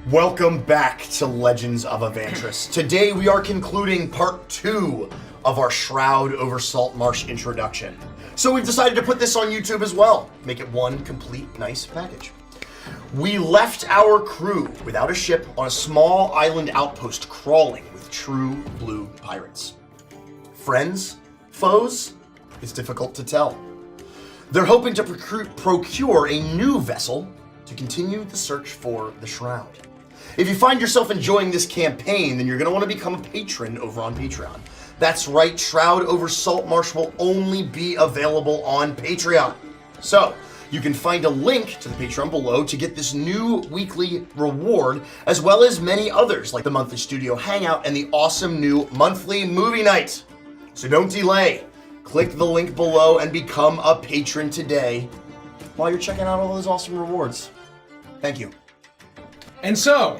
Welcome back to Legends of Evantris. Today we are concluding part 2 of our Shroud over Saltmarsh introduction. So we've decided to put this on YouTube as well. Make it one complete nice package. We left our crew without a ship on a small island outpost crawling with true blue pirates. Friends? Foes? It's difficult to tell. They're hoping to procure a new vessel to continue the search for the Shroud. If you find yourself enjoying this campaign, then you're going to want to become a patron over on Patreon. That's right, Shroud over Saltmarsh will only be available on Patreon. So, you can find a link to the Patreon below to get this new weekly reward, as well as many others like the monthly studio hangout and the awesome new monthly movie night. So don't delay. Click the link below and become a patron today while you're checking out all those awesome rewards. Thank you. And so,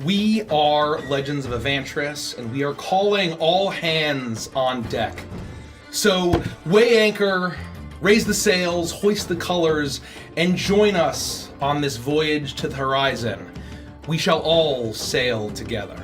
we are Legends of Evantris, and we are calling all hands on deck. So, weigh anchor, raise the sails, hoist the colors, and join us on this voyage to the horizon. We shall all sail together.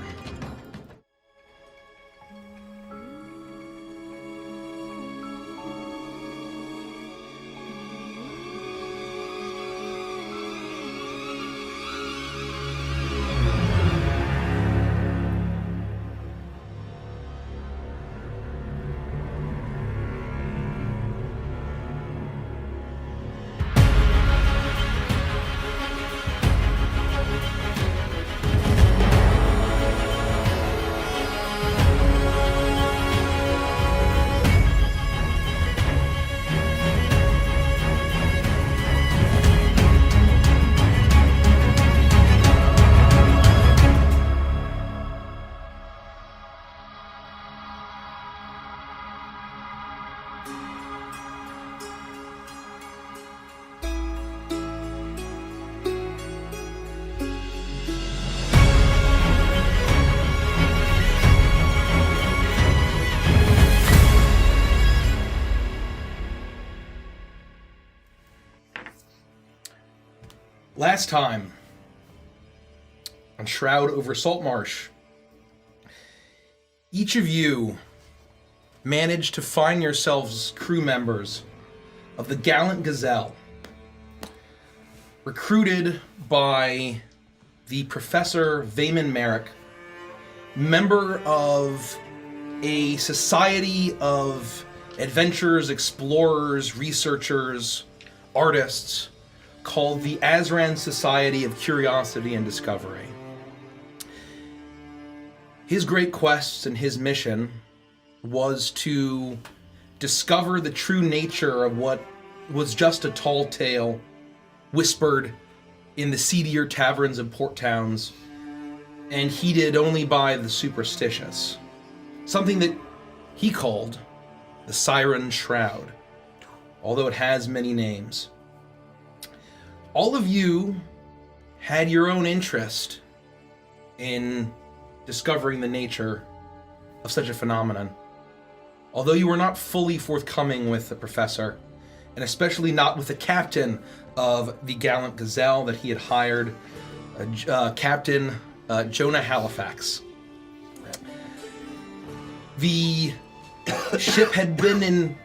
Last time, on Shroud over Saltmarsh, each of you managed to find yourselves crew members of the Gallant Gazelle, recruited by the Professor Vayman Merrick, member of a society of adventurers, explorers, researchers, artists, called the Azran Society of Curiosity and Discovery. His great quest and his mission was to discover the true nature of what was just a tall tale whispered in the seedier taverns of port towns and heeded only by the superstitious. Something that he called the Siren Shroud, although it has many names. All of you had your own interest in discovering the nature of such a phenomenon. Although you were not fully forthcoming with the professor, and especially not with the captain of the Gallant Gazelle that he had hired, Captain Jonah Halifax. The ship had been in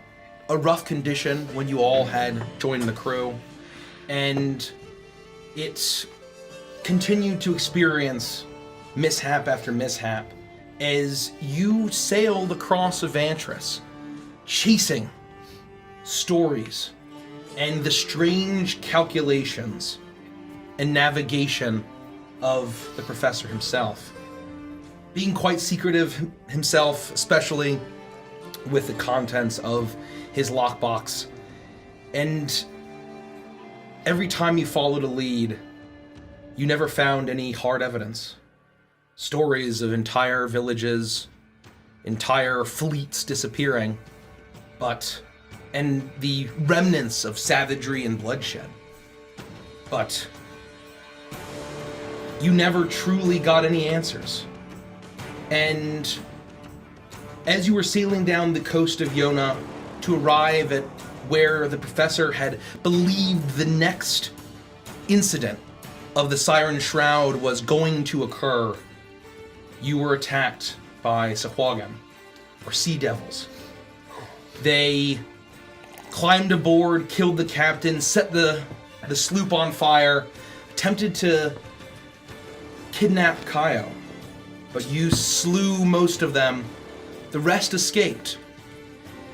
a rough condition when you all had joined the crew, and it continued to experience mishap after mishap as you sailed across Evantris, chasing stories and the strange calculations and navigation of the professor himself. Being quite secretive himself, especially with the contents of his lockbox. And every time you followed a lead, you never found any hard evidence. Stories of entire villages, entire fleets disappearing, and the remnants of savagery and bloodshed. But you never truly got any answers. And as you were sailing down the coast of Yona to arrive at where the professor had believed the next incident of the Siren Shroud was going to occur, you were attacked by Sahuagin, or Sea Devils. They climbed aboard, killed the captain, set the sloop on fire, attempted to kidnap Kaio, but you slew most of them. The rest escaped,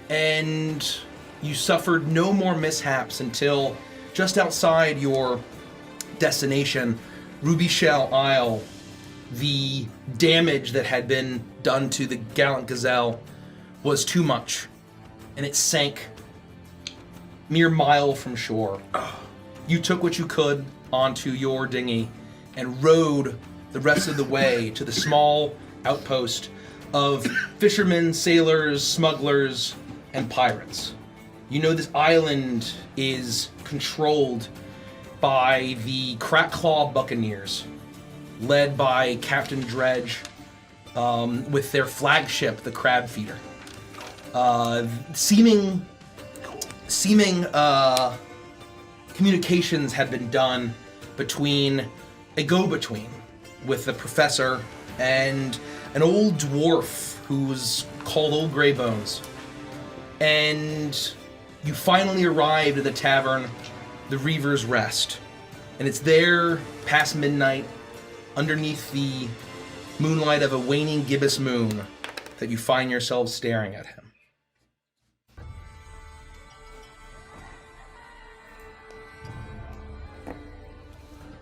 and you suffered no more mishaps until just outside your destination, Ruby Shell Isle. The damage that had been done to the Gallant Gazelle was too much, and it sank mere mile from shore. You took what you could onto your dinghy and rowed the rest of the way to the small outpost of fishermen, sailors, smugglers, and pirates. You know this island is controlled by the Crackclaw Buccaneers, led by Captain Dredge, with their flagship, the Crab Feeder. Seeming communications had been done between a go-between with the professor and an old dwarf who was called Old Grey Bones. And you finally arrived at the tavern, the Reaver's Rest. And it's there, past midnight, underneath the moonlight of a waning gibbous moon, that you find yourself staring at him.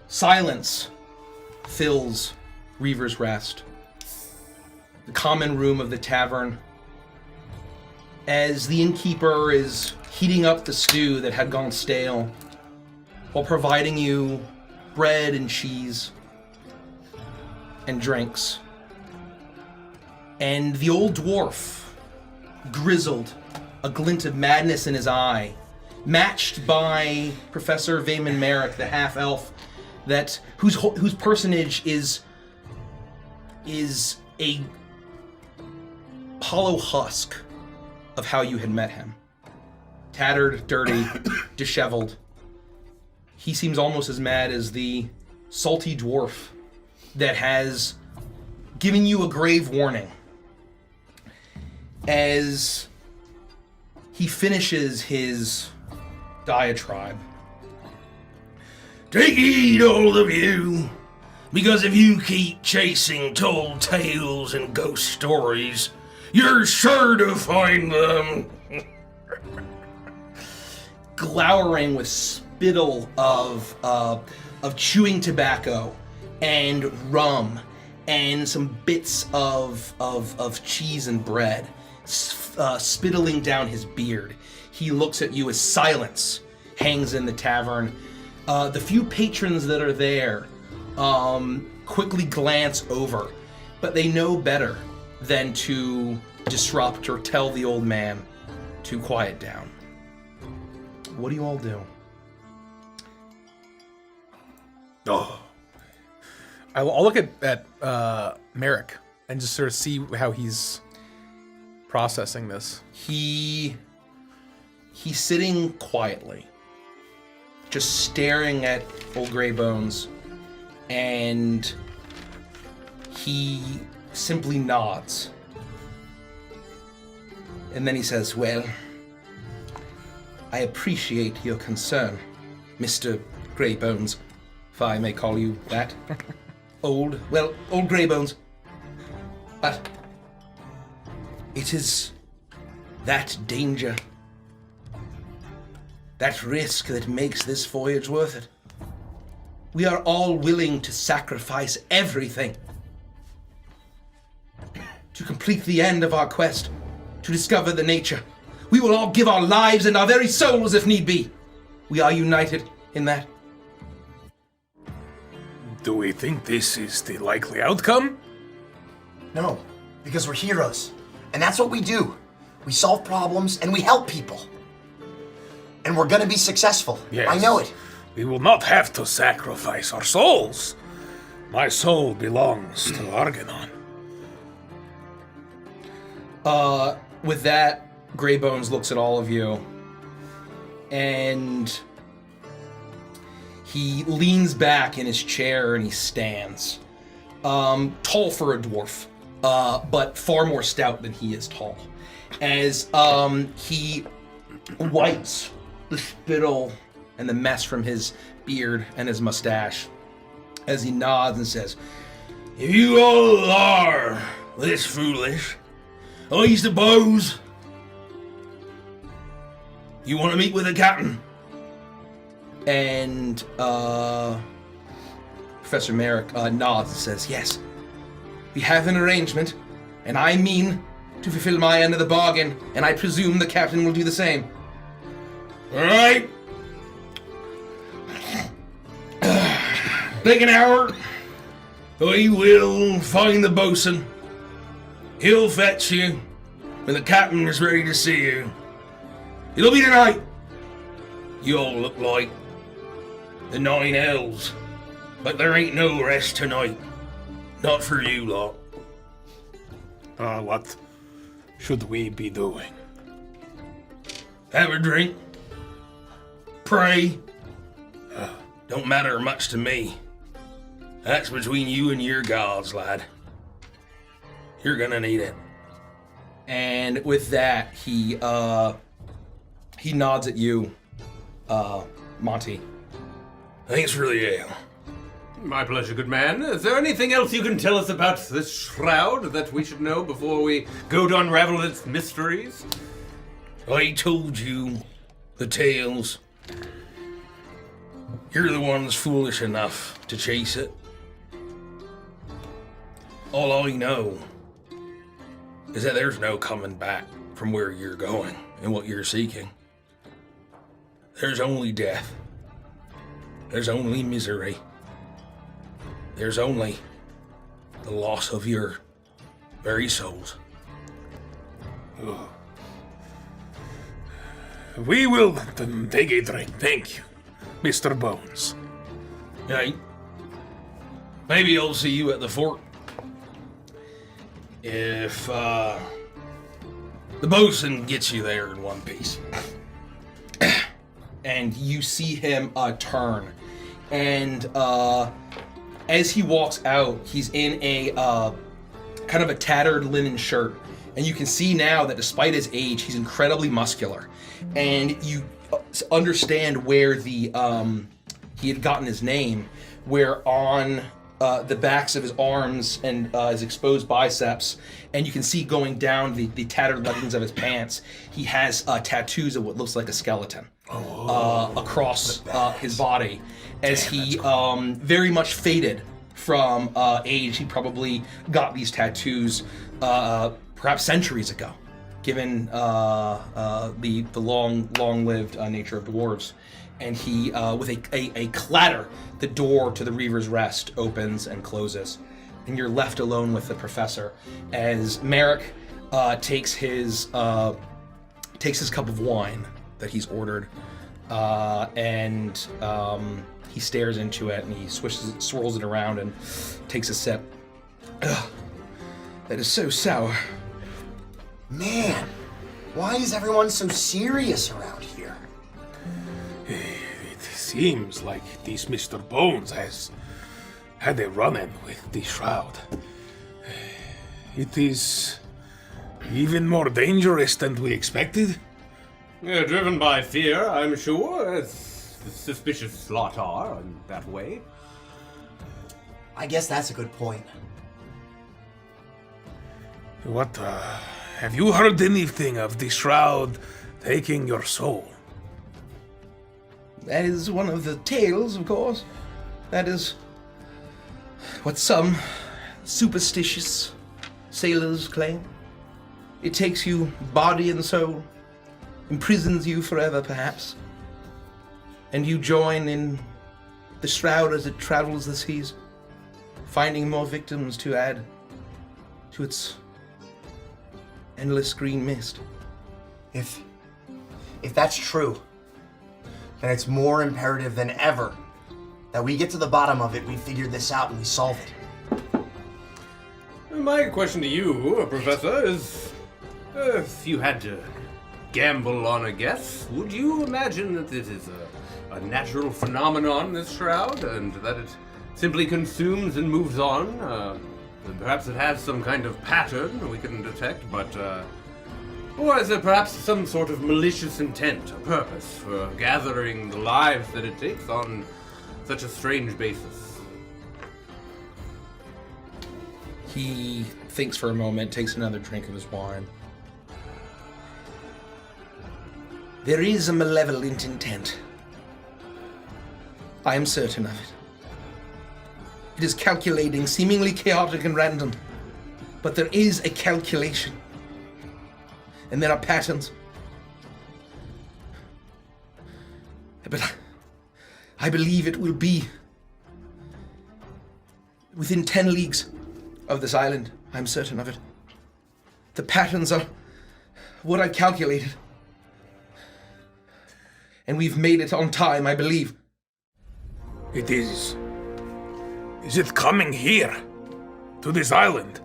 Silence fills Reaver's Rest, the common room of the tavern, as the innkeeper is heating up the stew that had gone stale, while providing you bread and cheese and drinks. And the old dwarf, grizzled, a glint of madness in his eye, matched by Professor Vayman Merrick, the half-elf, whose personage is a hollow husk of how you had met him. Tattered, dirty, disheveled. He seems almost as mad as the salty dwarf that has given you a grave warning. As he finishes his diatribe. Take heed, all of you, because if you keep chasing tall tales and ghost stories, you're sure to find them. Glowering with spittle of chewing tobacco and rum and some bits of cheese and bread, spittling down his beard, he looks at you as silence hangs in the tavern. The few patrons that are there quickly glance over, but they know better than to disrupt or tell the old man to quiet down. What do you all do? I'll look at Merrick and just sort of see how he's processing this. He's sitting quietly, just staring at Old Grey Bones, and he simply nods. And then he says, "Well, I appreciate your concern, Mr. Grey Bones, if I may call you that. Old Grey Bones. But it is that danger, that risk that makes this voyage worth it. We are all willing to sacrifice everything to complete the end of our quest, to discover the nature. We will all give our lives and our very souls if need be. We are united in that." Do we think this is the likely outcome? No, because we're heroes. And that's what we do. We solve problems and we help people. And we're gonna be successful. Yes. I know it. We will not have to sacrifice our souls. My soul belongs to Argonon. With that, Grey Bones looks at all of you, and He leans back in his chair and he stands. Tall for a dwarf, but far more stout than he is tall. As he wipes the spittle and the mess from his beard and his mustache, as he nods and says, If you all are this foolish, I suppose you want to meet with the captain. And Professor Merrick nods and says, yes, we have an arrangement, and I mean to fulfill my end of the bargain, and I presume the captain will do the same. All right. Take an hour. I will find the bosun. He'll fetch you when the captain is ready to see you. It'll be tonight. You all look like the 9 elves, but there ain't no rest tonight. Not for you lot. What should we be doing? Have a drink. Pray. Don't matter much to me. That's between you and your gods, lad. You're gonna need it. And with that, he nods at you, Monty. Thanks for the ale. My pleasure, good man. Is there anything else you can tell us about this shroud that we should know before we go to unravel its mysteries? I told you the tales. You're the ones foolish enough to chase it. All I know is that there's no coming back from where you're going and what you're seeking. There's only death. There's only misery. There's only the loss of your very souls. We will take a drink. Thank you, Mr. Bones. Hey, maybe I'll see you at the fort. If the bosun gets you there in one piece. And you see him turn. And as he walks out, he's in a kind of a tattered linen shirt. And you can see now that despite his age, he's incredibly muscular. And you understand where the he had gotten his name, where on the backs of his arms and his exposed biceps, and you can see going down the tattered leggings of his pants, he has tattoos of what looks like a skeleton across his body. As he very much faded from age, he probably got these tattoos perhaps centuries ago, given the long-lived nature of dwarves. And he, with a clatter, the door to the Reaver's Rest opens and closes, and you're left alone with the professor as Merrick takes his cup of wine that he's ordered, and he stares into it and he swirls it around and takes a sip. Ugh, that is so sour. Man, why is everyone so serious around here? It seems like this Mr. Bones has had a run-in with the Shroud. It is even more dangerous than we expected. Driven by fear, I'm sure, as the suspicious lot are in that way. I guess that's a good point. What, have you heard anything of the Shroud taking your soul? That is one of the tales, of course. That is what some superstitious sailors claim. It takes you body and soul, imprisons you forever, perhaps, and you join in the Shroud as it travels the seas, finding more victims to add to its endless green mist. If that's true, then it's more imperative than ever that we get to the bottom of it, we figure this out, and we solve it. My question to you, Professor, is if you had to gamble on a guess, would you imagine that this is a natural phenomenon, this shroud, and that it simply consumes and moves on. And perhaps it has some kind of pattern we can detect, but or is there perhaps some sort of malicious intent, a purpose for gathering the lives that it takes on such a strange basis? He thinks for a moment, takes another drink of his wine. There is a malevolent intent. I am certain of it. It is calculating, seemingly chaotic and random, but there is a calculation. And there are patterns. But I believe it will be within 10 leagues of this island. I'm certain of it. The patterns are what I calculated. And we've made it on time, I believe. It is. Is it coming here? To this island?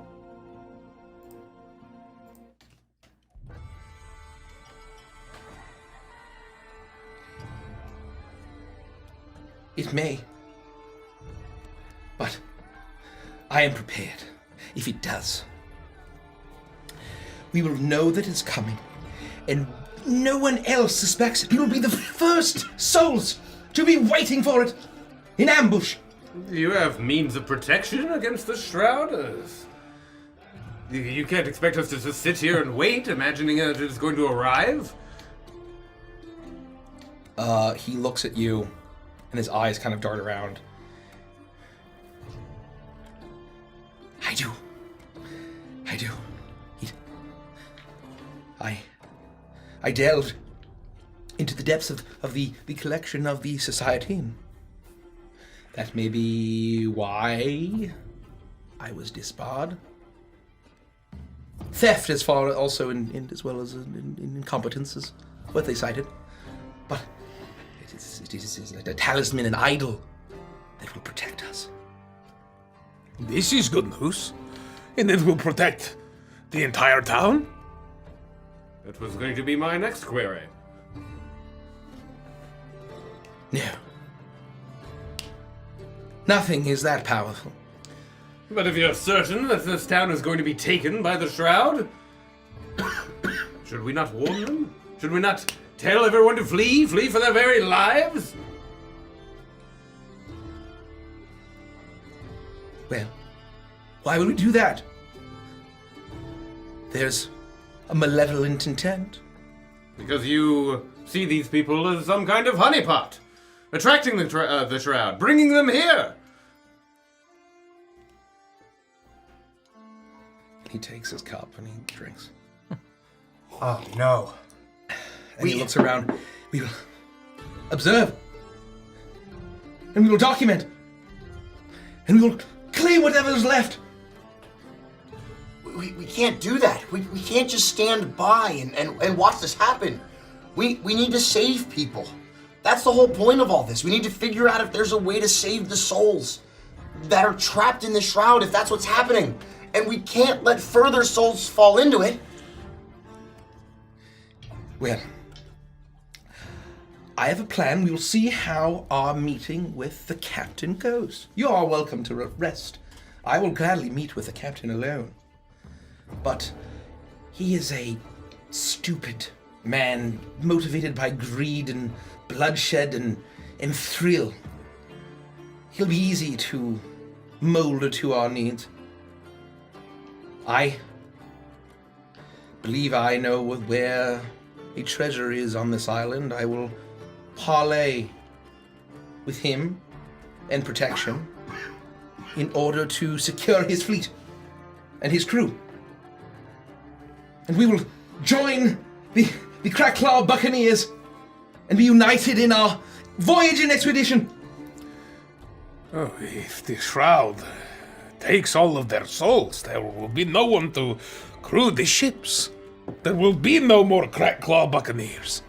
It may. But I am prepared, if it does. We will know that it's coming, and no one else suspects it. We will be the first souls to be waiting for it, in ambush. Do you have means of protection against the shroud? You can't expect us to just sit here and wait, imagining that it's going to arrive? He looks at you, and his eyes kind of dart around. I do. I delved into the depths of the collection of the Society. That may be why I was disbarred. Theft as far also in as well as in incompetence is what they cited. But it is a talisman, an idol that will protect us. This is good news. And it will protect the entire town? That was going to be my next query. No. Nothing is that powerful. But if you're certain that this town is going to be taken by the shroud, should we not warn them? Should we not tell everyone to flee? Flee for their very lives? Well, why would we do that? There's a malevolent intent. Because you see these people as some kind of honeypot, attracting the shroud, bringing them here. He takes his cup and he drinks. Oh, no. And he looks around. We will observe. And we will document. And we will claim whatever's left. We can't do that. We can't just stand by and watch this happen. We need to save people. That's the whole point of all this. We need to figure out if there's a way to save the souls that are trapped in the shroud, if that's what's happening. And we can't let further souls fall into it. Well, I have a plan. We will see how our meeting with the captain goes. You are welcome to rest. I will gladly meet with the captain alone. But he is a stupid man, motivated by greed and bloodshed and thrill. He'll be easy to mold to our needs. I believe I know where a treasure is on this island. I will parley with him and protection in order to secure his fleet and his crew. And we will join the Crack-Claw Buccaneers and be united in our voyage and expedition. Oh, if the Shroud takes all of their souls, there will be no one to crew the ships. There will be no more Crack-Claw Buccaneers.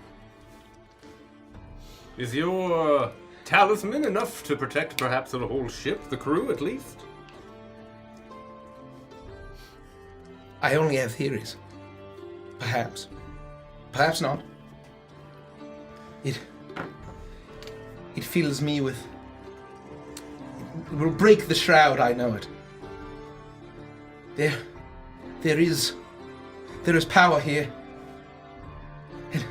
Is your talisman enough to protect perhaps the whole ship, the crew at least? I only have theories. Perhaps. Perhaps not. It fills me with... It will break the shroud, I know it. There is power here. And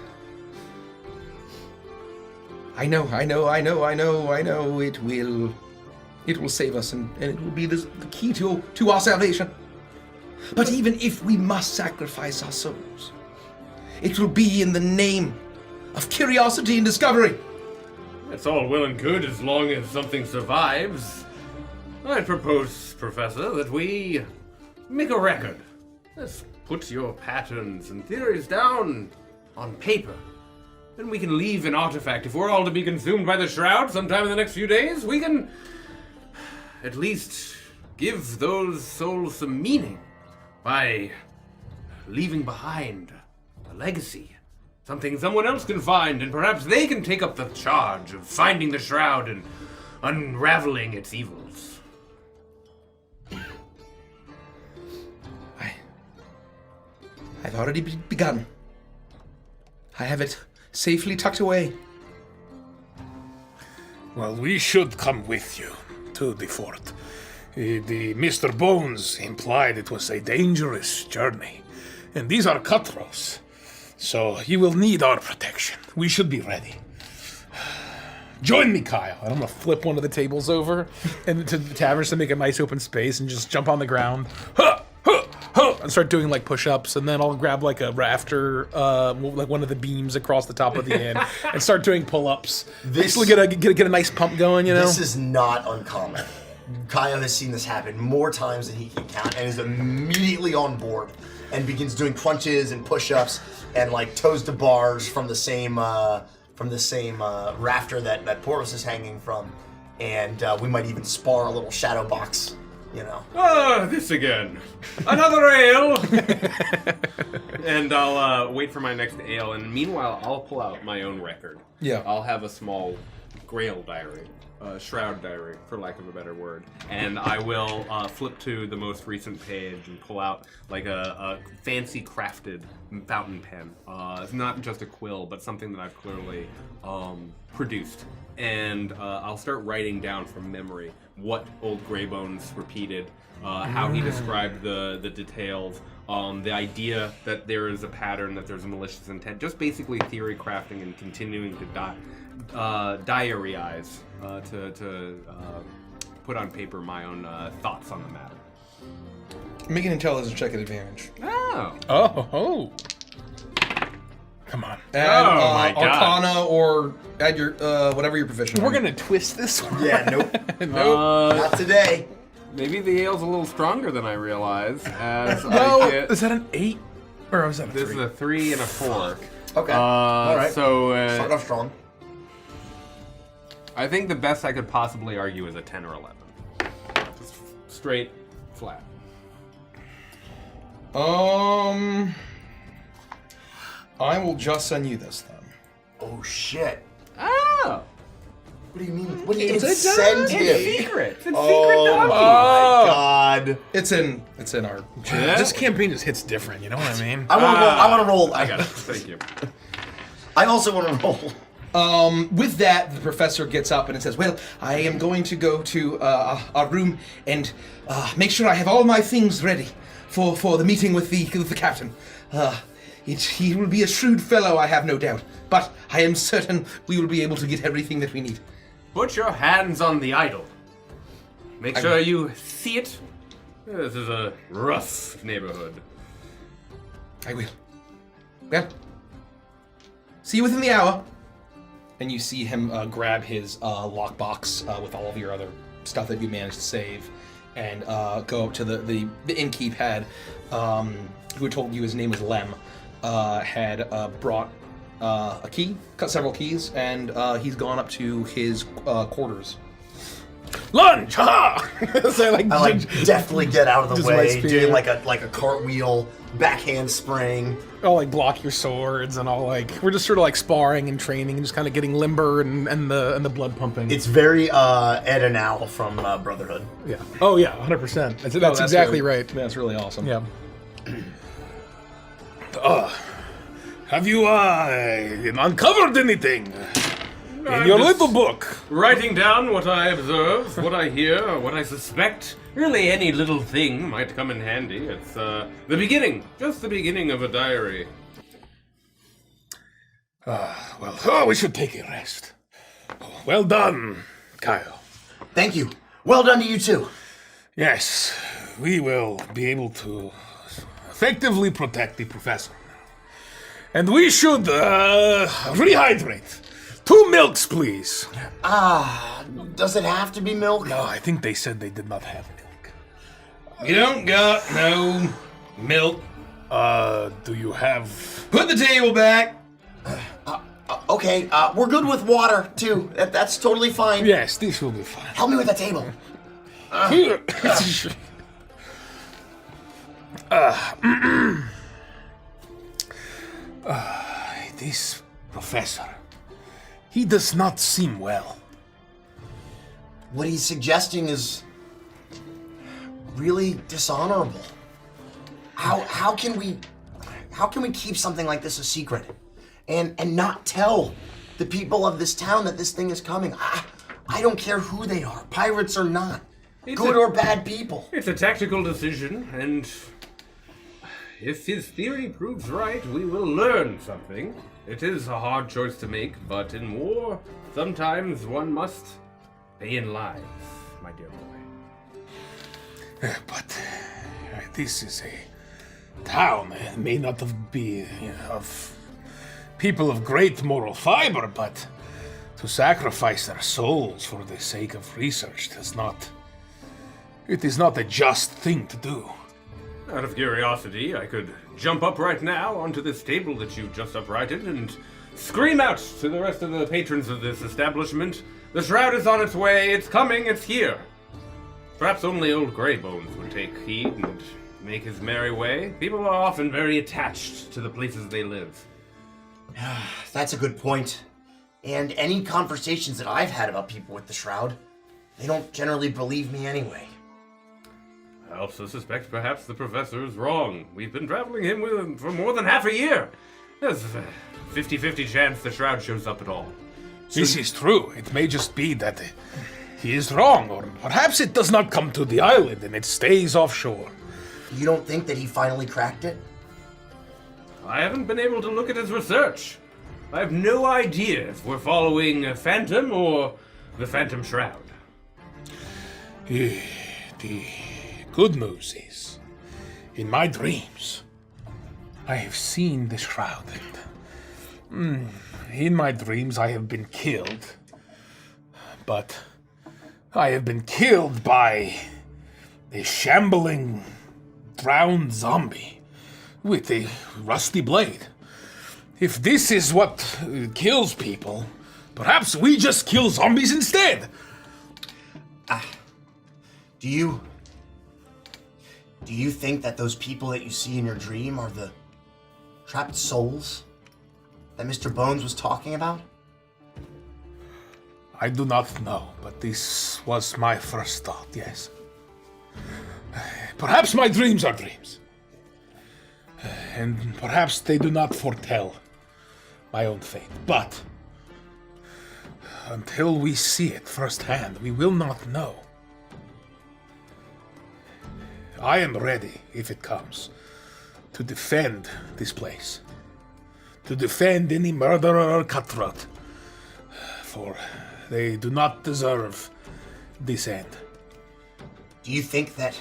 I know it will save us and it will be the key to our salvation. But even if we must sacrifice our souls, it will be in the name of curiosity and discovery. That's all well and good as long as something survives. I propose, Professor, that we make a record. Let's put your patterns and theories down on paper. Then we can leave an artifact. If we're all to be consumed by the Shroud sometime in the next few days, we can at least give those souls some meaning by leaving behind a legacy. Something someone else can find, and perhaps they can take up the charge of finding the Shroud and unraveling its evils. I've already begun. I have it safely tucked away. Well, we should come with you to the fort. The Mr. Bones implied it was a dangerous journey, and these are cutthroats. So you will need our protection. We should be ready. Join me, Kyle. I'm gonna flip one of the tables over and to the taverns to make a nice open space and just jump on the ground. And start doing like push-ups, and then I'll grab like a rafter, like one of the beams across the top of the inn, and start doing pull-ups. Basically, get a nice pump going, you know. This is not uncommon. Kyle has seen this happen more times than he can count, and is immediately on board, and begins doing crunches and push-ups, and like toes to bars from the same rafter that Porus is hanging from, and we might even spar a little shadow box. You know. This again. Another ale! And I'll wait for my next ale, and meanwhile, I'll pull out my own record. Yeah. I'll have a small Grail diary, Shroud diary, for lack of a better word. And I will flip to the most recent page and pull out like a fancy crafted fountain pen. It's not just a quill, but something that I've clearly produced. And I'll start writing down from memory what Old Greybones repeated, how he described the details, the idea that there is a pattern, that there's a malicious intent, just basically theory crafting and continuing to diaryize, to put on paper my own thoughts on the matter. Make an intelligence check at advantage. Oh. Come on. Add my God. Arcana or add your whatever you're proficient. We're on. gonna twist this one. Yeah, nope. Not today. Maybe the ale's a little stronger than I realize. As No, I get, is that an 8? Or was that a 3? this is a 3 and a 4. Okay. All right. So Start off strong. I think the best I could possibly argue is a 10 or 11. Just straight, flat. I will just send you this then. Oh shit. Oh! What do you mean? What do you It's a send It's him? secret! It's Oh secret my document! god. It's in our. This campaign just hits different, you know what I mean? I want to roll. I got it. Thank you. I also want to roll. With that, the professor gets up and says, "Well, I am going to go to our room and make sure I have all my things ready for the meeting with the captain. He will be a shrewd fellow, I have no doubt, but I am certain we will be able to get everything that we need." Put your hands on the idol. Make sure you see it. This is a rough neighborhood. I will. Well, see you within the hour. And you see him grab his lockbox with all of your other stuff that you managed to save, and go up to the innkeep had, who had told you his name was Lem, had brought a key, cut several keys, and he's gone up to his quarters. Lunge! Ha! So I deftly get out of the Just my way, spear. doing like a cartwheel, backhand spring. I'll like block your swords, and I'll we're just sort of like sparring and training, and just kind of getting limber and the blood pumping. It's very Ed and Al from Brotherhood. Yeah. Oh yeah, 100%. That's exactly really, right. That's really awesome. Yeah. Have you uncovered anything? In your little book. Writing down what I observe, what I hear, what I suspect. Really, any little thing might come in handy. It's the beginning, just the beginning of a diary. We should take a rest. Well done, Kyle. Thank you. Well done to you too. Yes, we will be able to effectively protect the professor. And we should rehydrate. 2 milks, please. Does it have to be milk? No, I think they said they did not have milk. You don't got no milk. Do you have... Put the table back. Okay, we're good with water too. That's totally fine. Yes, this will be fine. Help me with the table. Here. This professor, he does not seem well. What he's suggesting is really dishonorable. How can we keep something like this a secret and not tell the people of this town that this thing is coming? I don't care who they are, pirates or not, good or bad people. It's a tactical decision, and if his theory proves right, we will learn something. It is a hard choice to make, but in war, sometimes one must pay in lives, my dear boy. But this is a town. It may not be of people of great moral fiber, but to sacrifice their souls for the sake of research it is not a just thing to do. Out of curiosity, I could jump up right now onto this table that you just uprighted and scream out to the rest of the patrons of this establishment. The Shroud is on its way, it's coming, it's here. Perhaps only old Greybones would take heed and make his merry way. People are often very attached to the places they live. That's a good point. And any conversations that I've had about people with the Shroud, they don't generally believe me anyway. I also suspect perhaps the professor is wrong. We've been traveling him with him for more than half a year. There's a 50-50 chance the Shroud shows up at all. This is true. It may just be that he is wrong, or perhaps it does not come to the island and it stays offshore. You don't think that he finally cracked it? I haven't been able to look at his research. I have no idea if we're following a Phantom or the Phantom Shroud. The good news is, in my dreams, I have seen the Shroud. And, in my dreams, I have been killed. But I have been killed by a shambling, drowned zombie with a rusty blade. If this is what kills people, perhaps we just kill zombies instead. Do you think that those people that you see in your dream are the trapped souls that Mr. Bones was talking about? I do not know, but this was my first thought, yes. Perhaps my dreams are dreams. And perhaps they do not foretell my own fate. But until we see it firsthand, we will not know. I am ready, if it comes, to defend this place. To defend any murderer or cutthroat. For they do not deserve this end. Do you think that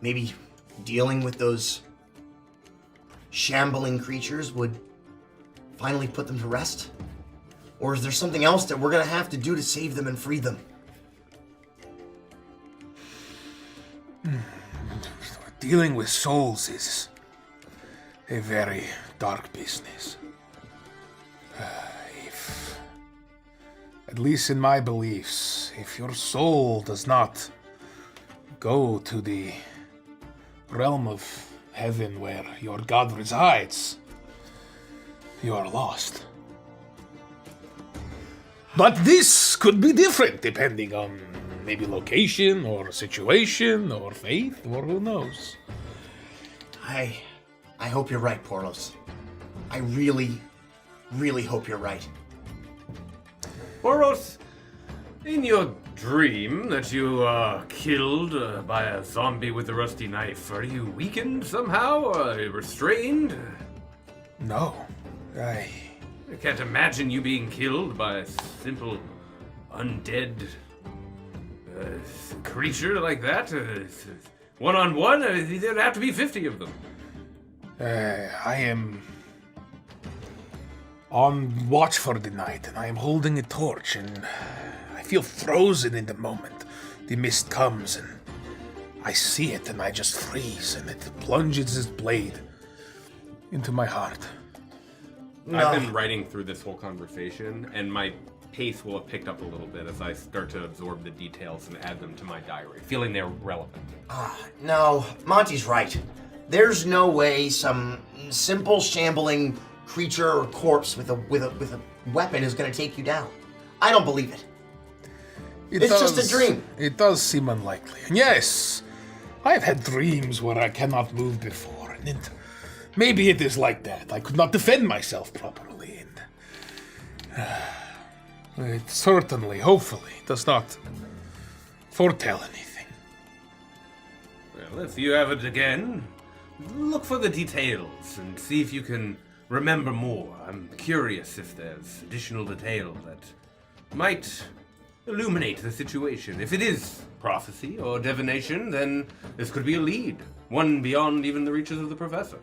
maybe dealing with those shambling creatures would finally put them to rest? Or is there something else that we're gonna have to do to save them and free them? Dealing with souls is a very dark business. At least in my beliefs, if your soul does not go to the realm of heaven where your God resides, you are lost. But this could be different depending on maybe location or situation or faith or who knows. I hope you're right, Porlos. I really, really hope you're right. Boros, in your dream that you are killed by a zombie with a rusty knife, are you weakened somehow? Are you restrained? No. I can't imagine you being killed by a simple undead creature like that. One-on-one, there'd have to be 50 of them. I am on watch for the night, and I am holding a torch, and I feel frozen in the moment. The mist comes, and I see it, and I just freeze, and it plunges its blade into my heart. I've been writing through this whole conversation, and my pace will have picked up a little bit as I start to absorb the details and add them to my diary, feeling they're relevant. No, Monty's right. There's no way some simple shambling creature or corpse with a weapon is going to take you down. I don't believe it. It's just a dream. It does seem unlikely. And yes, I've had dreams where I cannot move before, and maybe it is like that. I could not defend myself properly, and it certainly, hopefully, does not foretell anything. Well, if you have it again, look for the details and see if you can remember more. I'm curious if there's additional detail that might illuminate the situation. If it is prophecy or divination, then this could be a lead, one beyond even the reaches of the professor.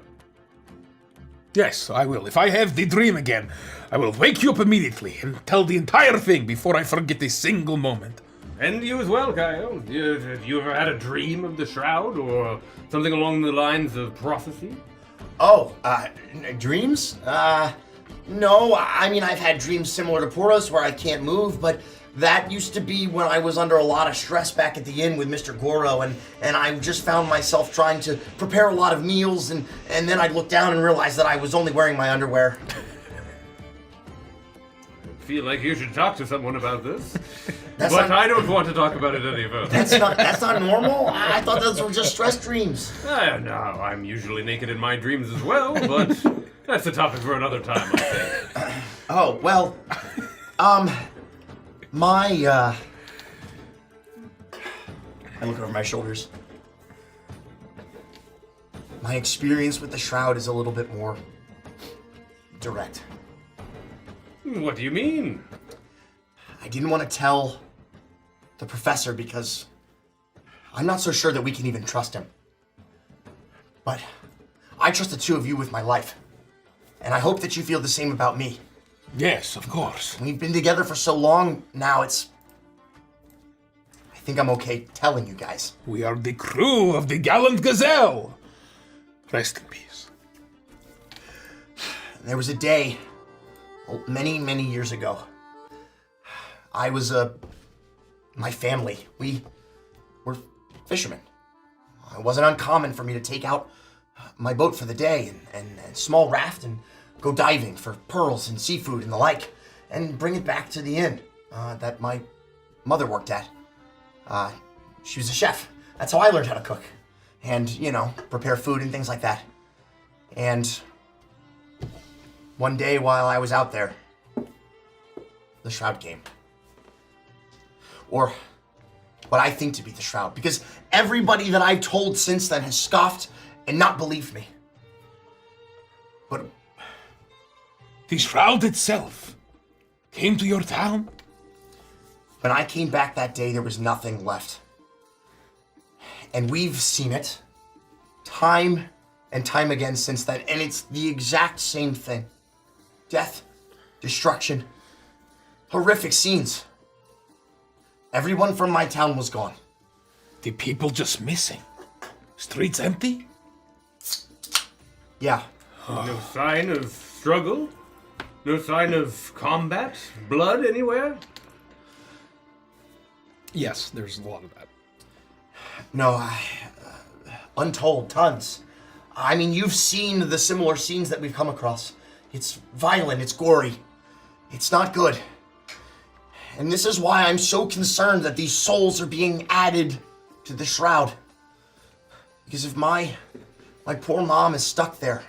Yes, I will. If I have the dream again, I will wake you up immediately and tell the entire thing before I forget a single moment. And you as well, Kyle. Have you ever had a dream of the Shroud or something along the lines of prophecy? Oh, dreams? No. I mean, I've had dreams similar to Poros where I can't move, but that used to be when I was under a lot of stress back at the inn with Mr. Goro, and I just found myself trying to prepare a lot of meals, and then I'd look down and realize that I was only wearing my underwear. I feel like you should talk to someone about this. But I don't want to talk about it any further. That's not normal? I thought those were just stress dreams. No, I'm usually naked in my dreams as well, but that's a topic for another time, I think. Oh, well, I look over my shoulders. My experience with the Shroud is a little bit more direct. What do you mean? I didn't want to tell the professor because I'm not so sure that we can even trust him. But I trust the two of you with my life. And I hope that you feel the same about me. Yes, of course. We've been together for so long now, I think I'm okay telling you guys. We are the crew of the Gallant Gazelle. Rest in peace. There was a day, many, many years ago. My family, we were fishermen. It wasn't uncommon for me to take out my boat for the day and a small raft and go diving for pearls and seafood and the like, and bring it back to the inn that my mother worked at. She was a chef. That's how I learned how to cook. And, prepare food and things like that. And one day while I was out there, the Shroud came. Or what I think to be the Shroud, because everybody that I've told since then has scoffed and not believed me. But the Shroud itself came to your town? when I came back that day, there was nothing left. And we've seen it time and time again since then, and it's the exact same thing. Death, destruction, horrific scenes. Everyone from my town was gone. The people just missing. Streets empty? Yeah. No sign of struggle? No sign of combat? Blood anywhere? Yes, there's a lot of that. No, untold, tons. I mean, you've seen the similar scenes that we've come across. It's violent, it's gory. It's not good. And this is why I'm so concerned that these souls are being added to the Shroud. Because if my poor mom is stuck there,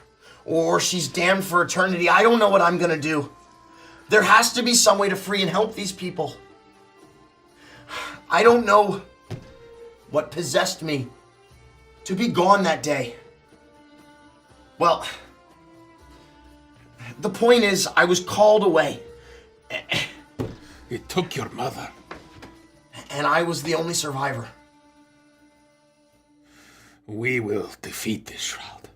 or she's damned for eternity, I don't know what I'm gonna do. There has to be some way to free and help these people. I don't know what possessed me to be gone that day. Well, the point is, I was called away. It took your mother. And I was the only survivor. We will defeat this Shroud.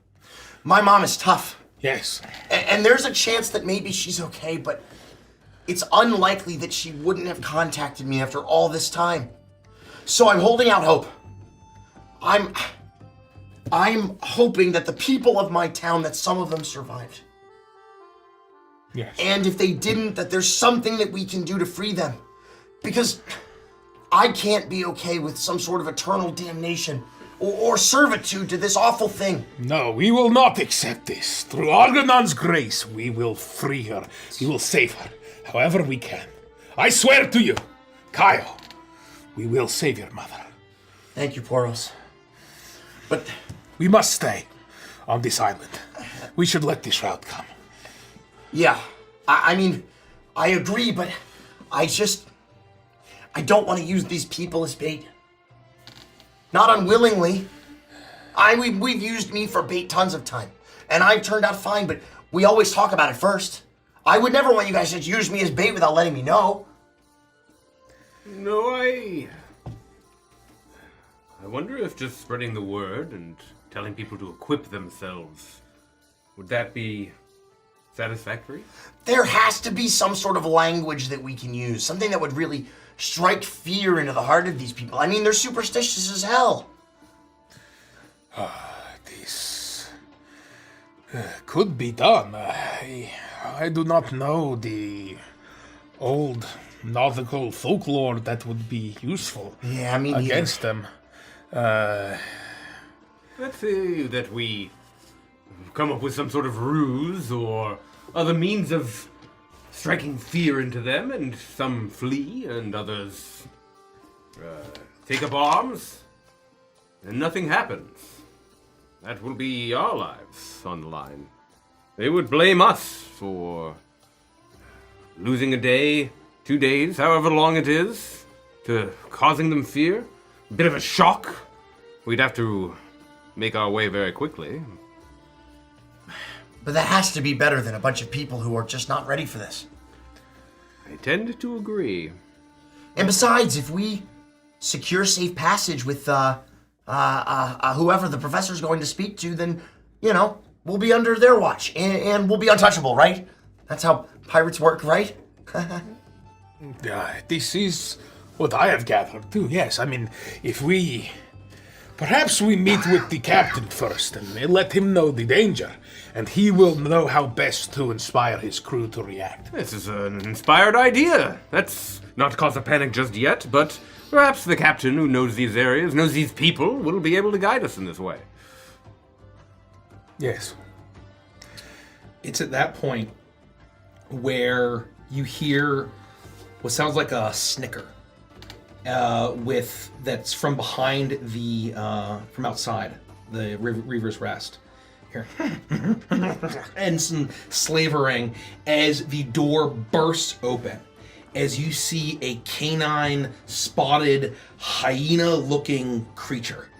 My mom is tough. Yes. And there's a chance that maybe she's okay, but it's unlikely that she wouldn't have contacted me after all this time. So I'm holding out hope. I'm hoping that the people of my town, that some of them survived. Yes. And if they didn't, that there's something that we can do to free them. Because I can't be okay with some sort of eternal damnation or servitude to this awful thing. No, we will not accept this. Through Argonon's grace, we will free her. We will save her, however we can. I swear to you, Kyle, we will save your mother. Thank you, Poros. But we must stay on this island. We should let the Shroud come. yeah, I mean, I agree, but I don't want to use these people as bait. Not unwillingly. We've used me for bait tons of time, and I've turned out fine, but we always talk about it first. I would never want you guys to use me as bait without letting me know. No, I wonder if just spreading the word and telling people to equip themselves, would that be satisfactory? There has to be some sort of language that we can use, something that would really strike fear into the heart of these people. I mean, they're superstitious as hell. This could be done. I do not know the old nautical folklore that would be useful Yeah, I mean, against them. Let's say that we come up with some sort of ruse or other means of striking fear into them, and some flee and others take up arms, and nothing happens. That will be our lives on the line. They would blame us for losing a day, 2 days, however long it is, to causing them fear. A bit of a shock. We'd have to make our way very quickly. But that has to be better than a bunch of people who are just not ready for this. I tend to agree. And besides, if we secure safe passage with whoever the professor's going to speak to, then, you know, we'll be under their watch and we'll be untouchable, right? That's how pirates work, right? This is what I have gathered too. Yes, I mean, if we... Perhaps we meet with the captain first and let him know the danger, and he will know how best to inspire his crew to react. This is an inspired idea. Let's not cause a panic just yet, but perhaps the captain who knows these areas, knows these people, will be able to guide us in this way. Yes. It's at that point where you hear what sounds like a snicker, that's from behind the from outside the Reaver's Rest. Here, and some slavering as the door bursts open, as you see a canine, spotted, hyena-looking creature,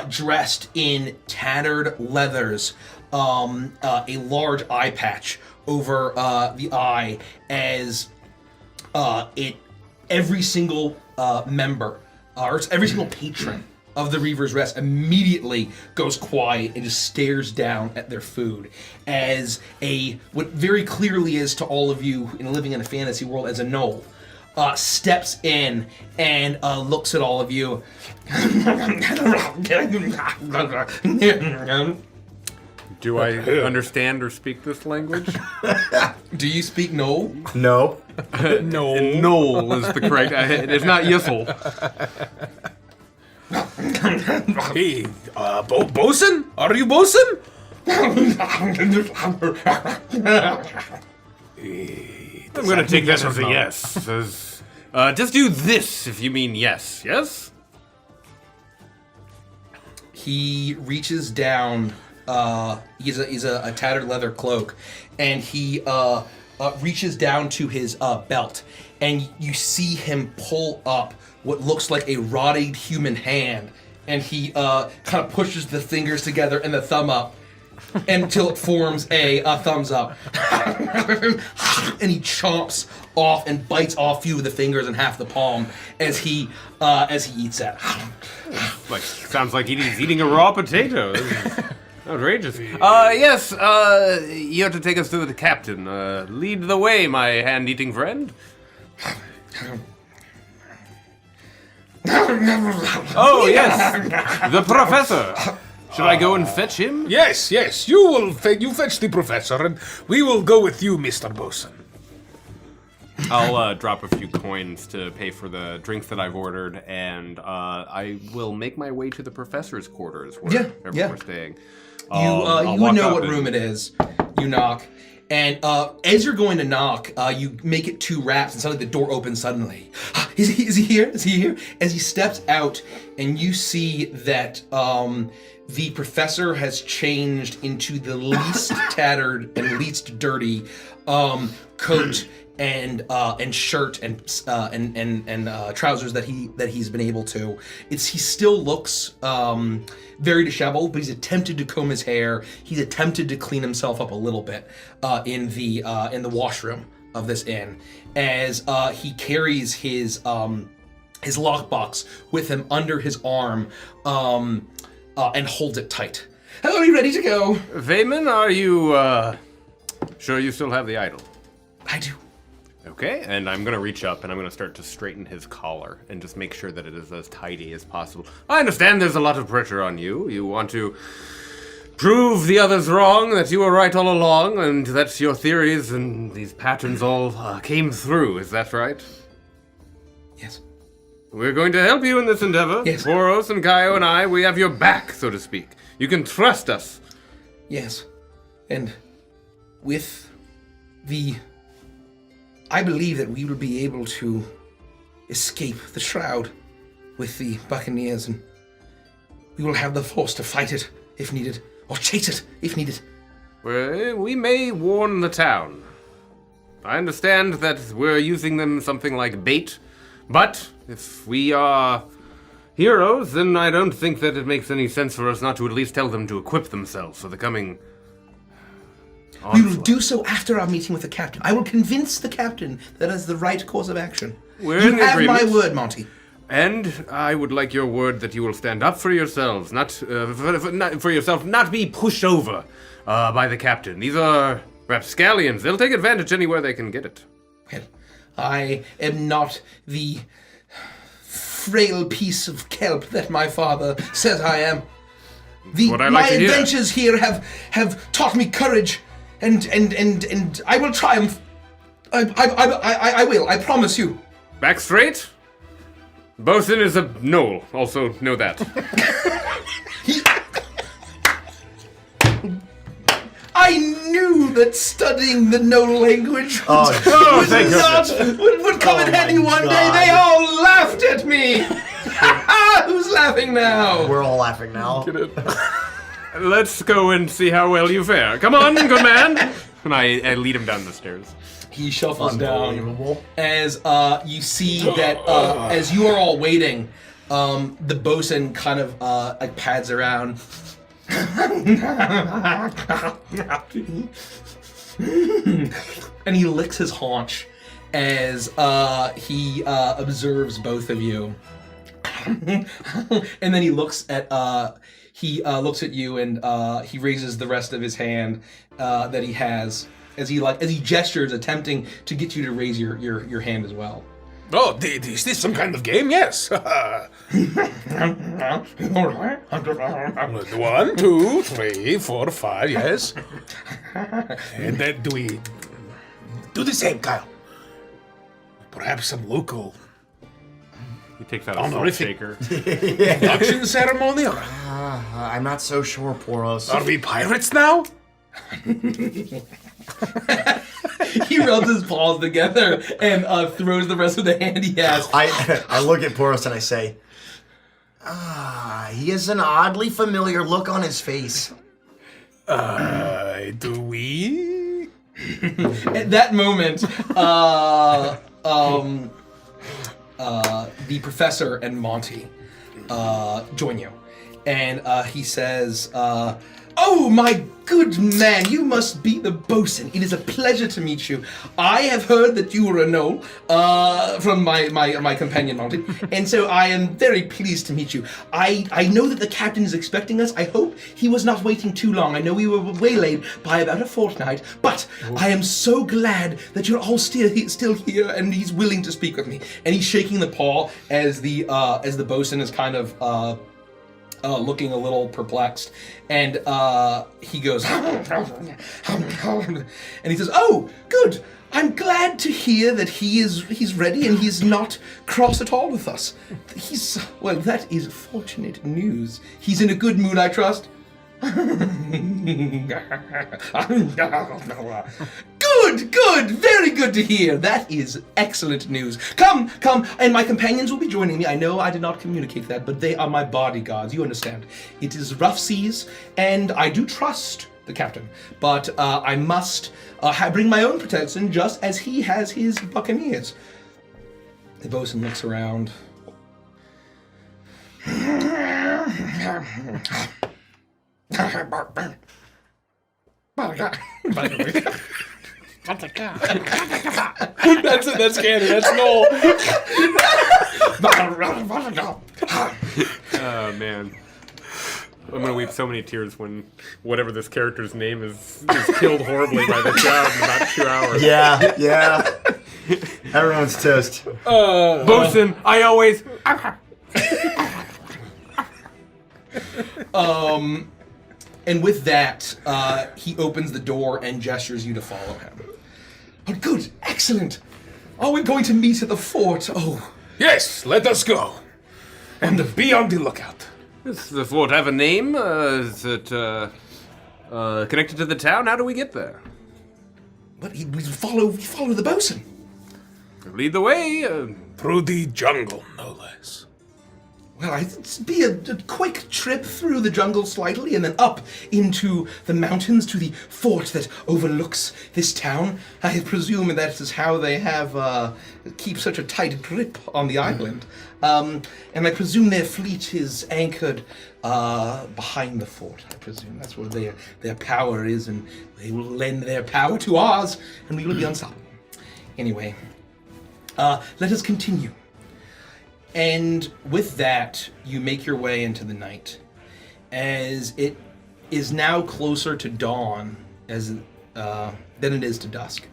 dressed in tattered leathers, a large eye patch over the eye, as every single member, or every single patron of the Reaver's Rest immediately goes quiet and just stares down at their food, as what very clearly is to all of you living in a fantasy world as a gnoll, steps in and looks at all of you. Do I understand or speak this language? Do you speak gnoll? No. No. Knoll is the correct. It's not Yissel. Hey, bosun? Are you bosun? I'm going to take that as a yes. Just do this if you mean yes. Yes? He reaches down. He's a tattered leather cloak, and he reaches down to his belt, and you see him pull up what looks like a rotted human hand, and he kind of pushes the fingers together and the thumb up until it forms a thumbs up. And he chomps off and bites off few of the fingers and half the palm as he eats that. Like, sounds like he's eating a raw potato. This is outrageous. Yes, you have to take us to the captain. Lead the way, my hand-eating friend. Oh, yes, the professor. Should I go and fetch him? Yes, you fetch the professor, and we will go with you, Mr. Bosun. I'll drop a few coins to pay for the drinks that I've ordered, and I will make my way to the professor's quarters where we're staying. You would know what room it is. You knock, and as you're going to knock, you make it 2 raps, and suddenly the door opens suddenly. Is he here? Is he here? As he steps out, and you see that the professor has changed into the least tattered and least dirty coat and shirt and trousers that he's been able to. He still looks very disheveled, but he's attempted to comb his hair. He's attempted to clean himself up a little bit in the washroom of this inn, as he carries his lockbox with him under his arm and holds it tight. Are you ready to go? Vayman, are you sure you still have the idol? I do. Okay, and I'm gonna reach up and I'm gonna start to straighten his collar and just make sure that it is as tidy as possible. I understand there's a lot of pressure on you. You want to prove the others wrong, that you were right all along, and that your theories and these patterns all came through. Is that right? Yes. We're going to help you in this endeavor. Yes. Boros and Kaio and I, we have your back, so to speak. You can trust us. Yes. And with I believe that we will be able to escape the Shroud with the Buccaneers, and we will have the force to fight it if needed, or chase it if needed. Well, we may warn the town. I understand that we're using them something like bait, but if we are heroes, then I don't think that it makes any sense for us not to at least tell them to equip themselves for the coming We will do so after our meeting with the captain. I will convince the captain that is the right course of action. We're you in have agreement. my word, Monty. And I would like your word that you will stand up for yourselves, not for yourself, not be pushed over by the captain. These are rapscallions. They'll take advantage anywhere they can get it. Well, I am not the frail piece of kelp that my father says I am. My adventures here have taught me courage, and I will triumph. I will. I promise you. Back straight. Bosun is a gnoll. Also know that. I knew that studying the Gnoll language would come in handy one day. They all laughed at me. Who's laughing now? We're all laughing now. Let's go and see how well you fare. Come on, good man. And I lead him down the stairs. He shuffles down as you see that as you are all waiting, the bosun kind of like pads around. And he licks his haunch as he observes both of you. And then he looks at you and he raises the rest of his hand that he has as he gestures, attempting to get you to raise your hand as well. Oh, is this some kind of game? Yes. 1, 2, 3, 4, 5. Yes. And then do we do the same, Kyle? Perhaps some local. He takes out a salt shaker. Induction ceremony? I'm not so sure, Poros. Are we pirates now? He rubs his paws together and throws the rest of the hand he has. I look at Poros and I say, he has an oddly familiar look on his face. Do we? At that moment, the professor and Monty join you, and he says, "Oh, my good man, you must be the bosun. It is a pleasure to meet you. I have heard that you were a gnoll from my companion Monty, and so I am very pleased to meet you. I know that the captain is expecting us. I hope he was not waiting too long. I know we were waylaid by about a fortnight, but I am so glad that you're all still here, and he's willing to speak with me." And he's shaking the paw as the bosun is kind of looking a little perplexed, and he goes, and he says, "Oh, good. I'm glad to hear that he's ready and he's not cross at all with us. Well, that is fortunate news. He's in a good mood, I trust." Good, very good to hear. That is excellent news. Come, and my companions will be joining me. I know I did not communicate that, but they are my bodyguards, you understand. It is rough seas, and I do trust the captain, but I must bring my own protection just as he has his buccaneers. The bosun looks around. That's canon. That's Noel. Oh man, I'm gonna weep so many tears when whatever this character's name is killed horribly by the crowd in about 2 hours. Yeah. Everyone's toast. Bosun, I always. And with that, he opens the door and gestures you to follow him. Oh, good, excellent. Are we going to meet at the fort? Oh, Yes, let us go. And be on the lookout. Does the fort have a name? Is it connected to the town? How do we get there? but we follow the bosun. Lead the way. Through the jungle, no less. Well, it'd be a quick trip through the jungle slightly and then up into the mountains to the fort that overlooks this town. I presume that is how they have keep such a tight grip on the island. And I presume their fleet is anchored behind the fort. I presume that's where their power is, and they will lend their power to ours, and we will be unstoppable. Anyway, let us continue. And with that, you make your way into the night. As it is now closer to dawn than it is to dusk.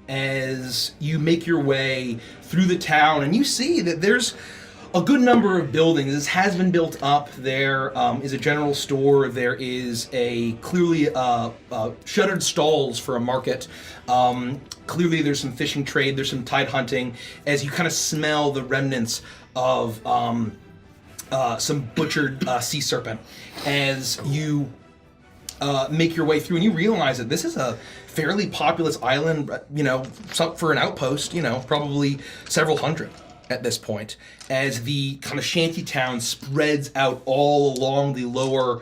As you make your way through the town, and you see that there's a good number of buildings. This has been built up. There is a general store. There is clearly shuttered stalls for a market. Clearly there's some fishing trade. There's some tide hunting. As you kind of smell the remnants of some butchered sea serpent. As you make your way through, and you realize that this is a fairly populous island, for an outpost, probably several hundred at this point, as the kind of shanty town spreads out all along the lower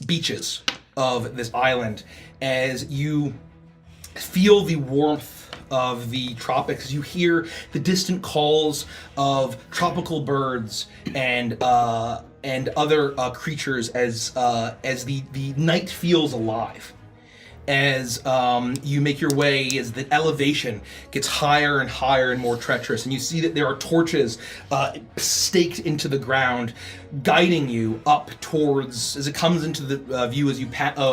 beaches of this island. As you feel the warmth of the tropics, you hear the distant calls of tropical birds and other creatures as the night feels alive. As you make your way, as the elevation gets higher and higher and more treacherous, and you see that there are torches staked into the ground, guiding you up towards, as it comes into the view as you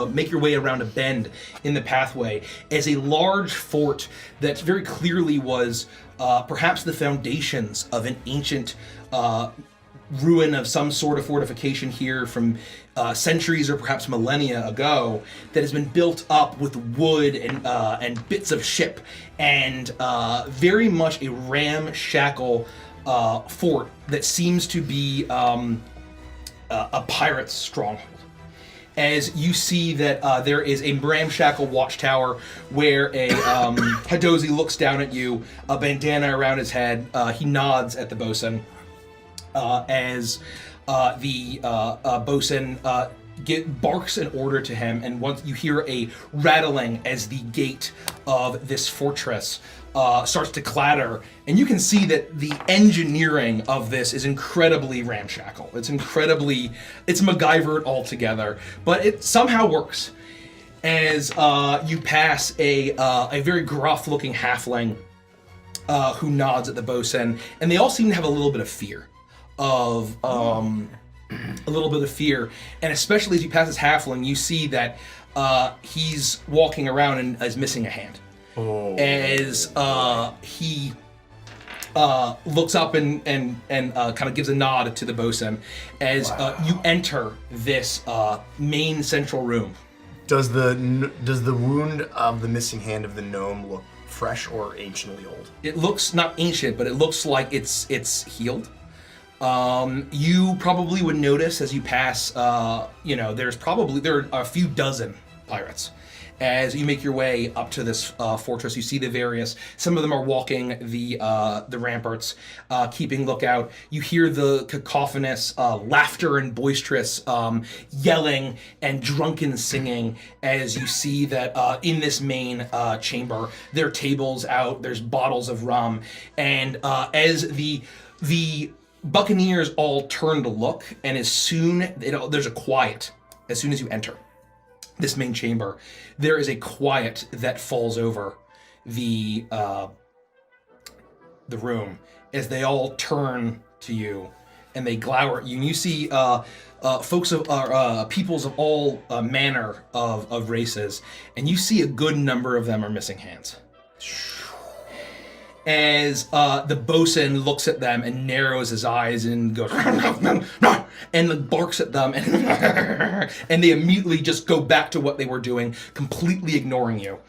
make your way around a bend in the pathway, as a large fort that very clearly was perhaps the foundations of an ancient ruin of some sort of fortification here from centuries or perhaps millennia ago, that has been built up with wood and bits of ship, and very much a ramshackle fort that seems to be a pirate's stronghold. As you see that there is a ramshackle watchtower where a Hadozi looks down at you, a bandana around his head. He nods at the bosun. As the bosun barks an order to him, and once you hear a rattling as the gate of this fortress starts to clatter, and you can see that the engineering of this is incredibly ramshackle. It's MacGyvered altogether, but it somehow works. As you pass a very gruff-looking halfling who nods at the bosun, and they all seem to have a little bit of fear and especially as you pass this halfling, you see that he's walking around and is missing a hand. As he looks up and kind of gives a nod to the bosun as you enter this main central room. Does the wound of the missing hand of the gnome look fresh or anciently old? It looks not ancient, but it looks like it's healed. You probably would notice as you pass, there are a few dozen pirates. As you make your way up to this fortress, you see some of them are walking the ramparts, keeping lookout. You hear the cacophonous laughter and boisterous yelling and drunken singing as you see that in this main chamber, there are tables out, there's bottles of rum, and as the buccaneers all turn to look, and there's a quiet as soon as you enter this main chamber. There is a quiet that falls over the room as they all turn to you and they glower at you. And you see folks of peoples of all manner of races, and you see a good number of them are missing hands. As the bosun looks at them and narrows his eyes and goes, and barks at them, and they immediately just go back to what they were doing, completely ignoring you.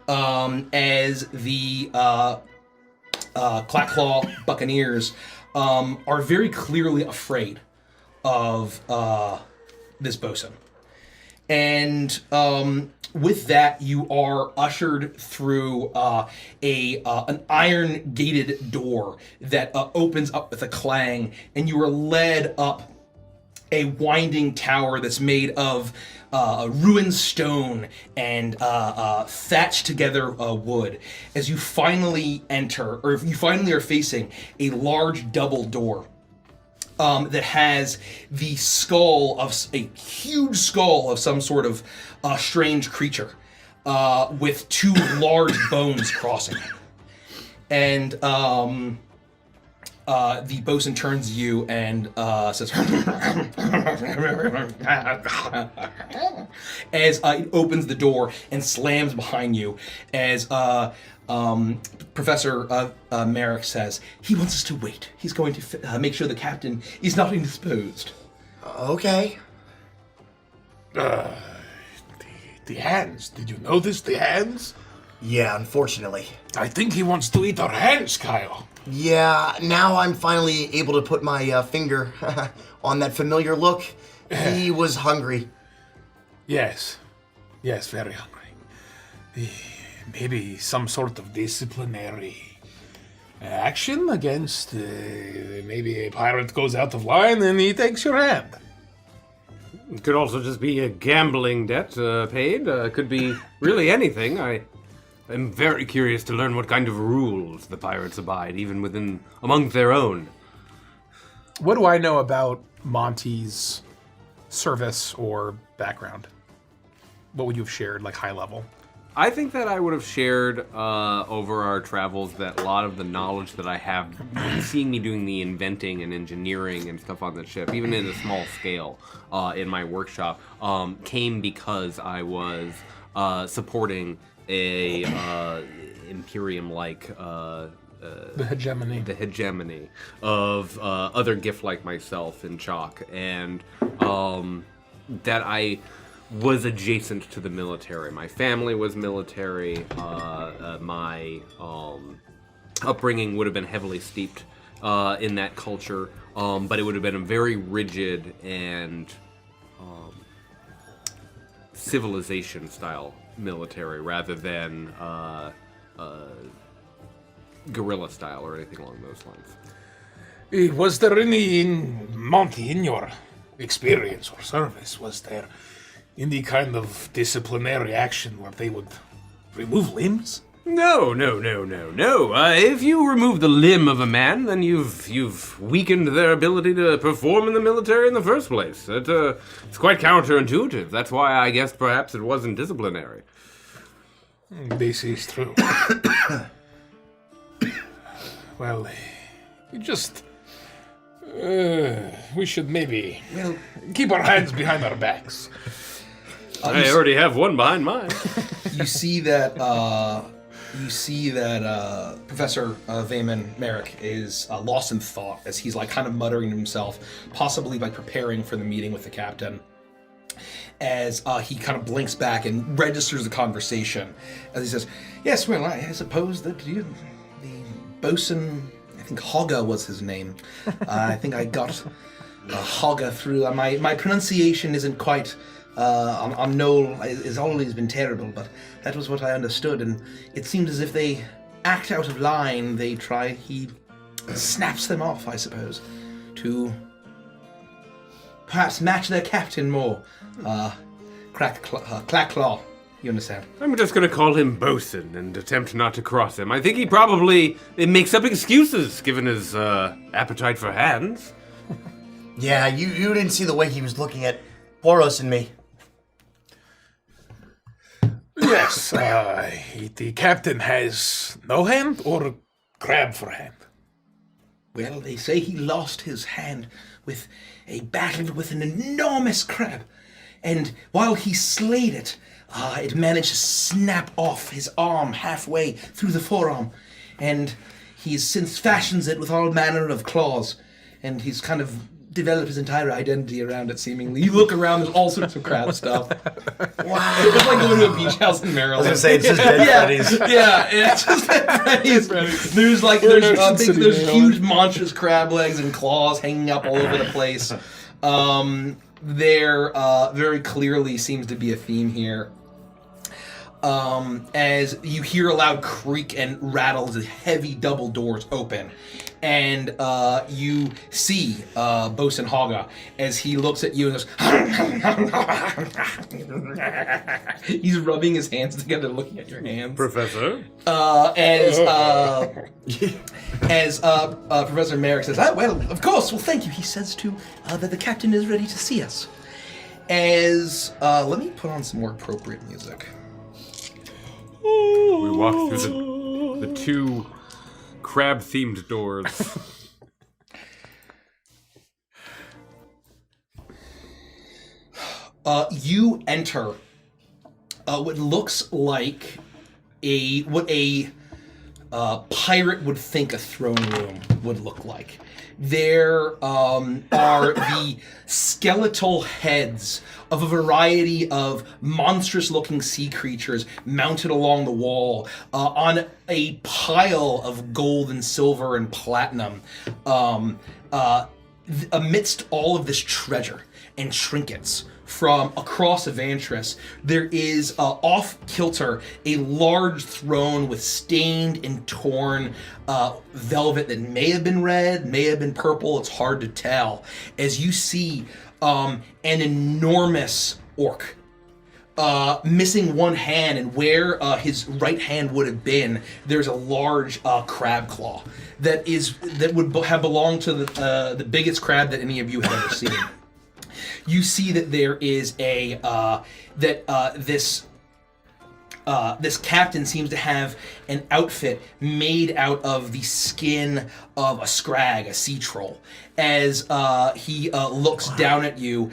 As the Clackclaw Buccaneers are very clearly afraid of this bosun. And with that, you are ushered through an iron-gated door that opens up with a clang, and you are led up a winding tower that's made of ruined stone and thatched together wood. As you finally enter, or if you finally are facing a large double door that has the huge skull of some sort of strange creature with two large bones crossing it. And the bosun turns to you and says, as it opens the door and slams behind you, as Professor Merrick says, he wants us to wait. He's going to make sure the captain is not indisposed. Okay. The hands. Did you notice the hands? Yeah, unfortunately. I think he wants to eat our hands, Kyle. Yeah, now I'm finally able to put my finger on that familiar look. He was hungry. Yes, very hungry. Maybe some sort of disciplinary action against, maybe a pirate goes out of line and he takes your hand. It could also just be a gambling debt paid. Could be really anything. I'm very curious to learn what kind of rules the pirates abide, even among their own. What do I know about Monty's service or background? What would you have shared, like high level? I think that I would have shared over our travels that a lot of the knowledge that I have, seeing me doing the inventing and engineering and stuff on the ship, even in a small scale in my workshop, came because I was supporting a Imperium-like The hegemony of other gift like myself in Chalk, and that I was adjacent to the military. My family was military. My upbringing would have been heavily steeped in that culture, but it would have been a very rigid and civilization-style military rather than guerrilla style or anything along those lines. Was there any Monty in your experience or service was there any kind of disciplinary action where they would remove limbs? No. If you remove the limb of a man, then you've weakened their ability to perform in the military in the first place. It's quite counterintuitive. That's why I guessed perhaps it wasn't disciplinary. This is true. Well, you just... we should maybe keep our hands behind our backs. I already have one behind mine. You see that Professor Vayman Merrick is lost in thought as he's like kind of muttering to himself, possibly like preparing for the meeting with the captain. As he kind of blinks back and registers the conversation, as he says, "Yes, well, I suppose that the bosun, I think Hogga was his name. I think I got Hogga through. My pronunciation isn't quite." On Knoll has always been terrible, but that was what I understood, and it seems as if they act out of line, he snaps them off, I suppose, to perhaps match their captain more. Clack-claw, you understand? I'm just gonna call him Bosun and attempt not to cross him. I think he probably makes up excuses, given his appetite for hands. Yeah, you didn't see the way he was looking at Boros and me. Yes, the captain has no hand or crab for hand? Well, they say he lost his hand with a battle with an enormous crab, and while he slayed it, it managed to snap off his arm halfway through the forearm, and he's since fashions it with all manner of claws, and he's kind of developed his entire identity around it, seemingly. You look around, there's all sorts of crab stuff. Wow. It's like going to a beach house in Maryland. I was gonna say, it's just Dead Freddy's. Yeah, it's just Dead Freddy's. There's huge monstrous crab legs and claws hanging up all over the place. There very clearly seems to be a theme here. As you hear a loud creak and rattle as the heavy double doors open. And you see Bosun Hogga as he looks at you and goes, he's rubbing his hands together looking at your hands. Professor? As Professor Merrick says, well, of course, well, thank you. He says that the captain is ready to see us. As, let me put on some more appropriate music. We walk through the two crab-themed doors. You enter what looks like what a pirate would think a throne room would look like. There are the skeletal heads of a variety of monstrous-looking sea creatures mounted along the wall on a pile of gold and silver and platinum. Amidst all of this treasure and trinkets from across Evantris, there is off-kilter a large throne with stained and torn velvet that may have been red, may have been purple, it's hard to tell. As you see an enormous orc missing one hand, and where his right hand would have been, there's a large crab claw that would have belonged to the biggest crab that any of you have ever seen. You see that there is this captain seems to have an outfit made out of the skin of a scrag, a sea troll, as he looks down at you,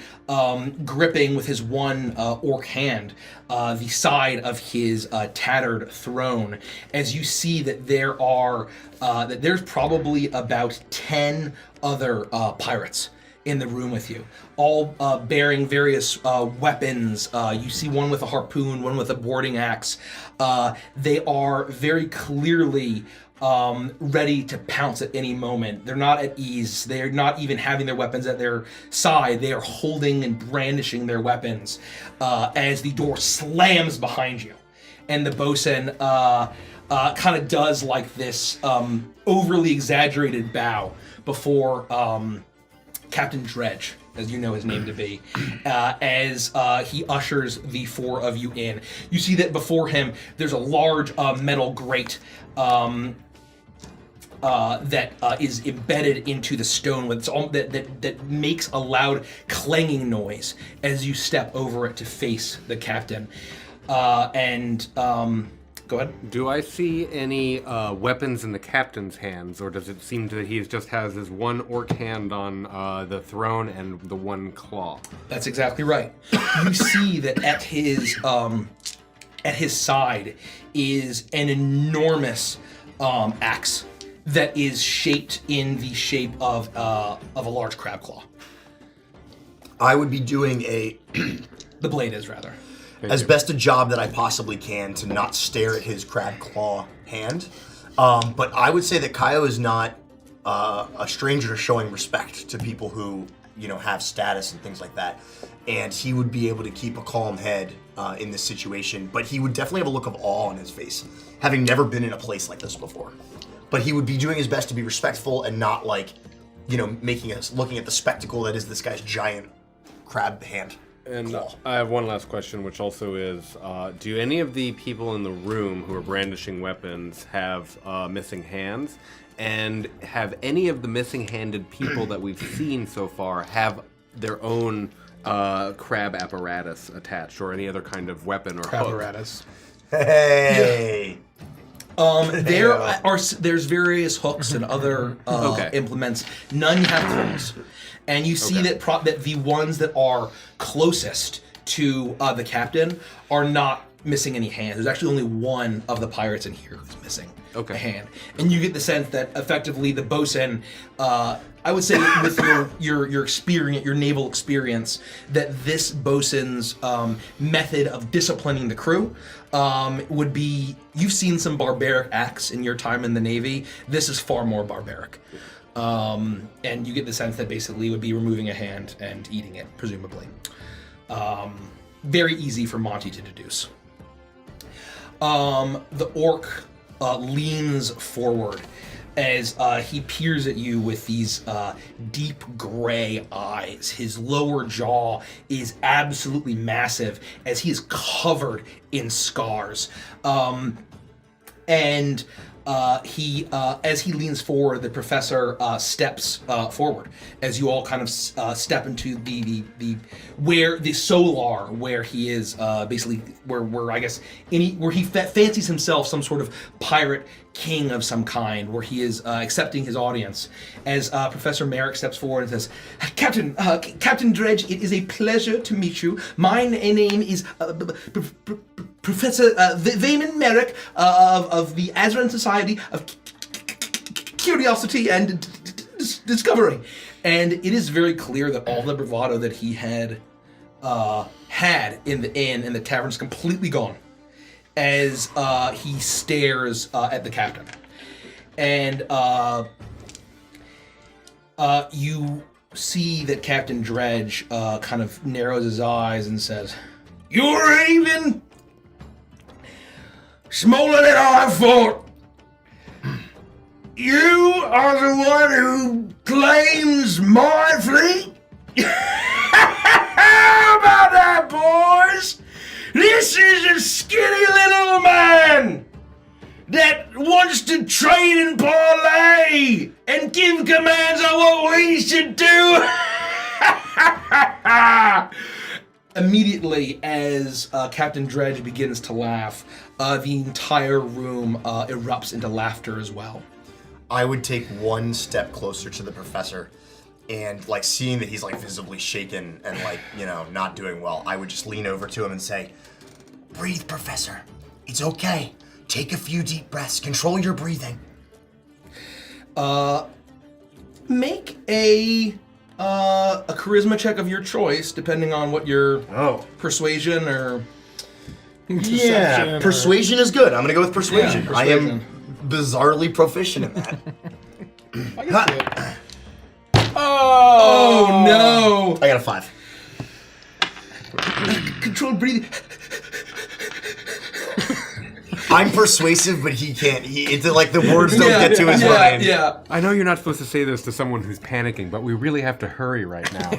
gripping with his one orc hand the side of his tattered throne. As you see that there's probably about 10 other pirates in the room with you, all bearing various weapons. You see one with a harpoon, one with a boarding axe. They are very clearly ready to pounce at any moment. They're not at ease. They're not even having their weapons at their side. They are holding and brandishing their weapons as the door slams behind you. And the bosun kind of does like this overly exaggerated bow before Captain Dredge as you know his name to be, as he ushers the four of you in. You see that before him, there's a large metal grate that is embedded into the stone with that makes a loud clanging noise as you step over it to face the captain. Go ahead. Do I see any weapons in the captain's hands, or does it seem that he just has his one orc hand on the throne and the one claw? That's exactly right. You see that at his side is an enormous axe that is shaped in the shape of a large crab claw. I would be doing The blade is, rather. as best a job that I possibly can to not stare at his crab claw hand. But I would say that Kaio is not a stranger to showing respect to people who, have status and things like that. And he would be able to keep a calm head in this situation. But he would definitely have a look of awe on his face, having never been in a place like this before. But he would be doing his best to be respectful and not looking at the spectacle that is this guy's giant crab hand. And I have one last question, which also is, do any of the people in the room who are brandishing weapons have missing hands? And have any of the missing-handed people that we've seen so far have their own crab apparatus attached, or any other kind of weapon or Crab hook? apparatus. Hey! There's various hooks and other implements. None have claws, and you see that the ones that are closest to the captain are not missing any hands. There's actually only one of the pirates in here who's missing a hand, and you get the sense that effectively the bosun, I would say with your experience, your naval experience, that this bosun's method of disciplining the crew would be, you've seen some barbaric acts in your time in the Navy. This is far more barbaric. And you get the sense that basically it would be removing a hand and eating it, presumably. Very easy for Monty to deduce. The orc leans forward as he peers at you with these deep gray eyes. His lower jaw is absolutely massive as he is covered in scars. As he leans forward, the professor steps forward as you all kind of step into the solar, where he is basically where I guess where he fancies himself some sort of pirate king of some kind, where he is accepting his audience. As Professor Merrick steps forward and says, Captain Dredge, it is a pleasure to meet you. My name is Professor Vayman Merrick of the Azeran Society of Curiosity and Discovery. And it is very clear that all the bravado that he had in the inn and the tavern is completely gone as he stares at the captain. And you see that Captain Dredge kind of narrows his eyes and says, "You're even smaller than I thought. You are the one who claims my fleet? How about that, boys? This is a skinny little man that wants to trade and parlay and give commands on what we should do." Immediately, as Captain Dredge begins to laugh, the entire room erupts into laughter as well. I would take one step closer to the professor, and seeing that he's visibly shaken and not doing well, I would just lean over to him and say, "Breathe, Professor. It's okay. Take a few deep breaths. Control your breathing." Make a charisma check of your choice, depending on what your persuasion or Yeah, persuasion is good. I'm gonna go with persuasion. Yeah, persuasion. I am bizarrely proficient in that. I can see it. Oh no! I got a 5. Controlled breathing. I'm persuasive, but he can't. It's like the words don't get to his brain. Yeah. I know you're not supposed to say this to someone who's panicking, but we really have to hurry right now.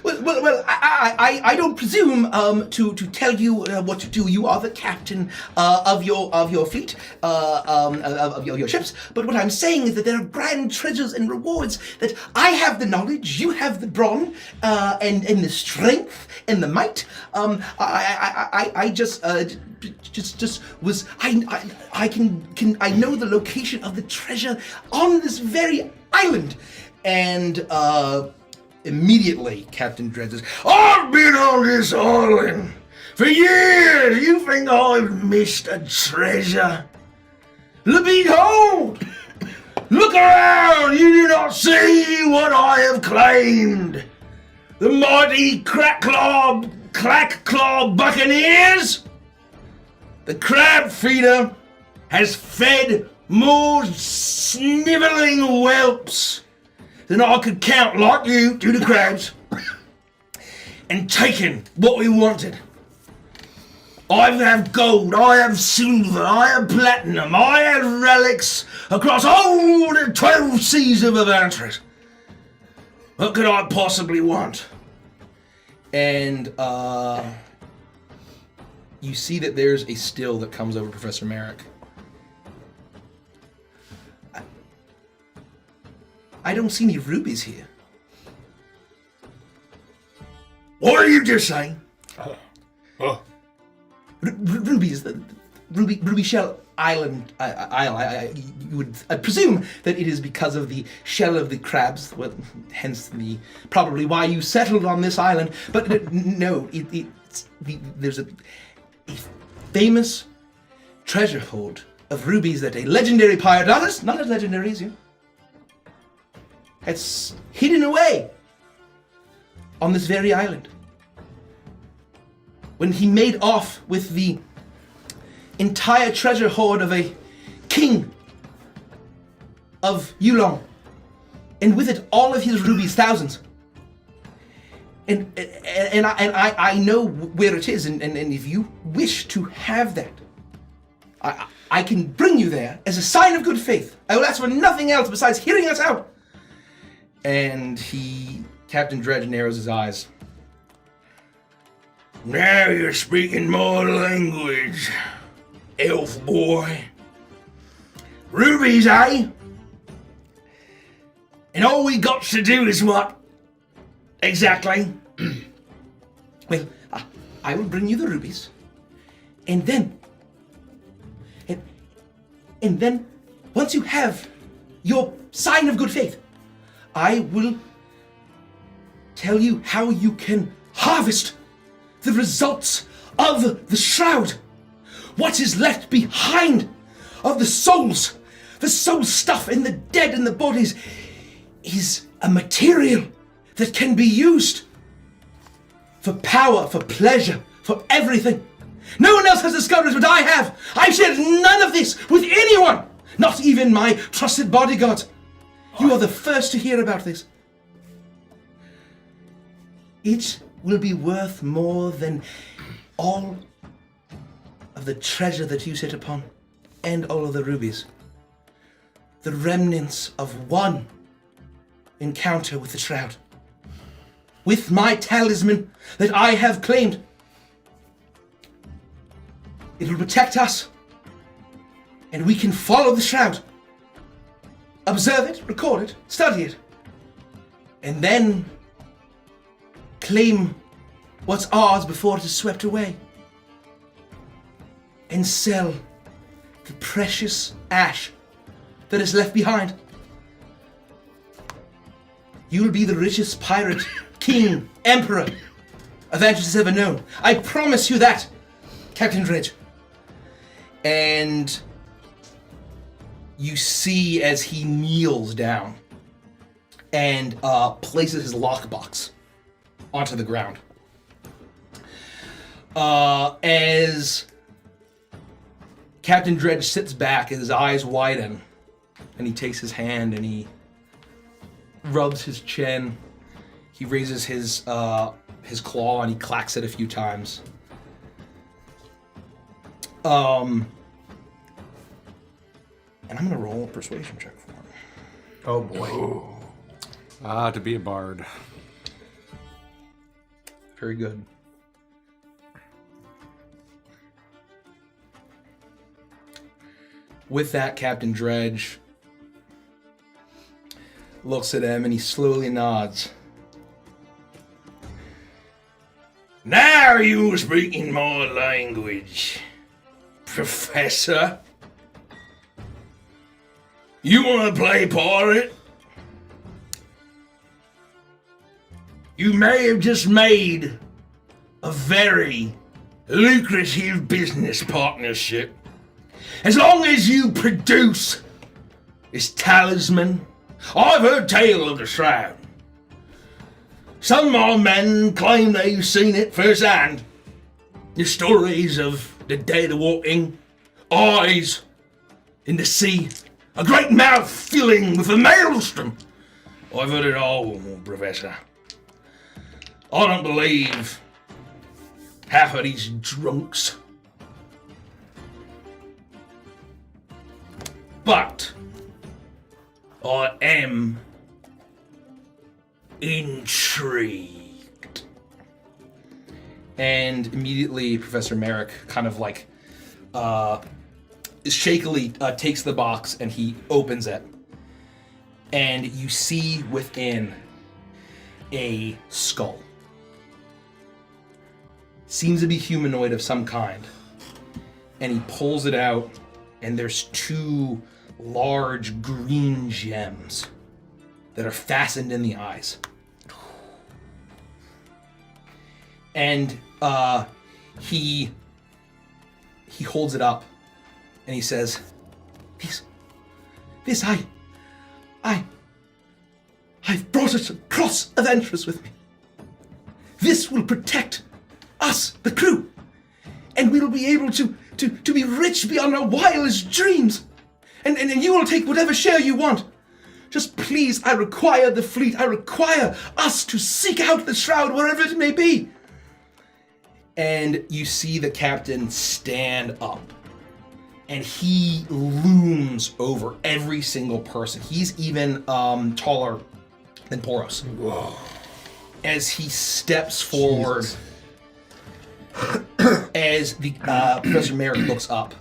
Well, I don't presume to tell you what to do. You are the captain of your fleet, of your ships. But what I'm saying is that there are grand treasures and rewards that I have the knowledge, you have the brawn, and the strength and the might. I just was I know the location of the treasure on this very island, and immediately Captain Dredge says, I've been on this island for years. You think I've missed a treasure? Behold! Look around! You do not see what I have claimed. The mighty clack-claw buccaneers. The crab feeder has fed more sniveling whelps than I could count like you to the crabs, and taken what we wanted. I have gold, I have silver, I have platinum, I have relics across all the 12 seas of Avantris. What could I possibly want? and you see that there's a still that comes over Professor Merrick. I don't see any rubies here. What are you just saying? Rubies, the Ruby Shell Island. I presume that it is because of the shell of the crabs, well, hence probably why you settled on this island. But no, there's a famous treasure hoard of rubies that a legendary pirate, not as legendary as you, has hidden away on this very island. When he made off with the entire treasure hoard of a king of Yulong, and with it all of his rubies, thousands. And I know where it is, and if you wish to have that, I can bring you there as a sign of good faith. I will ask for nothing else besides hearing us out. And Captain Dredge narrows his eyes. Now you're speaking my language, elf boy. Rubies, eh? And all we got to do is what? Exactly. Well, I will bring you the rubies, and then, and then, once you have your sign of good faith, I will tell you how you can harvest the results of the Shroud. What is left behind of the soul stuff in the dead and the bodies is a material that can be used for power, for pleasure, for everything. No one else has discovered what I have. I've shared none of this with anyone, not even my trusted bodyguard. You are the first to hear about this. It will be worth more than all of the treasure that you sit upon, and all of the rubies. The remnants of one encounter with the Shroud. With my talisman that I have claimed. It will protect us, and we can follow the Shroud. Observe it, record it, study it, and then claim what's ours before it is swept away, and sell the precious ash that is left behind. You'll be the richest pirate, king, emperor Avengers has ever known. I promise you that, Captain Dredge. And you see as he kneels down and places his lockbox onto the ground. As Captain Dredge sits back, his eyes widen, and he takes his hand and he rubs his chin. He raises his claw and he clacks it a few times. And I'm gonna roll a persuasion check for him. Oh boy. Ah, to be a bard. Very good. With that, Captain Dredge looks at him and he slowly nods. Now you're speaking my language, Professor. You want to play pirate? You may have just made a very lucrative business partnership. As long as you produce this talisman, I've heard tale of the Shroud. Some of my men claim they've seen it firsthand. The stories of the dead walking, eyes in the sea, a great mouth filling with a maelstrom. I've heard it all, Professor. I don't believe half of these drunks. But I am intrigued. And immediately, Professor Merrick kind of like shakily takes the box and he opens it. And you see within a skull. Seems to be humanoid of some kind. And he pulls it out, and there's two large green gems that are fastened in the eyes. And he holds it up and he says, This I've brought a cross of Ventress with me. This will protect us, the crew, and we'll be able to be rich beyond our wildest dreams. And you will take whatever share you want. Just please, I require the fleet. I require us to seek out the Shroud wherever it may be. And you see the captain stand up. And he looms over every single person. He's even taller than Poros. Whoa. As he steps forward, as the Professor Merrick looks up,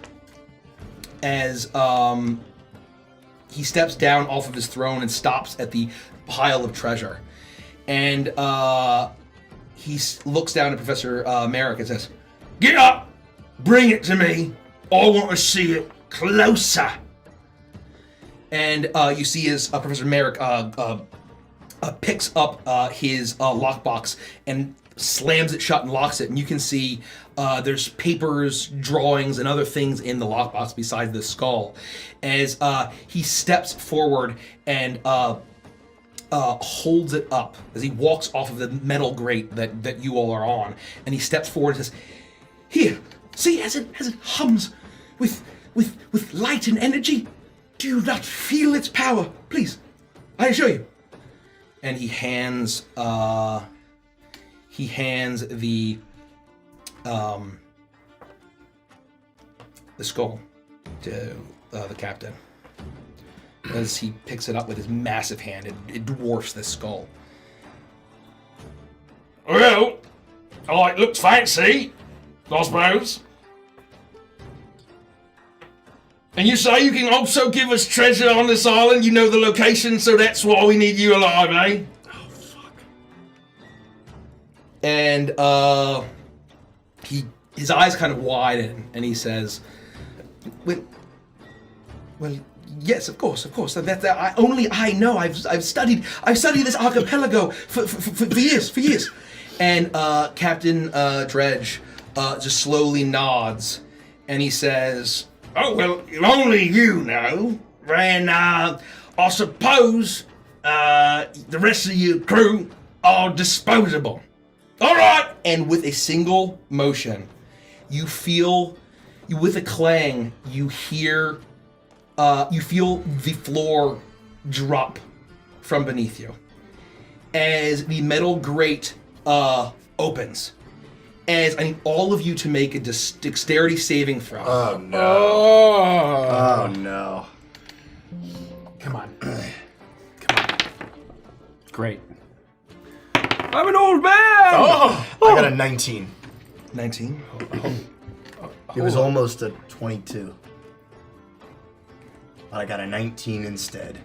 as he steps down off of his throne and stops at the pile of treasure, and he looks down at Professor Merrick and says, Get up! Bring it to me! I want to see it closer! And you see as Professor Merrick picks up his lockbox and slams it shut and locks it, and you can see there's papers, drawings, and other things in the lockbox besides the skull. As he steps forward and holds it up as he walks off of the metal grate that you all are on, and he steps forward and says, "Here, see as it hums with light and energy. Do you not feel its power? Please, I assure you." And he hands the skull to the captain. As he picks it up with his massive hand, it dwarfs the skull. Well, it looks fancy, I suppose. And you say you can also give us treasure on this island? You know the location, so that's why we need you alive, eh? Oh, fuck. And his eyes kind of widen, and he says, "Well, yes, of course. Only I know. I've studied this archipelago for years. And Captain Dredge just slowly nods, and he says, Oh, well, if only you know, then I suppose the rest of your crew are disposable. All right! And with a single motion, you feel, with a clang, you feel the floor drop from beneath you. As the metal grate opens, As I need all of you to make a dexterity saving throw. Oh no. Oh. Oh no. Come on. Great. I'm an old man! I got a 19. 19. It was almost a 22. But I got a 19 instead.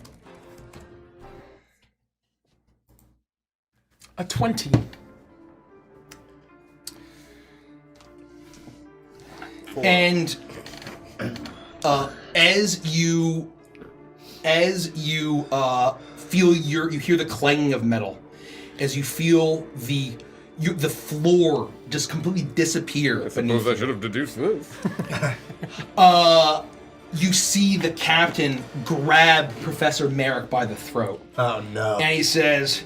A 20. And as you feel you hear the clanging of metal, as you feel the floor just completely disappear beneath you. I should have deduced this. You see the captain grab Professor Merrick by the throat, Oh no. and he says,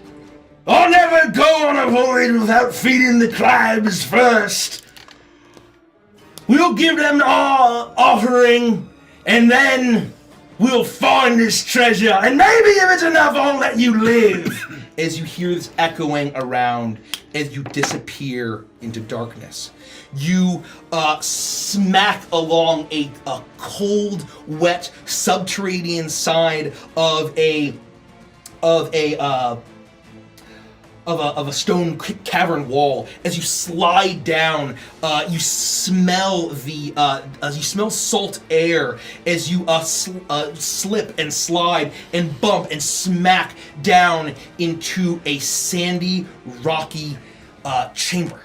I'll never go on a voyage without feeding the tribes first. We'll give them our offering, and then we'll find this treasure, and maybe if it's enough, I'll let you live. as you hear this echoing around as you disappear into darkness. You smack along a cold, wet, subterranean side of a stone cavern wall. As you slide down, you smell salt air as you slip and slide and bump and smack down into a sandy, rocky chamber.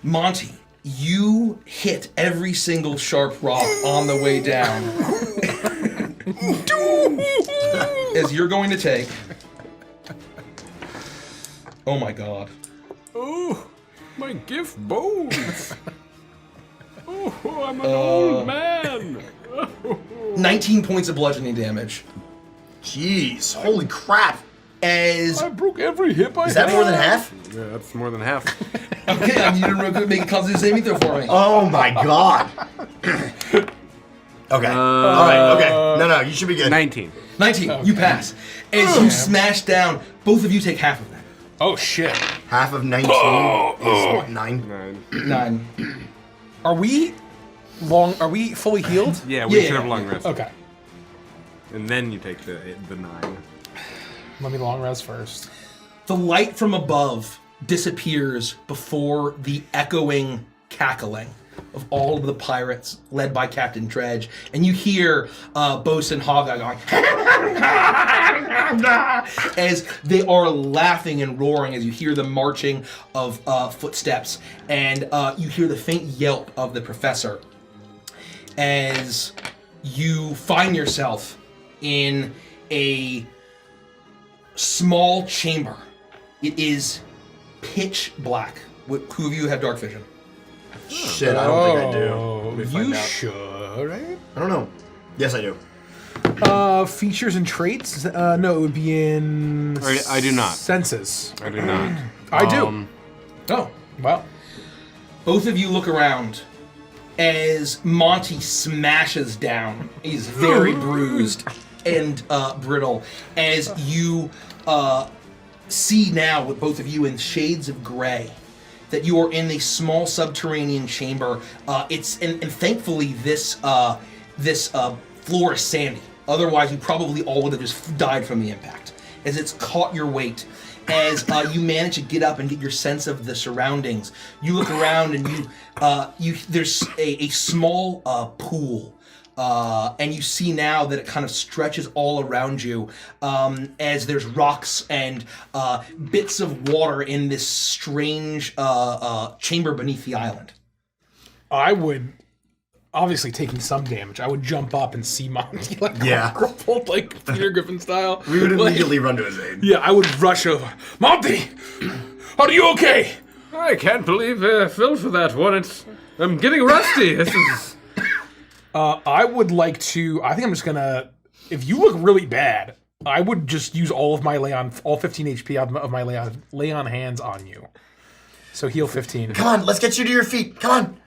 Monty, you hit every single sharp rock on the way down. As you're going to take... Oh my god. Oh, my gift bones. Oh, I'm an old man. 19 points of bludgeoning damage. Jeez, holy crap. As... I broke every hip I had. Is that more than half? Yeah, that's more than half. Okay, I need to real quick make a constitution saving throw for me. Oh my god. Okay. Alright, okay. No, you should be good. 19. 19, you pass. As you smash down, both of you take half of that. Oh shit. Half of 19 is what, 9? 9. Are we fully healed? Yeah, we Yeah, should have yeah, long yeah. rest. Okay. And then you take the 9. Let me long rest first. The light from above disappears before the echoing cackling of all of the pirates led by Captain Dredge, and you hear Bosun Hogeye going as they are laughing and roaring as you hear the marching of footsteps, and you hear the faint yelp of the professor as you find yourself in a small chamber. It is pitch black. Who of you have dark vision? Shit, I don't think I do. You should, right? I don't know. Yes, I do. Features and traits? No, it would be in... I do not. Senses. I do not. I do. Oh. Well, Both of you look around as Monty smashes down. He's very bruised and brittle. As you see now, with both of you in shades of gray, that you are in a small subterranean chamber. And thankfully this floor is sandy. Otherwise, you probably all would have just died from the impact. As it's caught your weight, as you manage to get up and get your sense of the surroundings, you look around and there's a small pool. And you see now that it kind of stretches all around you as there's rocks and bits of water in this strange chamber beneath the island. I would, obviously taking some damage, I would jump up and see Monty crumpled like Peter Griffin style. We would immediately run to his aid. Yeah, I would rush over. Monty! Are you okay? I can't believe I fell for that one. I'm getting rusty. This is... I would like to, I think I'm just gonna, if you look really bad, I would just use all of my all 15 HP of my lay on hands on you. So heal 15. Come on, let's get you to your feet. Come on.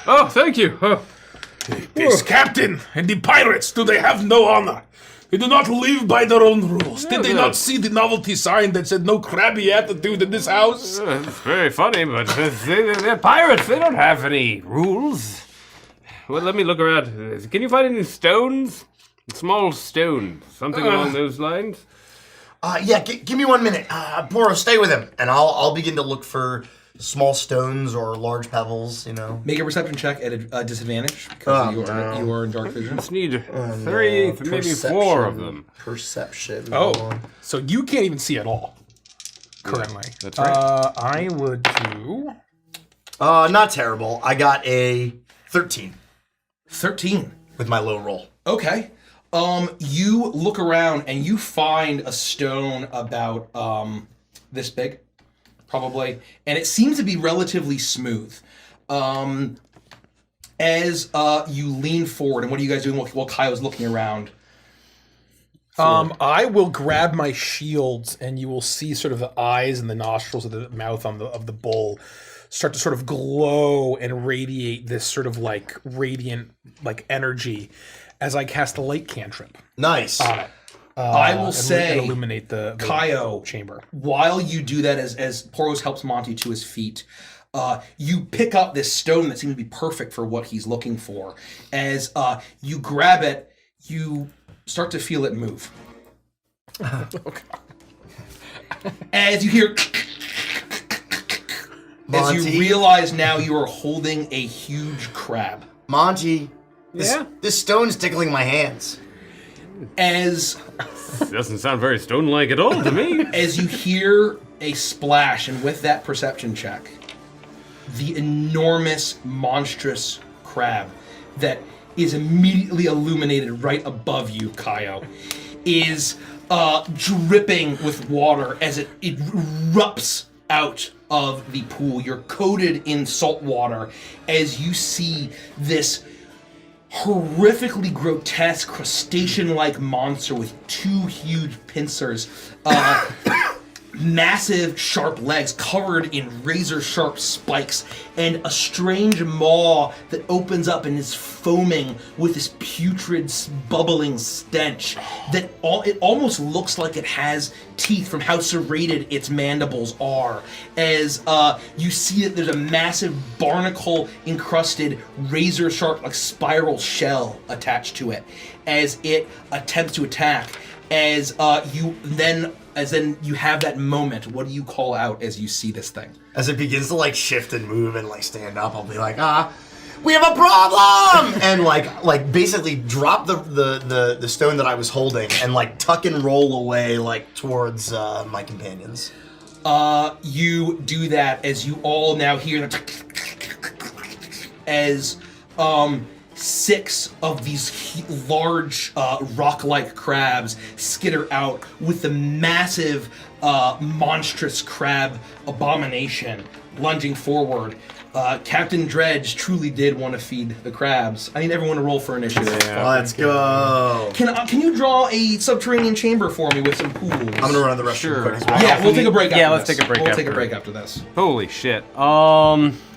Oh, thank you. Oh. This captain and the pirates, do they have no honor? They do not live by their own rules. Did they no. not see the novelty sign that said no crabby attitude in this house? It's very funny, but they're pirates. They don't have any rules. Well, let me look around. Can you find any stones? Small stones, something along those lines. Yeah, give me 1 minute. Poro, stay with him, and I'll begin to look for small stones or large pebbles. You know. Make a perception check at a disadvantage because you are in dark vision. Just need 3, maybe 4 of them. Perception. Oh, so you can't even see at all currently. That's right. I would do. Not terrible. I got a 13 13. with my low roll. Okay. You look around and you find a stone about this big, probably, and it seems to be relatively smooth. As you lean forward, and what are you guys doing while Kyo's looking around? I will grab my shields, and you will see sort of the eyes and the nostrils of the mouth of the bull start to sort of glow and radiate this sort of like radiant like energy as I cast a light cantrip Nice. on it. I will and say, illuminate the Kyo, chamber. while you do that, as Poros helps Monty to his feet, you pick up this stone that seems to be perfect for what he's looking for. As you grab it, you start to feel it move. As you hear, as you Monty? realize now you are holding a huge crab. Monty, this stone's tickling my hands. As Doesn't sound very stone-like at all to me. as you hear a splash, and with that perception check, the enormous, monstrous crab that is immediately illuminated right above you, Kyo, is dripping with water as it erupts out of the pool. You're coated in salt water as you see this horrifically grotesque crustacean-like monster with 2 huge pincers, massive sharp legs covered in razor-sharp spikes, and a strange maw that opens up and is foaming with this putrid, bubbling stench that it almost looks like it has teeth from how serrated its mandibles are. As you see that there's a massive barnacle-encrusted, razor-sharp, like spiral shell attached to it as it attempts to attack. As then you have that moment, what do you call out as you see this thing? As it begins to like shift and move and like stand up, I'll be like, we have a problem! And like basically drop the stone that I was holding and like tuck and roll away like towards my companions. You do that as you all now hear as 6 of these large rock-like crabs skitter out with the massive monstrous crab abomination lunging forward. Captain Dredge truly did want to feed the crabs. I need everyone to roll for initiative. Let's go. Can you draw a subterranean chamber for me with some pools? I'm gonna run to the restroom quick as well. Yeah, we'll take a break. Yeah, after let's this. take a break We'll after. take a break after this. Holy shit.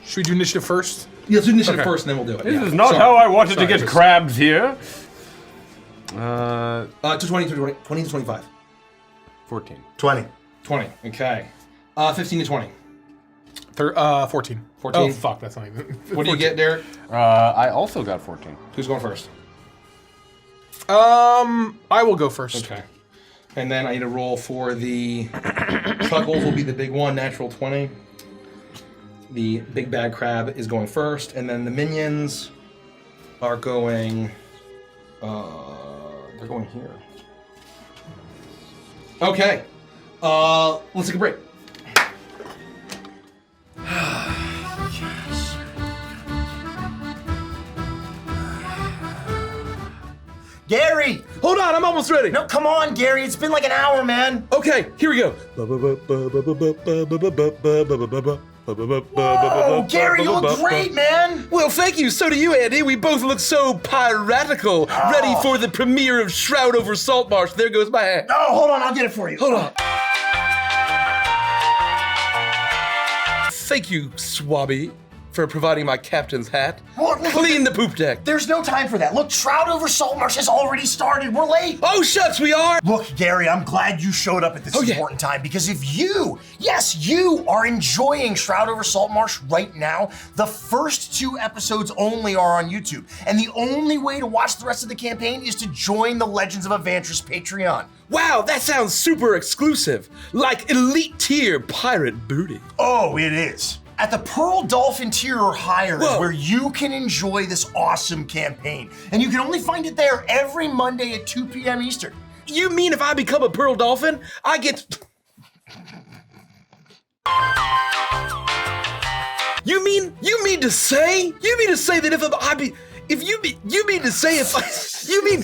Should we do initiative first? Yeah, let's do initiative first, and then we'll do it. This Yeah. is not Sorry. how I wanted Sorry, to get just- crabs here. To 20 to 25. 14. 20. 20. Okay. 15 to 20. 14. 14. Oh, fuck, that's not even... What do you get, Derek? I also got 14. Who's going first? I will go first. Okay. And then I need a roll for the Chuckles will be the big one, natural 20. The big bad crab is going first, and then the minions are going. They're going here. Okay. Let's take a break. Gary! Hold on, I'm almost ready. No, come on, Gary. It's been like an hour, man. Okay, here we go. Oh, Gary, you look great, man. Well, thank you. So do you, Andy. We both look so piratical, ready for the premiere of Shroud over Saltmarsh. There goes my hat. Oh, hold on. I'll get it for you. Hold on. Thank you, Swabby. for providing my captain's hat. Look, Clean the poop deck. There's no time for that. Look, Shroud over Saltmarsh has already started. We're late. Oh, shucks, we are. Look, Gary, I'm glad you showed up at this important time, because if you, yes, you are enjoying Shroud over Saltmarsh right now, the first 2 episodes only are on YouTube. And the only way to watch the rest of the campaign is to join the Legends of Avantris Patreon. Wow, that sounds super exclusive. Like elite tier pirate booty. Oh, it is. At the Pearl Dolphin tier or higher is where you can enjoy this awesome campaign. And you can only find it there every Monday at 2 p.m. Eastern. You mean if I become a Pearl Dolphin, I get... You mean to say that if I be... If you mean to say if I... You mean...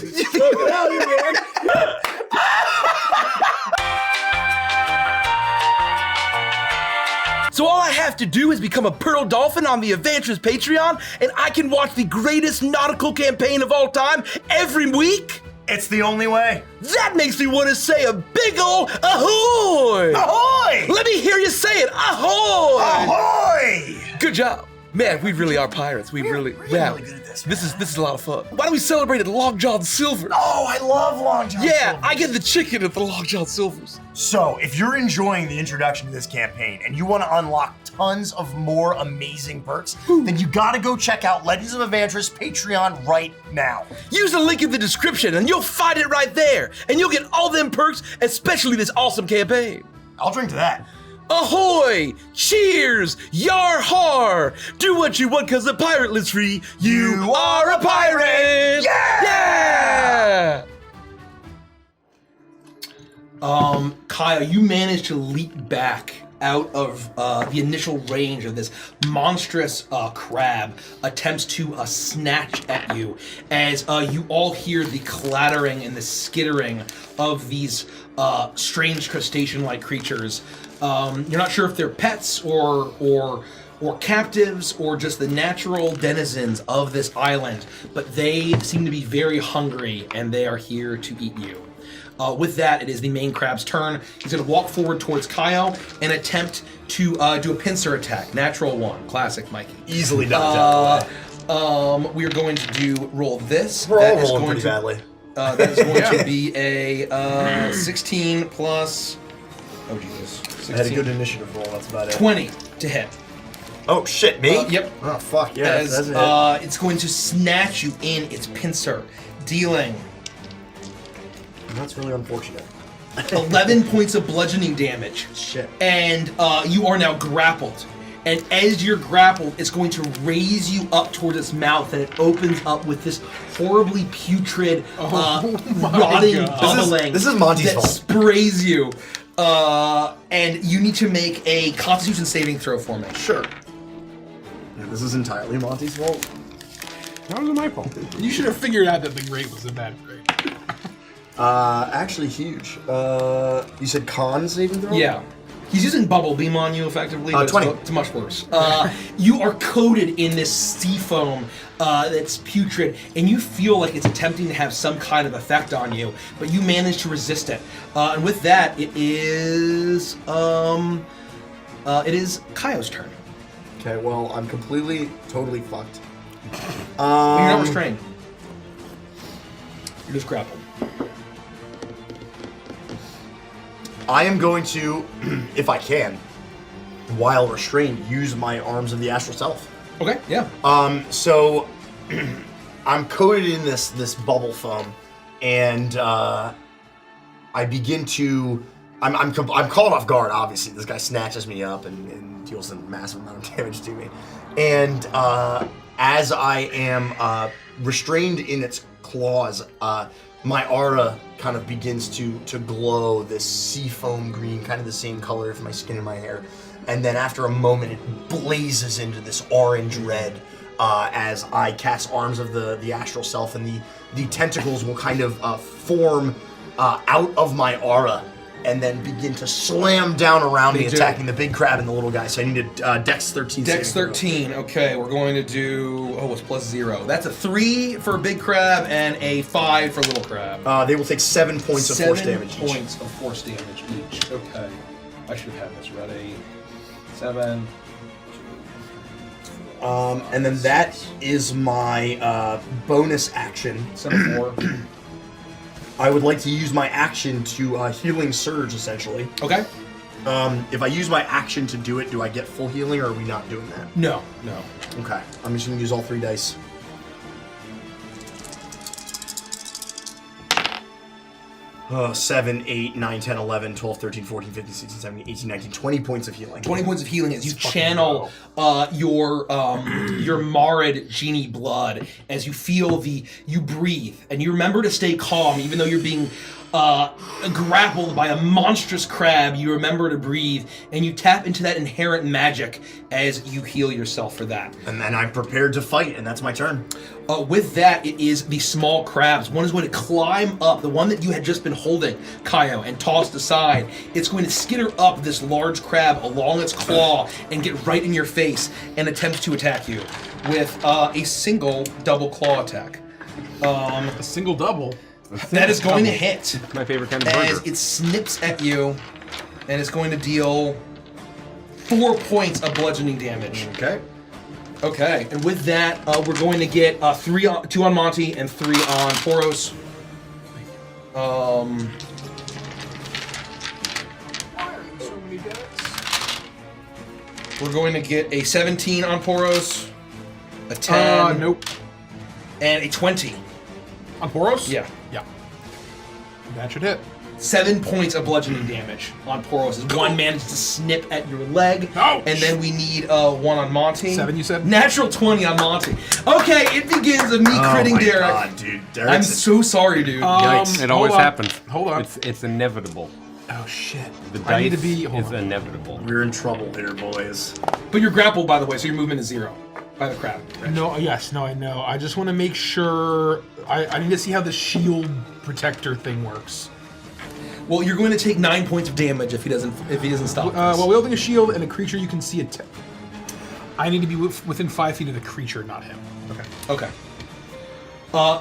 So all I have to do is become a Pearl Dolphin on the Avantris Patreon, and I can watch the greatest nautical campaign of all time every week? It's the only way. That makes me want to say a big ol' ahoy! Ahoy! Let me hear you say it, ahoy! Ahoy! Good job. Man, we really are pirates. We're really really good at this, This is a lot of fun. Why don't we celebrate at Long John Silver's? Oh, I love Long John Yeah, Silver's. I get the chicken at the Long John Silver's. So, if you're enjoying the introduction to this campaign and you want to unlock tons of more amazing perks, then you gotta go check out Legends of Avantris Patreon right now. Use the link in the description and you'll find it right there. And you'll get all them perks, especially this awesome campaign. I'll drink to that. Ahoy! Cheers! Yar har! Do what you want cause the pirate lives free. You are a pirate! Yeah! Kaya, you managed to leap back out of the initial range of this monstrous crab attempts to snatch at you as you all hear the clattering and the skittering of these strange crustacean-like creatures. You're not sure if they're pets or captives or just the natural denizens of this island, but they seem to be very hungry and they are here to eat you. With that, it is the main crab's turn. He's going to walk forward towards Kaio and attempt to do a pincer attack. Natural 1. Classic Mikey. Easily dodged out of the way. We are going to do roll this. We're all That is rolling going pretty to- badly. That is going to be a 16 plus... Oh, Jesus. 16, I had a good initiative roll, that's about it. 20 to hit. Oh, shit, me? Yep. Oh, fuck, yeah, As that's it. it's going to snatch you in its pincer, dealing That's really unfortunate. 11 points of bludgeoning damage. Shit. And you are now grappled. And as you're grappled, it's going to raise you up towards its mouth, and it opens up with this horribly putrid, rotting bubbling This is Monty's that fault. sprays you. And you need to make a Constitution saving throw for me. Sure. Yeah, this is entirely Monty's fault. That was my fault. You should have figured out that the grape was a bad grape. Actually huge. You said con saving throw? Yeah. He's using bubble beam on you effectively, but 20. it's much worse. You are coated in this sea foam that's putrid, and you feel like it's attempting to have some kind of effect on you, but you manage to resist it. And with that, it is Kaio's turn. Okay, well, I'm totally fucked. You're not restrained. You're just grappled. I am going to, if I can, while restrained, use my arms of the astral self. Okay, yeah. So I'm coated in this bubble foam, and I begin to. I'm caught off guard. Obviously, this guy snatches me up and deals a massive amount of damage to me, and as I am restrained in its claws, my aura kind of begins to glow this sea foam green, kind of the same color as my skin and my hair. And then after a moment, it blazes into this orange red as I cast Arms of the Astral Self, and the tentacles will kind of form out of my aura and then begin to slam down around me, attacking the big crab and the little guy. So I need a Dex 13. Dex 13, okay, we're going to do, it's +0. That's a 3 for big crab and a 5 for little crab. They will take 7 points of force damage 7 points of force damage each. Okay. I should have this ready. 7, 2, 4, And then that is my bonus action. 7 4. I would like to use my action to healing surge, essentially. Okay. If I use my action to do it, do I get full healing, or are we not doing that? No. Okay, I'm just gonna use all 3 dice. Oh, 7, 8, 9, 10, 11, 12, 13, 14, 15, 16, 17, 18, 19, 20 points of healing. 20 points of healing as you channel your Marid genie blood, as you feel you breathe, and you remember to stay calm even though you're being grappled by a monstrous crab. You remember to breathe, and you tap into that inherent magic as you heal yourself for that. And then I'm prepared to fight, and that's my turn. With that, it is the small crabs. One is going to climb up, the one that you had just been holding, Kaio, and tossed aside. It's going to skitter up this large crab along its claw and get right in your face and attempt to attack you with a single double claw attack. A single double. That is going to hit My favorite kind of as burger. it snips at you, and it's going to deal 4 points of bludgeoning damage. Okay. Okay, and with that, we're going to get 2 on Monty and 3 on Poros. We're going to get a 17 on Poros, a 10, Nope. and a 20. On Poros? Yeah. Yeah. That should hit. 7 points of bludgeoning damage on Poros as one managed to snip at your leg. Ouch! And then we need 1 on Monty. 7, you said? Natural 20 on Monty. Okay, it begins of me critting Oh my Derek. God, dude. I'm Derek's so sorry, dude. Yikes! It always hold on. happens. Hold on. It's inevitable. Oh shit. The I need dice to be. Hold is on. inevitable. We're in trouble here, boys. But you're grappled, by the way, so your movement is 0 by the crab. No, yes, no, I know. I just want to make sure. I need to see how the shield protector thing works. Well, you're going to take 9 points of damage if he doesn't stop. this. While wielding a shield and a creature, you can see it. I need to be within 5 feet of the creature, not him. Okay. Okay.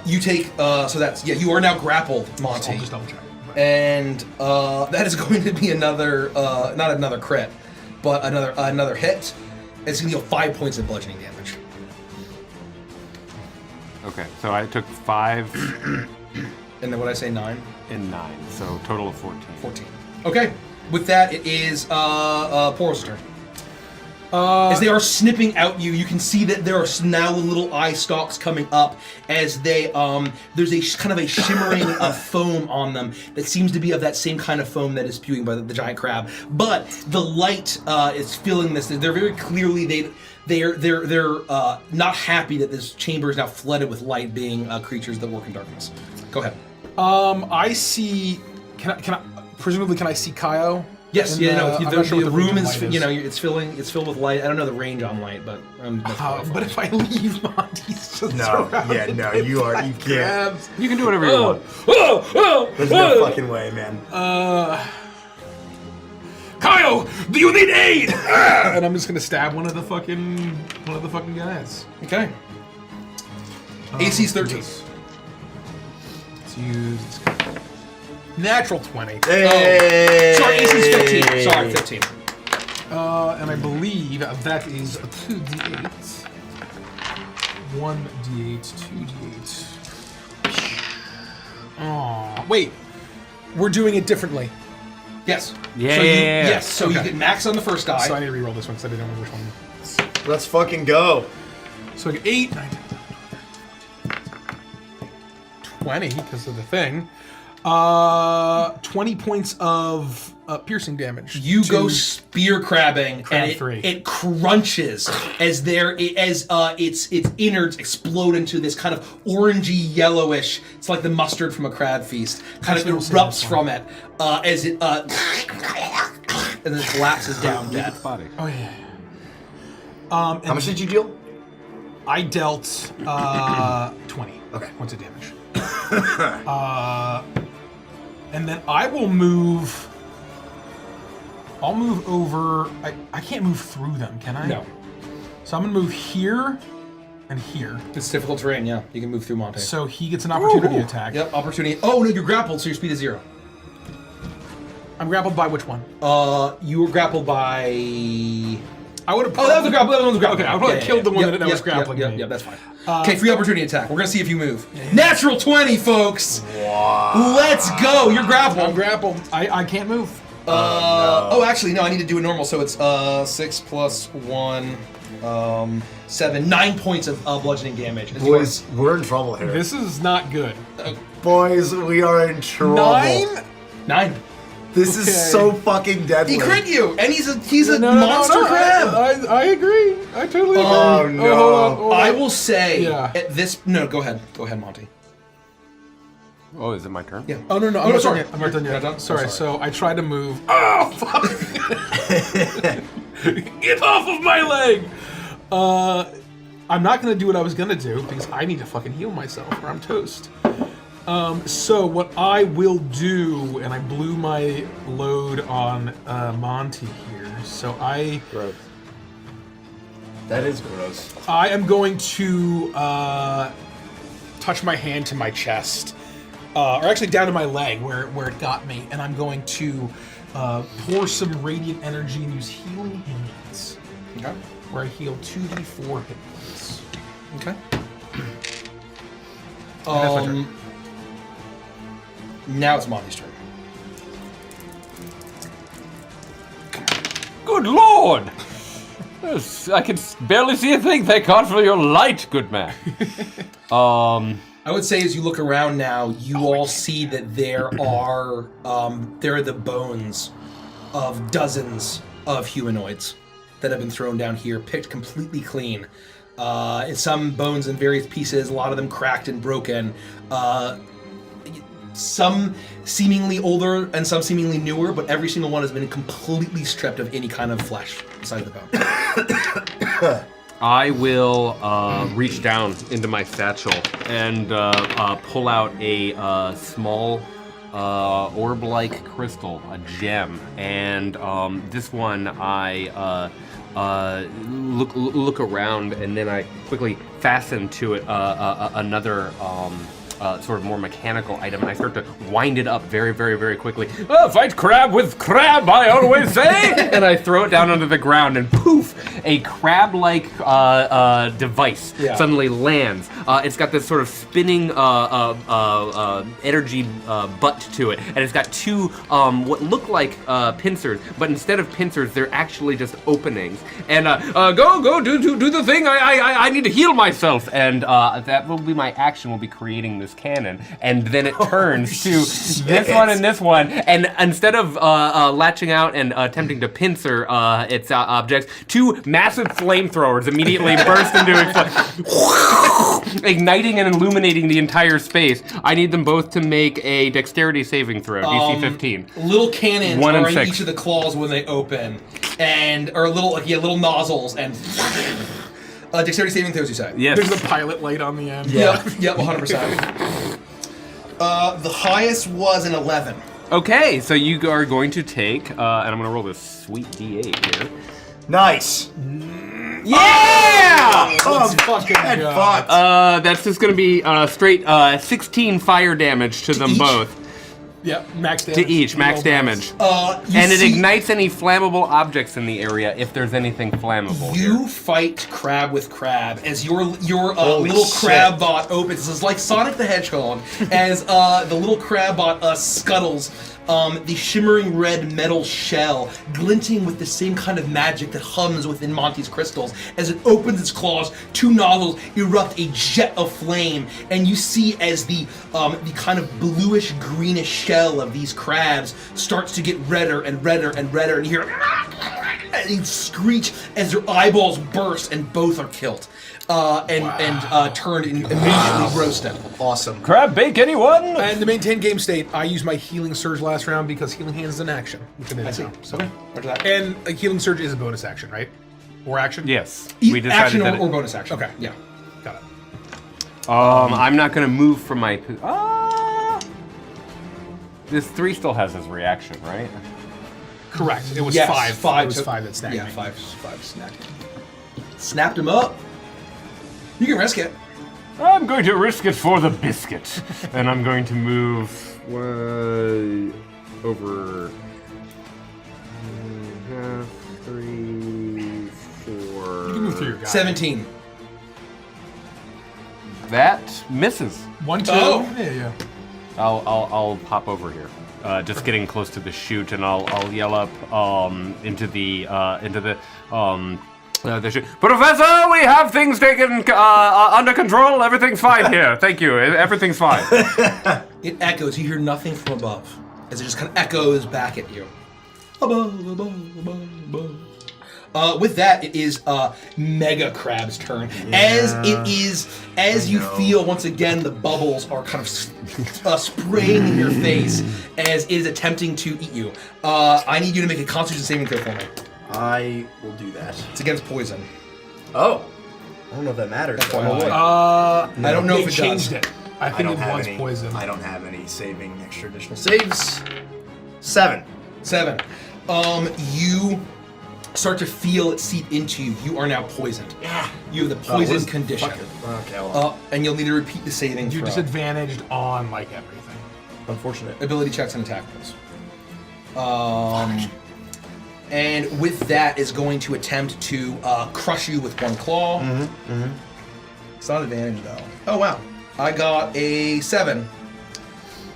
You take so that's you are now grappled, Monty. I'll just double check. And that is going to be another not another crit, but another hit. It's going to deal 5 points of bludgeoning damage. Okay, so I took 5 And then what I say 9? and 9, so total of 14. 14. Okay. With that, it is Poros' turn. As they are snipping out you can see that there are now little eye stalks coming up as they there's a kind of a shimmering foam on them that seems to be of that same kind of foam that is spewing by the giant crab. But the light is filling this. They're very clearly they're not happy that this chamber is now flooded with light, being creatures that work in darkness. Go ahead. I see. Can I? Presumably, can I see Kaio? Yes, And, yeah, no. I'm The, not sure the what room range is, of light it's filled with light. I don't know the range on light, but that's probably But fine. if I leave Monty's just No, surrounded yeah, no, by you black can't. crabs. You can do whatever you want. There's no fucking way, man. Kyle, do you need aid? And I'm just gonna stab one of the fucking guys. Okay. AC's 13. Let's use this guy. Natural 20. Hey! Sorry, AC's 15. Sorry, 15. And I believe that is a 2d8. 1d8, 2d8. Oh, wait. We're doing it differently. Yes. Yeah, So yeah, you, yeah. Yes. So you Okay. get max on the first die. So I need to reroll this one because I didn't know which one. Let's fucking go. So I get 8, 9, 10, 20 because of the thing. 20 points of piercing damage. You to- go spear crabbing, Crab and three. it crunches as its innards explode into this kind of orangey yellowish. It's like the mustard from a crab feast. Kind That's of no erupts sense. from it as it and then it collapses down dead. Body. Oh yeah. How much did you deal? I dealt 20. Okay. Points of damage. And then I will move. I'll move over. I can't move through them, can I? No, So I'm gonna move here and here. it's difficult terrain. Yeah, you can move through Monte. So he gets an opportunity attack. Yep, opportunity. Oh no, you're grappled, so your speed is 0. I'm grappled by which one? You were grappled by I would have. Oh, that was a grapple. That was a grapple. Okay, I probably killed the one that was grappling me. Yeah, that's fine. Okay, free opportunity attack. We're gonna see if you move. Natural 20, folks. Wow. Let's go. You're grappled. I'm grappled. I can't move. Oh, actually, no. I need to do it normal. So it's 6 plus 1, 7, 9 points of bludgeoning damage. As you are- Boys, we're in trouble here. This is not good. Boys, we are in trouble. 9. This is so fucking deadly. He crit you, and he's a monster crab. I agree. I totally agree. Oh, no. Hold on. I will say Yeah. at this. No, go ahead. Go ahead, Monty. Oh, is it my turn? Yeah. Oh no, Oh, I'm no, not done sorry. yet. I'm not done You're yet. not done? Sorry. Oh, So I tried to move. Oh fuck! Get off of my leg! I'm not gonna do what I was gonna do because I need to fucking heal myself or I'm toast. So what I will do, and I blew my load on Monty here. So Gross. That is gross. I am going to touch my hand to my chest, or actually down to my leg where it got me, and I'm going to pour some radiant energy and use healing hands. Okay. Where I heal 2d4 hit points. Okay. that's my turn. Now it's Monty's turn. Good lord! Yes, I can barely see a thing. Thank God for your light, good man. I would say as you look around now, you all see that there are the bones of dozens of humanoids that have been thrown down here, picked completely clean. Some bones in various pieces, a lot of them cracked and broken. Some seemingly older and some seemingly newer, but every single one has been completely stripped of any kind of flesh besides the bone. I will reach down into my satchel and pull out a small orb-like crystal, a gem, and this one I look around, and then I quickly fasten to it another sort of more mechanical item, and I start to wind it up very, very, very quickly. Oh, fight crab with crab, I always say! And I throw it down onto the ground, and poof, a crab-like device suddenly lands. It's got this sort of spinning energy butt to it, and it's got two what look like pincers, but instead of pincers, they're actually just openings. And go, do the thing. I need to heal myself, and that will be my action. Will be creating this cannon, and then it turns to this one and this one, and instead of latching out and attempting to pincer its objects, two massive flamethrowers immediately burst into igniting and illuminating the entire space. I need them both to make a dexterity saving throw, DC 15. Little cannons 1 and are in 6. each of the claws when they open, and or little nozzles and. Dexterity saving throws, you say? Yes. There's a pilot light on the end. Yep, 100%. The highest was an 11. Okay, so you are going to take, and I'm going to roll this sweet D8 here. Nice. Yeah! Oh, fucking head God. fucked. That's just going to be straight 16 fire damage to them each? both. Yep, max damage. To each, max damage. And it ignites any flammable objects in the area if there's anything flammable. You fight crab with crab as your Holy little shit. crab bot opens. It's like Sonic the Hedgehog as the little crab bot scuttles the shimmering red metal shell, glinting with the same kind of magic that hums within Monty's crystals. As it opens its claws, two nozzles erupt a jet of flame, and you see as the kind of bluish greenish shell of these crabs starts to get redder and redder and redder, and you hear and they screech as their eyeballs burst, and both are killed. And turned and immediately roasted. Awesome. Crab bake anyone? And to maintain game state, I use my healing surge last round because healing hands is an action. I see. So, after that. And a healing surge is a bonus action, right? Or action? Yes. We decided action that or bonus action. Okay. Yeah. Got it. I'm not going to move from my... This 3 still has his reaction, right? Correct. It was Yes, 5. five It was to- 5 that snagged Yeah, me. five snapped him. Snapped him up. You can risk it. I'm going to risk it for the biscuit. And I'm going to move over half, 3, guy. 17. That misses. 1, 2. Oh. Yeah. I'll hop over here. Just getting close to the chute, and I'll yell up into the chute. Professor, we have things taken under control. Everything's fine here. Thank you. Everything's fine. It echoes. You hear nothing from above, as it just kind of echoes back at you. Above. With that, it is Mega Crab's turn. As you feel once again the bubbles are kind of spraying in your face as it is attempting to eat you. I need you to make a Constitution saving throw for me. I will do that. It's against poison. Oh. I don't know if that matters. I don't know They if it changed does. it. I think it was any, poison. I don't have any saving extra additional saves. 7. 7. You start to feel it seep into you. You are now poisoned. Yeah. You have the poison condition. Okay, well, And you'll need to repeat the saving You're throw. disadvantaged on like everything. unfortunate. Ability checks and attack rolls. And with that is going to attempt to crush you with one claw. It's not advantage though. Oh wow. I got a 7.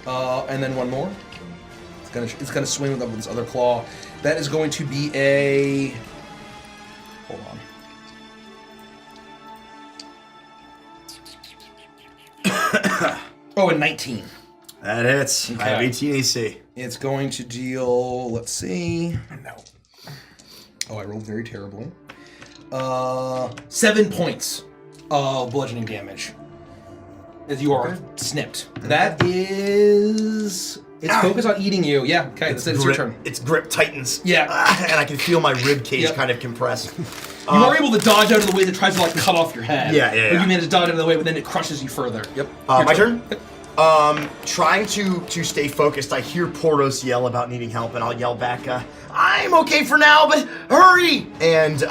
And then one more. It's gonna swing with this other claw. That is going to be a. Hold on. Oh, a 19. That hits. I have Okay. 18 AC. It's going to deal. Let's see. No. Oh, I rolled very terribly. 7 points of bludgeoning damage as you are snipped. That is. It's focused on eating you. Yeah. Okay. It's your turn. Its grip tightens. Yeah. And I can feel my rib cage Yep. kind of compress. You are able to dodge out of the way that tries to like cut off your head. Yeah. But you manage to dodge out of the way, but then it crushes you further. Yep. My turn? Trying to stay focused, I hear Portos yell about needing help, and I'll yell back, I'm okay for now, but hurry! And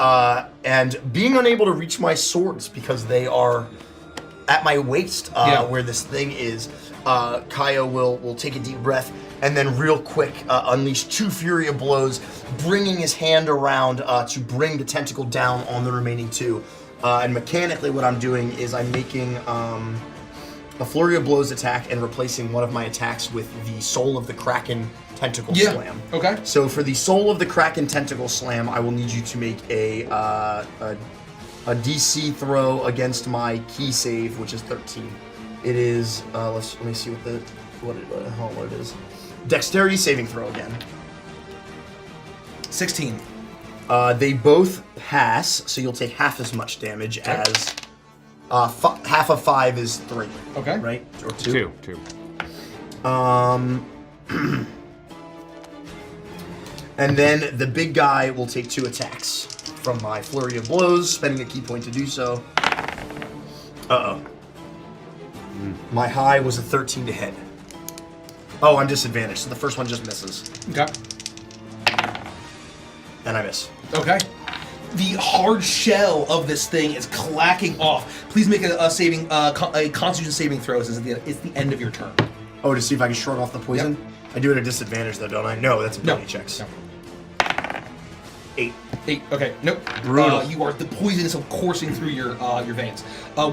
being unable to reach my swords because they are at my waist, where this thing is, Kaya will take a deep breath and then real quick unleash 2 Fury of Blows, bringing his hand around to bring the tentacle down on the remaining 2. And mechanically what I'm doing is I'm making a Flurry of Blows attack and replacing one of my attacks with the Soul of the Kraken Tentacle Slam. Okay. So for the Soul of the Kraken Tentacle Slam, I will need you to make a DC throw against my key save, which is 13. It is let me see what it is. Dexterity saving throw again. 16. They both pass, so you'll take half as much damage as half of 5 is 3. Okay. Right? Or 2. 2. And then the big guy will take 2 attacks from my Flurry of Blows, spending a key point to do so. Uh-oh. My high was a 13 to hit. Oh, I'm disadvantaged, so the first one just misses. Okay. And I miss. Okay. The hard shell of this thing is clacking off. Please make a Constitution saving throw. It's the end of your turn. Oh, to see if I can shrug off the poison? Yep. I do it at disadvantage though, don't I? No, that's ability checks. No. 8. 8. Okay. Nope. Brutal. You are the poison is coursing through your veins.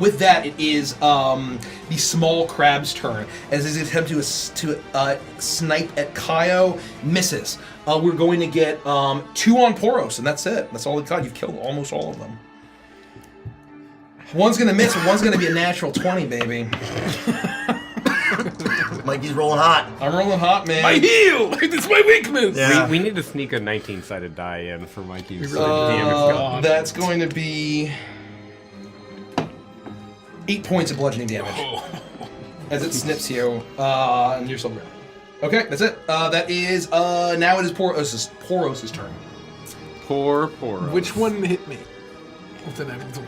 With that, it is the small crab's turn as his attempt to snipe at Kaio misses. We're going to get 2 on Poros, and that's it. That's all it got. You've killed almost all of them. One's gonna miss, and one's gonna be a natural 20, baby. Mikey's rolling hot. I'm rolling hot, man. My heel! It's my weakness! Yeah. We need to sneak a 19-sided die in for Mikey's damage. That's going to be 8 points of bludgeoning damage as it snips you, and you're still grounded. Okay, that's it. That is now it is Poros' turn. Poor Poros. Which one hit me with the natural 20?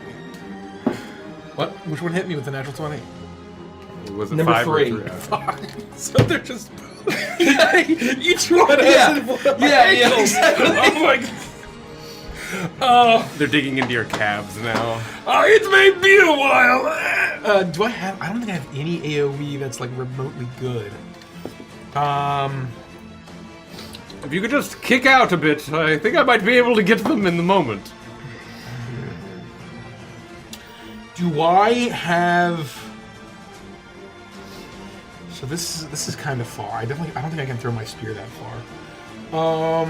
What? Which one hit me with the natural 20? Was it Number 5 or 3. 3? So they're just each one has Yeah, exactly. Oh my god. They're digging into your calves now. It may be a while. Do I have? I don't think I have any AOE that's like remotely good. If you could just kick out a bit, I think I might be able to get them in the moment. Do I have? So this is kind of far. I don't think I can throw my spear that far.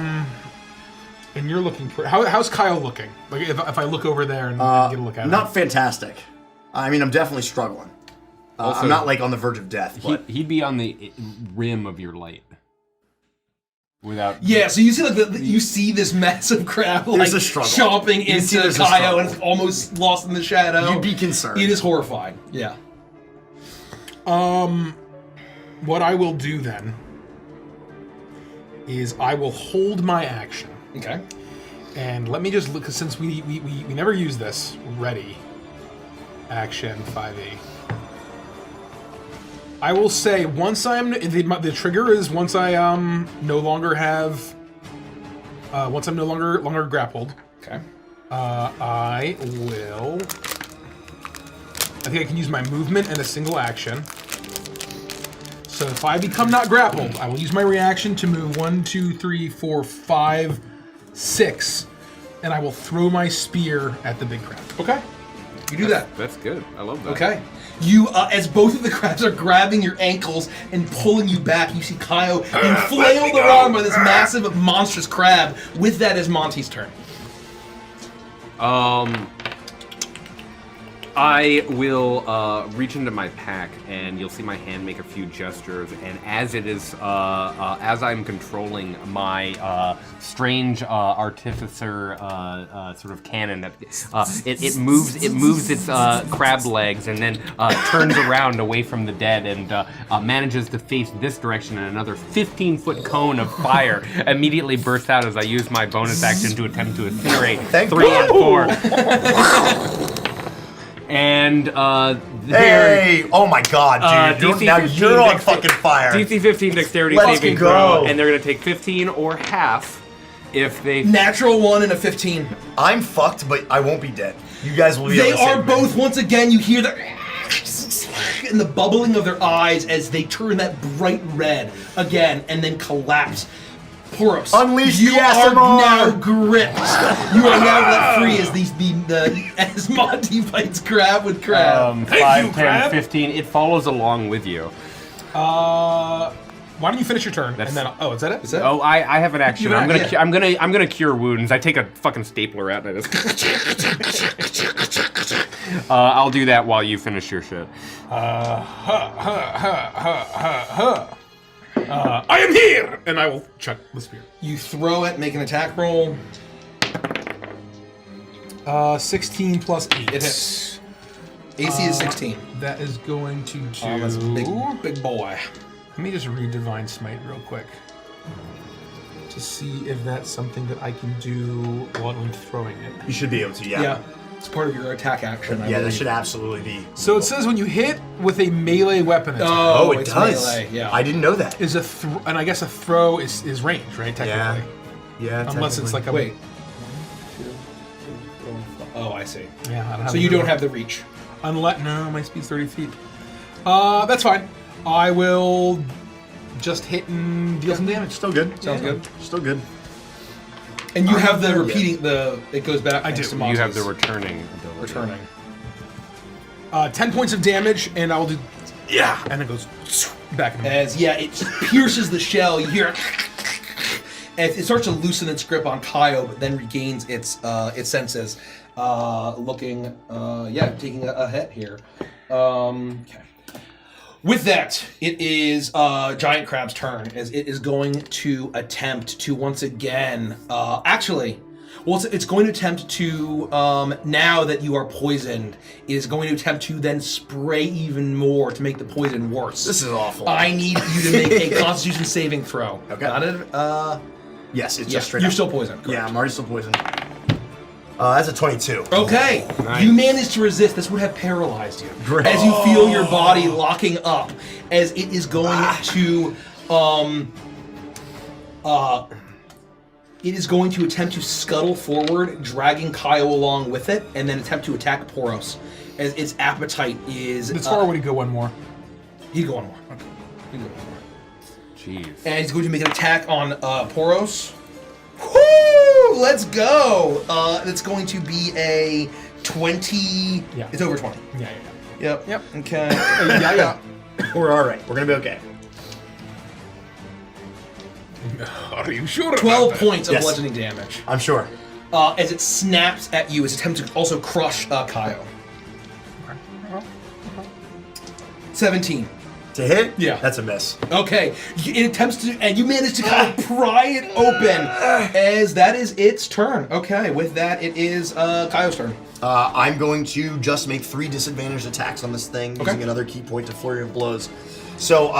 And you're looking for how's Kyle looking? Like if I look over there and get a look at him. Not fantastic. I mean, I'm definitely struggling. Also, I'm not like on the verge of death, but He'd be on the rim of your light. Without Yeah, so you see you see this massive crab There's a struggle. chomping You see into there's a Kaio struggle. and it's almost lost in the shadow. you'd be concerned. It is horrifying. Yeah. What I will do then is I will hold my action. Okay. And let me just look, since we never use this. Ready. Action 5e. I will say once the trigger is once I no longer have once I'm no longer grappled. Okay. I think I can use my movement and a single action. So if I become not grappled, I will use my reaction to move 1, 2, 3, 4, 5, 6, and I will throw my spear at the big crab. Okay. You do that. That's good. I love that. Okay. You, as both of the crabs are grabbing your ankles and pulling you back, you see Kaio being flailed around by this massive, monstrous crab. With that is Monty's turn. I will reach into my pack, and you'll see my hand make a few gestures. And as it is, as I'm controlling my strange artificer sort of cannon, that it moves its crab legs, and then turns around away from the dead, and manages to face this direction. And another 15-foot cone of fire immediately bursts out as I use my bonus action to attempt to incinerate 3 and 4. And Hey! Oh my god, dude. DC Now 15 you're on dexter- fucking fire. DC 15 dexterity Let's saving go. throw, and they're going to take 15 or half if they... Natural 1 and a 15. I'm fucked, but I won't be dead. You guys will be They able to are save me. both, once again, you hear the... and the bubbling of their eyes as they turn that bright red again and then collapse. Poros, Unleash you the are SMR. now gripped. You are now let free as Monty fights crab with crab. 5, 10, 15. It follows along with you. Why don't you finish your turn and then is that it? Is that Oh, I have an action. You have I'm an gonna action. I'm gonna cure wounds. I take a fucking stapler out and I just I'll do that while you finish your shit. I am here, and I will chuck the spear. You throw it, make an attack roll. 16 plus 8. It hits. AC is 16. That is going to do. That's a big boy. Let me just read Divine Smite real quick to see if that's something that I can do while I'm throwing it. You should be able to, yeah. Yeah, it's part of your attack action. I Yeah, that believe. should absolutely be. So it says when you hit with a melee weapon attack, Oh, it it's does. melee, yeah. I didn't know that. is and I guess a throw is range, right? Technically, Yeah, unless it's like a Wait. Oh, I see. Yeah, I don't have So you don't have the reach. Unless my speed's 30 feet. That's fine. I will just hit and deal some damage. Still good. Sounds good. Still good. And you have the repeating it goes back. I thanks do. to You have Monty's. the returning ability. returning. 10 points of damage, and I will do and it goes back. In As it pierces the shell, you hear it. And it starts to loosen its grip on Kaio, but then regains its senses. Taking a hit here. Okay. With that, it is Giant Crab's turn, as it is going to attempt to once again. It's going to attempt to now that you are poisoned, it is going to attempt to then spray even more to make the poison worse. This is awful. I need you to make a Constitution saving throw. Okay. Got it? Yes, it's Yeah, just straight you're up. still poisoned. Yeah, Correct. I'm already still poisoned. That's a 22. Okay, Nice. you managed to resist. This would have paralyzed you. Great. As you feel your body locking up, as it is going to, it is going to attempt to scuttle forward, dragging Kaio along with it, and then attempt to attack Poros, as its appetite is. It's far would he go one more? He'd go one more. Okay. He'd go one more. Jeez. And he's going to make an attack on Poros. Woo! Let's go! It's going to be a 20. Yeah. It's over 20. Yeah. Yep. Okay. Yeah. We're all right. We're gonna be okay. Are you sure? 12 points of Yes. bludgeoning damage. I'm sure. As it snaps at you, as it attempts to also crush Kaio. 17. To hit? Yeah. That's a miss. Okay, it attempts to, and you manage to kind of pry it open, as that is its turn. Okay, with that, it is Kaio's turn. I'm going to just make 3 disadvantaged attacks on this thing, Okay. using another key point to flurry of blows. So,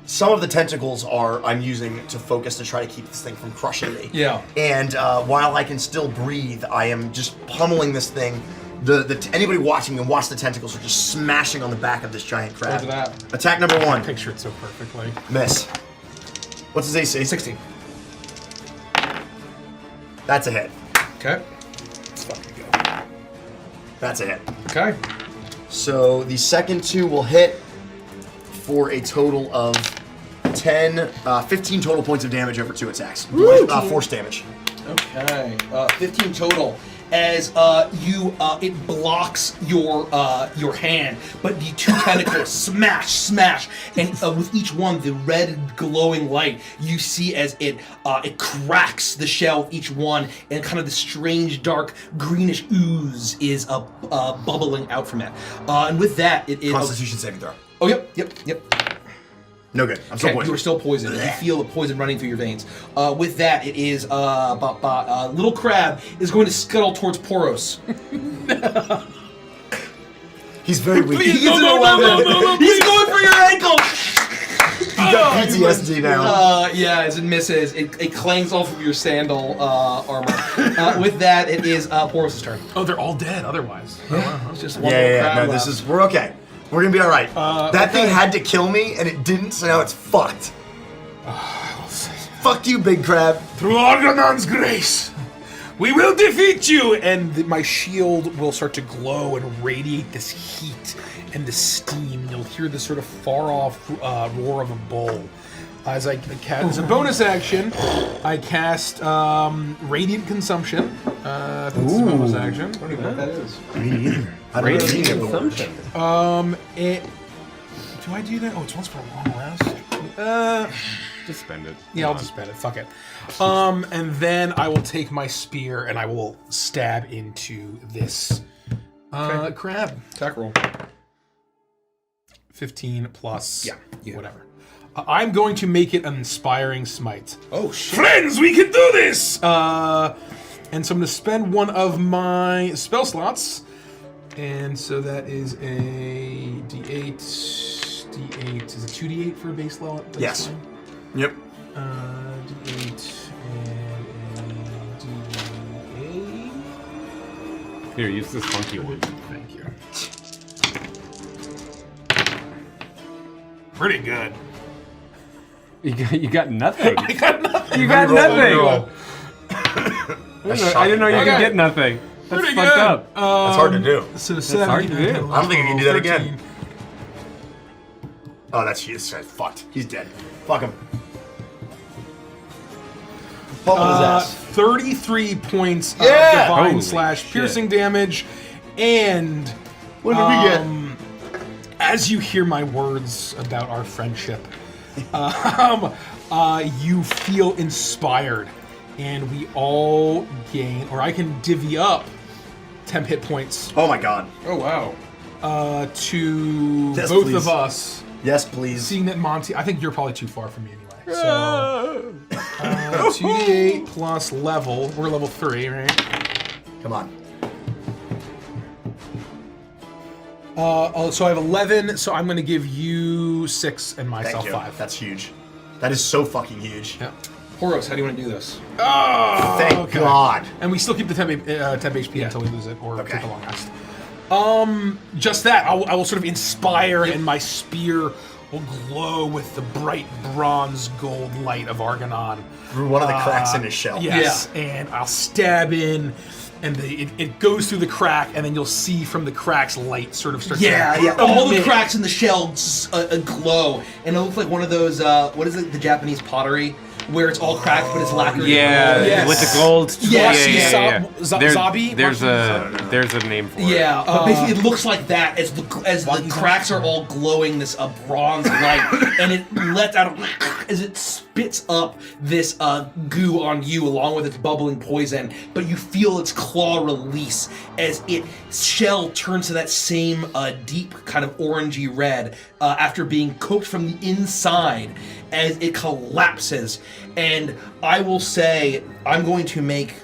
some of the tentacles I'm using to focus to try to keep this thing from crushing me. Yeah. And while I can still breathe, I am just pummeling this thing. Anybody watching can watch the tentacles are just smashing on the back of this giant crab. Look at that. Attack number 1. Picture it so perfectly. Miss. What's his AC? 16. That's a hit. Okay. Let's fucking go. That's a hit. Okay. So the second 2 will hit for a total of 15 total points of damage over 2 attacks. Force damage. Okay. 15 total. As it blocks your hand, but the 2 tentacles smash, and with each one, the red glowing light you see as it cracks the shell with each one, and kind of the strange dark greenish ooze is bubbling out from it. And with that, it is. Constitution saving throw. Oh, yep. No good. I'm still Okay, poisoned. you are still poisoned. You feel the poison running through your veins. With that, it is little crab is going to scuttle towards Poros. He's very weak. Please, He's no, He's going for your ankle. got PTSD now. Yeah, as it misses, it clangs off of your sandal armor. With that, it is Poros' turn. Oh, they're all dead otherwise. Oh, wow. It's just one Yeah, little yeah, crab no, left. we're okay. We're gonna be all right. That thing had to kill me, and it didn't, so now it's fucked. Fuck you, big crab. Through Argonon's grace, we will defeat you. And my shield will start to glow and radiate this heat and the steam. You'll hear this sort of far-off roar of a bull. As as a bonus action, I cast Radiant Consumption. That's a bonus action. I don't even know what that is. I don't know any of the words. Do I do that? Oh, it's once for a long rest. Just spend it. Yeah, I'll just spend it. Fuck it. And then I will take my spear and I will stab into this crab. Attack roll. 15 plus. Yeah. Whatever. I'm going to make it an inspiring smite. Oh shit. Friends, we can do this. And so I'm going to spend one of my spell slots. And so that is a D8. D8 is a 2D8 for a base level? Yes. Yep. D8 and a D8. Here, use this funky one. Thank you. Pretty good. You got nothing. I got nothing. You got nothing. That's I didn't know you shocking. could get nothing. That's Pretty fucked good. up. That's hard to do. So hard to 7. do. I don't think you can do that 13. again. Oh, this guy's fucked. He's dead. Fuck him. Pummel his ass. 33 points of Yeah! divine Holy slash shit. piercing damage, and What did we get? as you hear my words about our friendship, you feel inspired, and we all gain, or I can divvy up 10 hit points Oh my god. Oh wow. to Yes, both please. of us. Yes, please. Seeing that Monty, I think you're probably too far from me anyway. So 2d8 plus level. We're level 3, right? Come on. So I have 11. So I'm going to give you 6 and myself Thank you. 5. That's huge. That is so fucking huge. Yeah. Poros, how do you want to do this? Thank God. And we still keep the temp HP until we lose it or Okay. take a long rest. Just that. I will sort of inspire, and my spear will glow with the bright bronze gold light of Argonon. Through one of the cracks in his shell. Yes, and I'll stab in, and it goes through the crack, and then you'll see from the cracks light sort of starts. to All the emit. cracks in the shell glow, and it looks like one of those. What is it? The Japanese pottery, where it's all cracked, but it's lacquered. Yeah, Yes. with the gold. Yes, yeah. Zabi? There's a name for it. Yeah, but basically it looks like that as the cracks are all glowing this bronze light, and it lets out as it spits up this goo on you along with its bubbling poison. But you feel its claw release as its shell turns to that same deep kind of orangey red after being cooked from the inside as it collapses. And I will say I'm going to make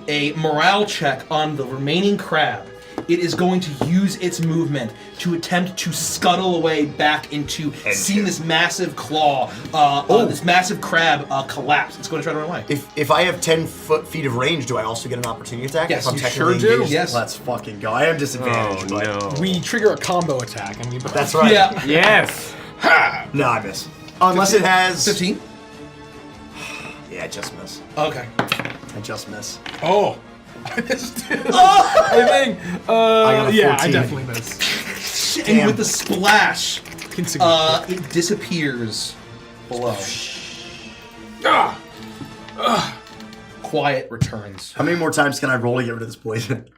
a morale check on the remaining crab. It is going to use its movement to attempt to scuttle away back into seeing this massive claw, this massive crab collapse. It's going to try to run away. If I have 10 feet of range, do I also get an opportunity attack? Yes, if I'm you technically sure do. engaged? Yes. Let's fucking go. I am disadvantaged, but No. We trigger a combo attack, and we. that's right. Yeah. Yes. No, I miss. Unless it has... 15? Yeah, I just miss. Okay. I just miss. Oh. I missed it. I think. got a Yeah, I 14. definitely missed. And with the splash, Insignificant. it disappears below. Quiet returns. How many more times can I roll to get rid of this poison?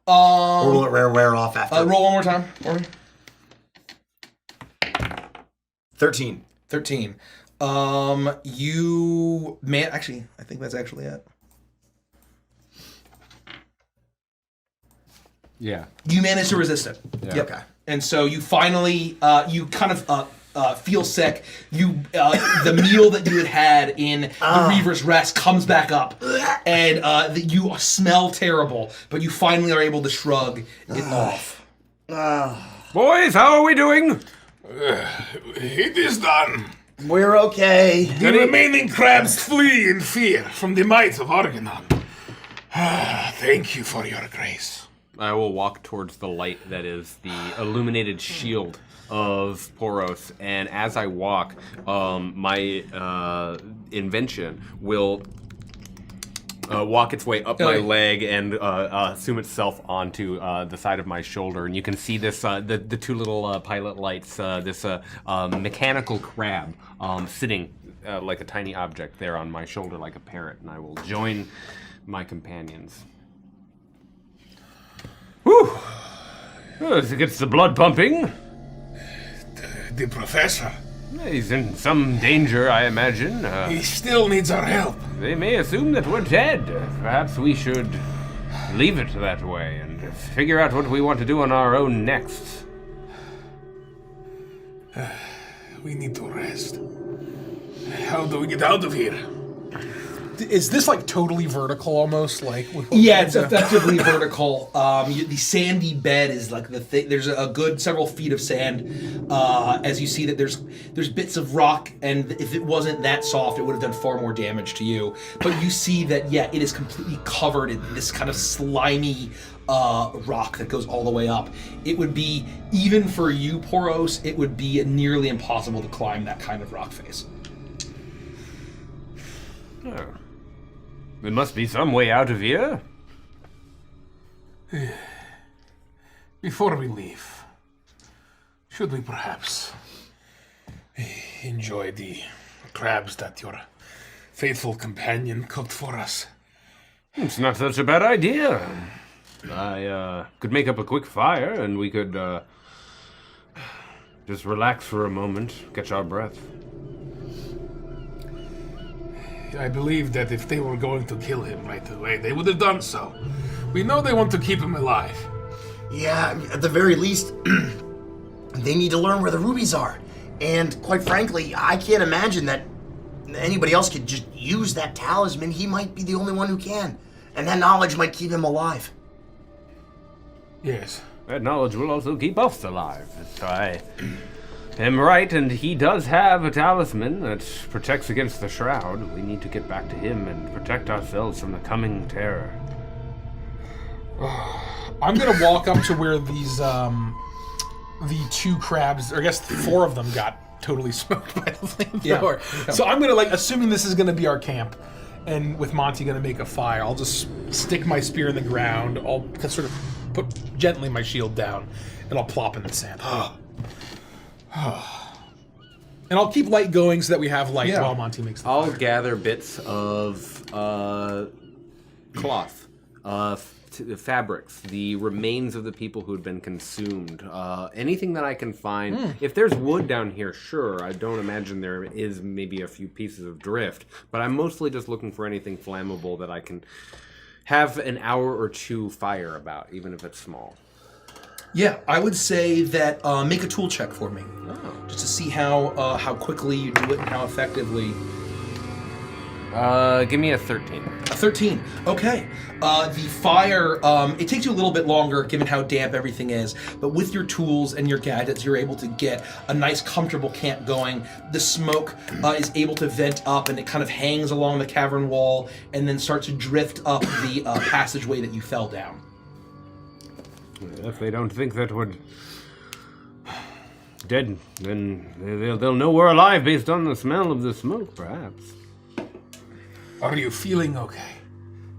Or will it wear off after? Roll one more time for me. 13. 13. You man, actually, I think that's actually it. Yeah. You manage to resist it. Yeah. Yep. Okay. And so you finally, you kind of feel sick. You, the meal that you had in the Reaver's Rest comes back up, and you smell terrible. But you finally are able to shrug it off. Boys, how are we doing? It is done. We're okay. The remaining crabs flee in fear from the might of Argonon. Thank you for your grace. I will walk towards the light that is the illuminated shield of Poros, and as I walk, my invention will walk its way up my leg and assume itself onto the side of my shoulder. And you can see this the two little pilot lights, this mechanical crab sitting like a tiny object there on my shoulder like a parrot, and I will join my companions. Whew! It gets the blood pumping. The professor, He's in some danger, I imagine. he still needs our help. They may assume that we're dead. Perhaps we should leave it that way and figure out what we want to do on our own next. We need to rest. How do we get out of here? Is this like totally vertical almost? Like Yeah, it's effectively vertical. The sandy bed is like the thing. There's a good several feet of sand. As you see that there's bits of rock, and if it wasn't that soft, it would have done far more damage to you. But you see that it is completely covered in this kind of slimy rock that goes all the way up. It would be, even for you, Poros, it would be nearly impossible to climb that kind of rock face. Oh. There must be some way out of here. Before we leave, should we perhaps enjoy the crabs that your faithful companion cooked for us? It's not such a bad idea. I could make up a quick fire and we could just relax for a moment, catch our breath. I believe that if they were going to kill him right away, they would have done so. We know they want to keep him alive. Yeah, at the very least, they need to learn where the rubies are. And quite frankly, I can't imagine that anybody else could just use that talisman. He might be the only one who can. And that knowledge might keep him alive. Yes. That knowledge will also keep us alive. If I am right, and he does have a talisman that protects against the Shroud, we need to get back to him and protect ourselves from the coming terror. I'm gonna walk up to where these the two crabs, or I guess 4 of them, got totally smoked by the flamethrower. Yeah. So I'm gonna, like, assuming this is gonna be our camp, and with Monty gonna make a fire, I'll just stick my spear in the ground. I'll sort of put gently my shield down, and I'll plop in the sand. And I'll keep light going so that we have light Yeah. while Monty makes the I'll fire. gather bits of cloth, fabrics, the remains of the people who had been consumed, anything that I can find. If there's wood down here, sure. I don't imagine there is maybe a few pieces of drift, but I'm mostly just looking for anything flammable that I can have an hour or two fire about, even if it's small. Yeah, I would say that make a tool check for me, just to see how quickly you do it and how effectively. Give me a 13. A 13. Okay. The fire, it takes you a little bit longer given how damp everything is, but with your tools and your gadgets, you're able to get a nice, comfortable camp going. The smoke is able to vent up, and it kind of hangs along the cavern wall and then starts to drift up the passageway that you fell down. If they don't think that we're dead, then they'll know we're alive based on the smell of the smoke, perhaps. Are you feeling okay?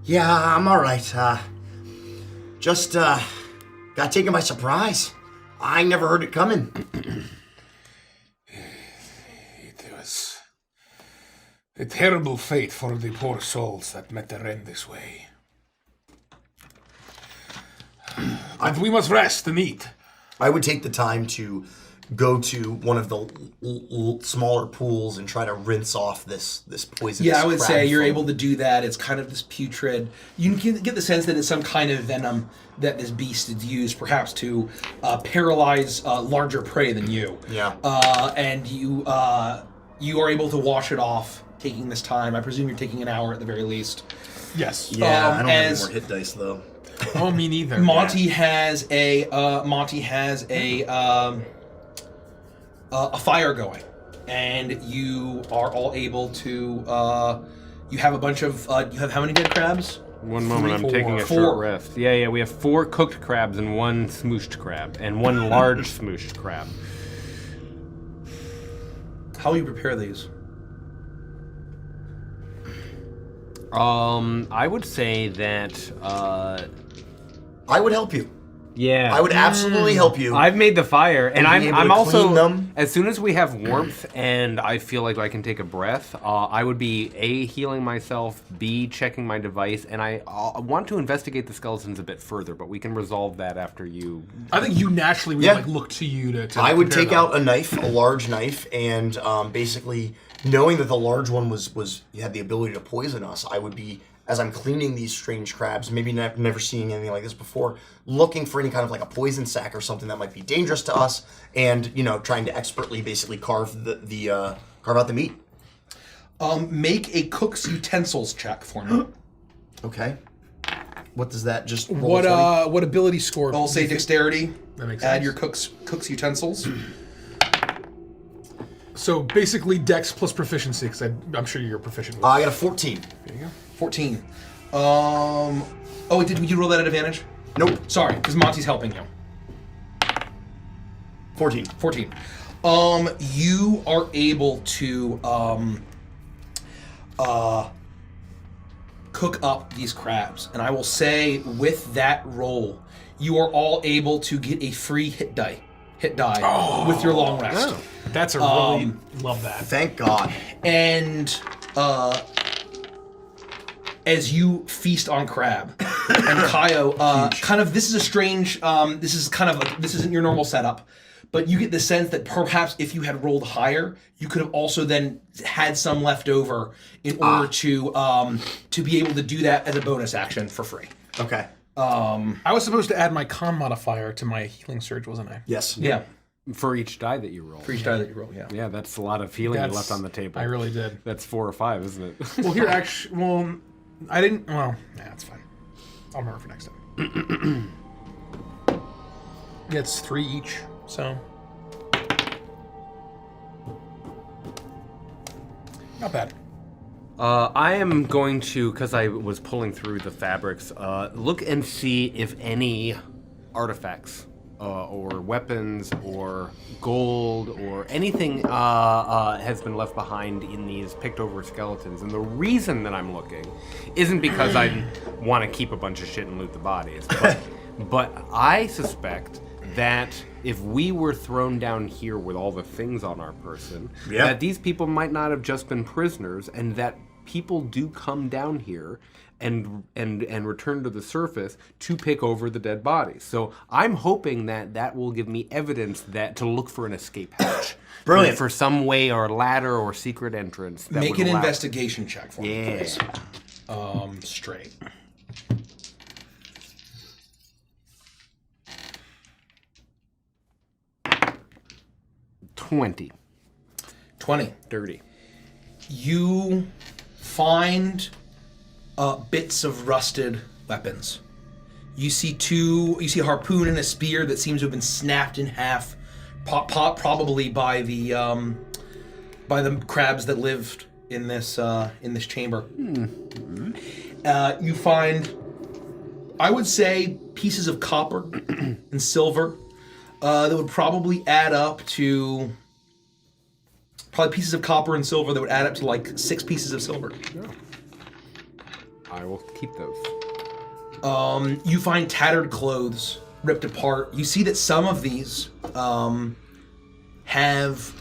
Yeah, I'm all right. Just got taken by surprise. I never heard it coming. It was a terrible fate for the poor souls that met their end this way. But we must rest and eat. I would take the time to go to one of the smaller pools and try to rinse off this poisonous Yeah, I would crab say you're foam. able to do that. It's kind of this putrid. You can get the sense that it's some kind of venom that this beast has used, perhaps to paralyze larger prey than you. Yeah. And you are able to wash it off, taking this time. I presume you're taking an hour at the very least. Yes. Yeah, I don't have as- any more hit dice though. Oh, me neither. Monty has a fire going, and you are all able to. You have a bunch of. You have how many dead crabs? One moment, I'm taking a Four. short rest. Yeah, we have 4 cooked crabs and 1 smooshed crab, and 1 large smooshed crab. How will you prepare these? I would say that, I would help you. yeah. I would absolutely help you. I've made the fire, and Would you be able I'm to also clean them? as soon as we have warmth and I feel like I can take a breath, I would be A, healing myself, B, checking my device, and I want to investigate the skeletons a bit further, but we can resolve that after you. I think you naturally would Yeah. look to you to I would compare take them. out a knife, a large knife, and basically knowing that the large one was had the ability to poison us, I would be, as I'm cleaning these strange crabs, maybe never seeing anything like this before, looking for any kind of like a poison sac or something that might be dangerous to us, and trying to expertly basically carve carve out the meat. Make a cook's utensils check for me. Okay. What does that just roll? What ability score? I'll say dexterity. That makes Add sense. your cook's utensils. So basically Dex plus proficiency, because I'm sure you're proficient with I got a 14. There you go. 14. Oh, did you roll that at advantage? Nope. Sorry, because Monty's helping you. 14. 14. You are able to cook up these crabs, and I will say with that roll, you are all able to get a free hit die with your long rest. That's a really love that. Thank God. And as you feast on crab, and Kaio, kind of, this is a strange, this isn't your normal setup, but you get the sense that perhaps if you had rolled higher, you could have also then had some left over in order to be able to do that as a bonus action for free. Okay. I was supposed to add my con modifier to my healing surge, wasn't I? Yes. Yeah, For each die that you roll. for each die that you roll, yeah. Yeah, that's a lot of healing you left on the table. I really did. That's 4 or 5, isn't it? Well, here, actually, I didn't. Well, yeah, it's fine. I'll remember for next time. Yeah, it's 3 each, so. Not bad. I am going to, because I was pulling through the fabrics, look and see if any artifacts or weapons or gold or anything has been left behind in these picked over skeletons. And the reason that I'm looking isn't because I want to keep a bunch of shit and loot the bodies, but I suspect that if we were thrown down here with all the things on our person, that these people might not have just been prisoners, and that people do come down here and return to the surface to pick over the dead bodies. So I'm hoping that will give me evidence that to look for an escape hatch. Brilliant. For some way or ladder or secret entrance. That Make would an allow- investigation check for me, Yeah. please. Straight. 20. 20. Dirty. You find bits of rusted weapons. You see a harpoon and a spear that seems to have been snapped in half, probably by the crabs that lived in this chamber. You find, I would say, pieces of copper and silver that would probably add up to. Probably pieces of copper and silver that would add up to like 6 pieces of silver. I will keep those. You find tattered clothes, ripped apart. You see that some of these have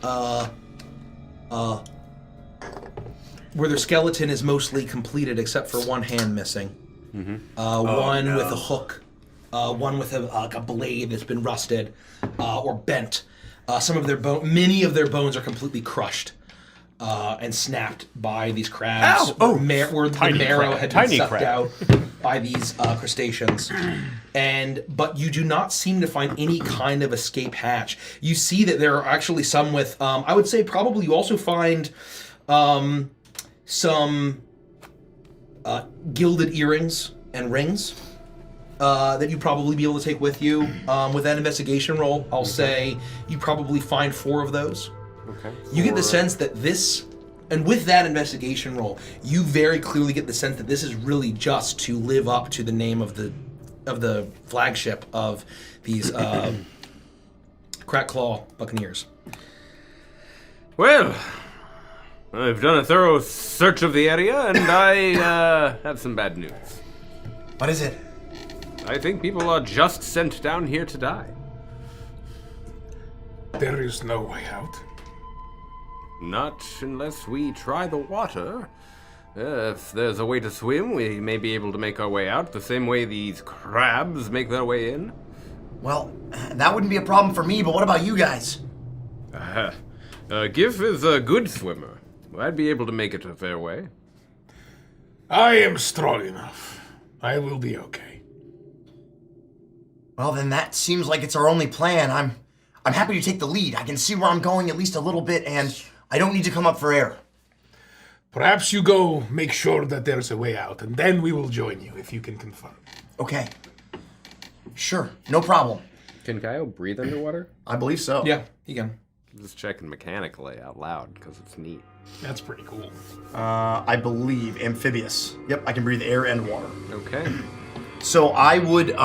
where their skeleton is mostly completed except for one hand missing. One with a hook, one with a blade that's been rusted or bent. Many of their bones are completely crushed and snapped by these crabs. Where the marrow had been sucked out by these crustaceans. But you do not seem to find any kind of escape hatch. You see that there are actually some with, I would say probably you also find some gilded earrings and rings. That you'd probably be able to take with you. With that investigation roll, I'll say you probably find 4 of those. Okay. You get the sense that this, and with that investigation roll, you very clearly get the sense that this is really just to live up to the name of the flagship of these Crack Claw Buccaneers. Well, I've done a thorough search of the area, and I have some bad news. What is it? I think people are just sent down here to die. There is no way out. Not unless we try the water. If there's a way to swim, we may be able to make our way out the same way these crabs make their way in. Well, that wouldn't be a problem for me, but what about you guys? Gif is a good swimmer. I'd be able to make it a fair way. I am strong enough. I will be okay. Well, then that seems like it's our only plan. I'm happy to take the lead. I can see where I'm going at least a little bit, and I don't need to come up for air. Perhaps you go make sure that there's a way out, and then we will join you if you can confirm. Okay. Sure, no problem. Can Kyle breathe underwater? I believe so. Yeah, you can. I'm just checking mechanically out loud because it's neat. That's pretty cool. I believe amphibious. Yep, I can breathe air and water. Okay. So I would